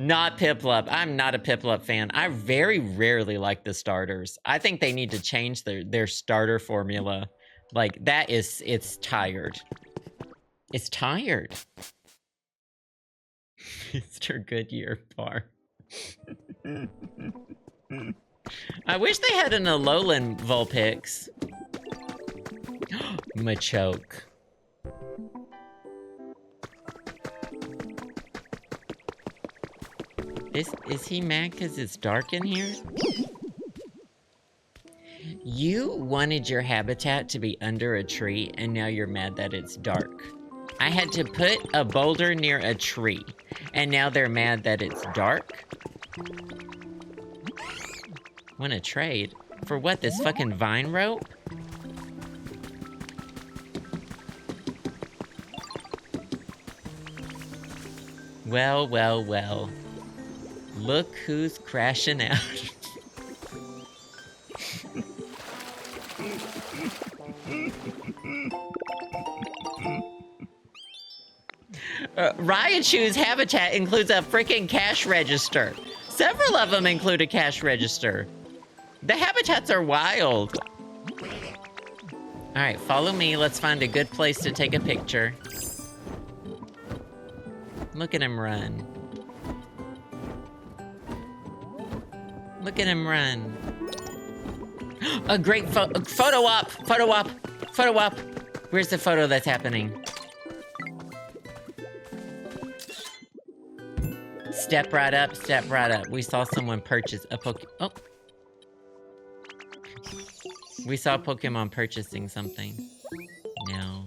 Not Piplup. I'm not a Piplup fan. I very rarely like the starters. I think they need to change their starter formula. Like, it's tired. It's tired. Mr. Goodyear bar. I wish they had an Alolan Vulpix. Machoke. Is he mad because it's dark in here? You wanted your habitat to be under a tree, and now you're mad that it's dark. I had to put a boulder near a tree, and now they're mad that it's dark? Want to trade? For what, this fucking vine rope? Well, well, well. Look who's crashing out. Raichu's habitat includes a freaking cash register. Several of them include a cash register. The habitats are wild. All right, follow me. Let's find a good place to take a picture. Look at him run. Look at him run. A great photo op! Photo op! Photo op! Where's the photo that's happening? Step right up, step right up. We saw someone purchase a Oh. We saw Pokemon purchasing something. No.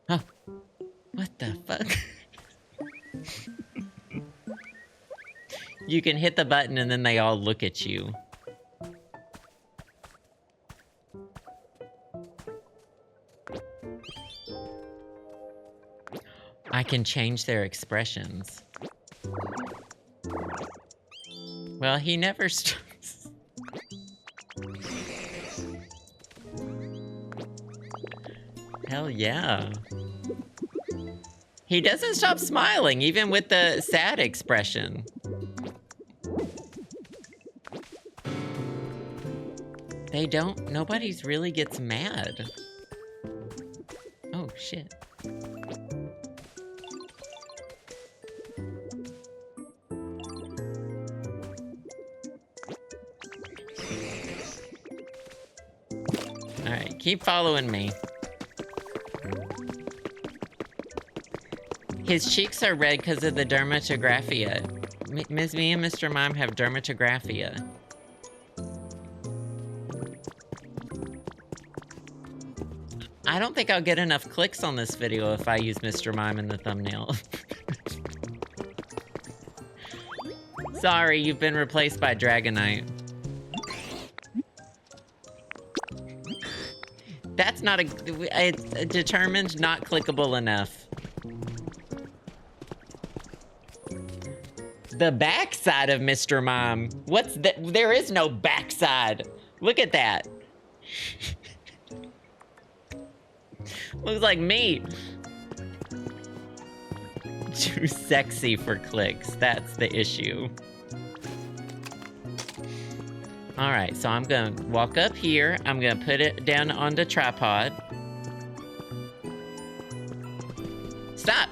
Oh. What the fuck? You can hit the button and then they all look at you. I can change their expressions. Well, he never stops. Hell yeah. He doesn't stop smiling, even with the sad expression. They don't, nobody's really gets mad. Oh, shit. Alright, keep following me. His cheeks are red because of the dermatographia. Me and Mr. Mime have dermatographia. I don't think I'll get enough clicks on this video if I use Mr. Mime in the thumbnail. Sorry, you've been replaced by Dragonite. That's not it's determined not clickable enough. The backside of Mr. Mime. What's that? There is no backside. Look at that. Looks like me. Too sexy for clicks. That's the issue. All right, so I'm gonna walk up here. I'm gonna put it down on the tripod. Stop.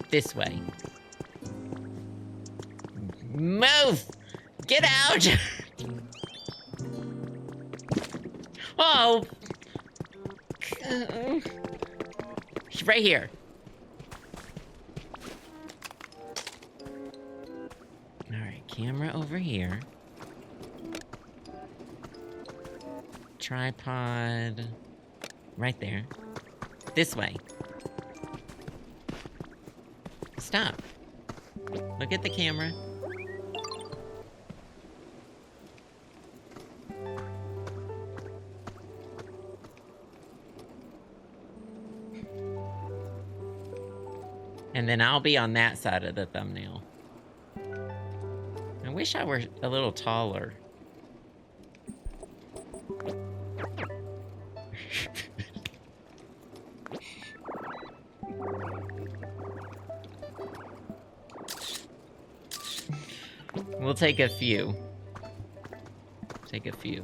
This way. Move! Get out! Oh! He's right here. Alright, camera over here. Tripod. Right there. This way. Stop. Look at the camera. And then I'll be on that side of the thumbnail. I wish I were a little taller. We'll take a few. Take a few.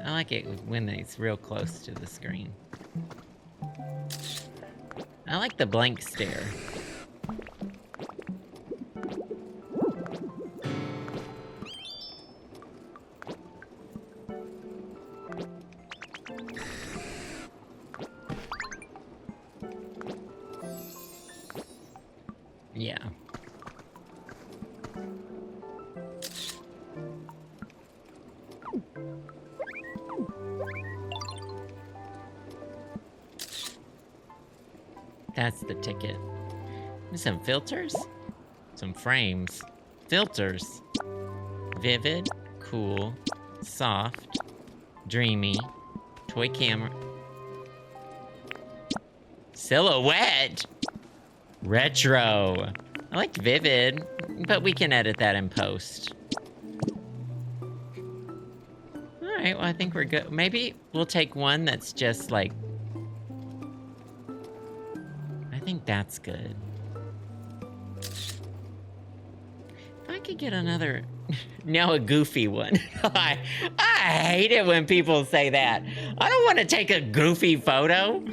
I like it when it's real close to the screen. I like the blank stare. Yeah. That's the ticket. There's some filters? Some frames. Filters. Vivid, cool, soft, dreamy, toy camera. Silhouette! Retro. I liked vivid, but we can edit that in post. Alright, well I think we're good. Maybe we'll take one that's just like... I think that's good. If I could get another... now a goofy one. I hate it when people say that. I don't want to take a goofy photo.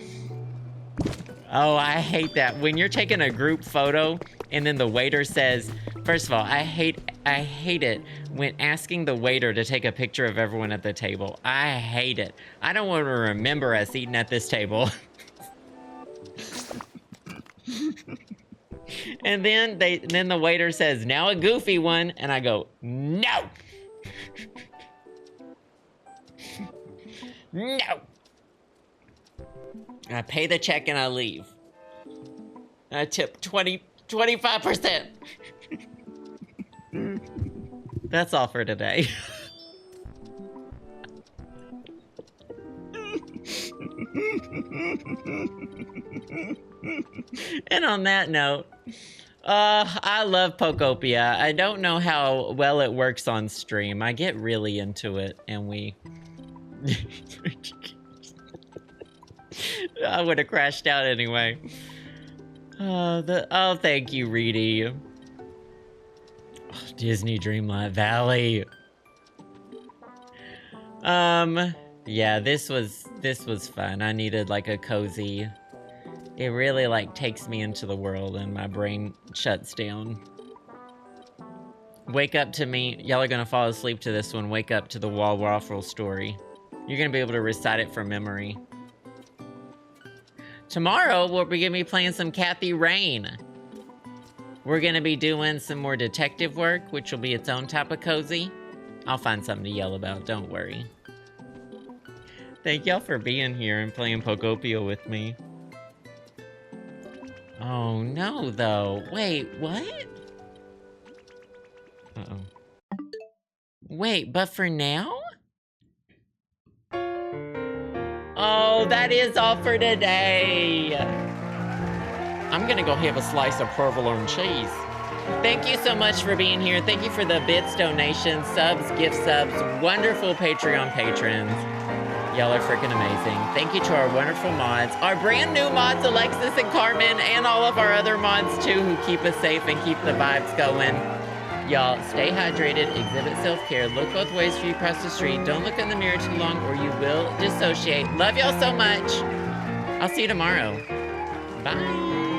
Oh, I hate that. When you're taking a group photo and then the waiter says, first of all, I hate it when asking the waiter to take a picture of everyone at the table. I hate it. I don't want to remember us eating at this table. And then the waiter says, now a goofy one, and I go, no. No. I pay the check and I leave. I tip 25%. That's all for today. And on that note, I love Pokopia. I don't know how well it works on stream. I get really into it, and we... I would have crashed out anyway. Oh, thank you, Reedy. Oh, Disney Dreamlight Valley. Yeah, this was fun. I needed like a cozy. It really like takes me into the world and my brain shuts down. Wake up to me. Y'all are gonna fall asleep to this one. Wake up to the Wall Waffle story. You're gonna be able to recite it from memory. Tomorrow, we're gonna be playing some Kathy Rain. We're gonna be doing some more detective work, which will be its own type of cozy. I'll find something to yell about, don't worry. Thank y'all for being here and playing Pokopia with me. Oh no, though. Wait, what? Uh-oh. Wait, but for now? Oh, that is all for today. I'm gonna go have a slice of provolone cheese. Thank you so much for being here. Thank you for the bits, donations, subs, gift subs, wonderful Patreon patrons. Y'all are freaking amazing. Thank you to our wonderful mods, our brand new mods, Alexis and Carmen, and all of our other mods too, who keep us safe and keep the vibes going. Y'all, stay hydrated, exhibit self-care, look both ways before you cross the street, don't look in the mirror too long or you will dissociate. Love y'all so much. I'll see you tomorrow. Bye.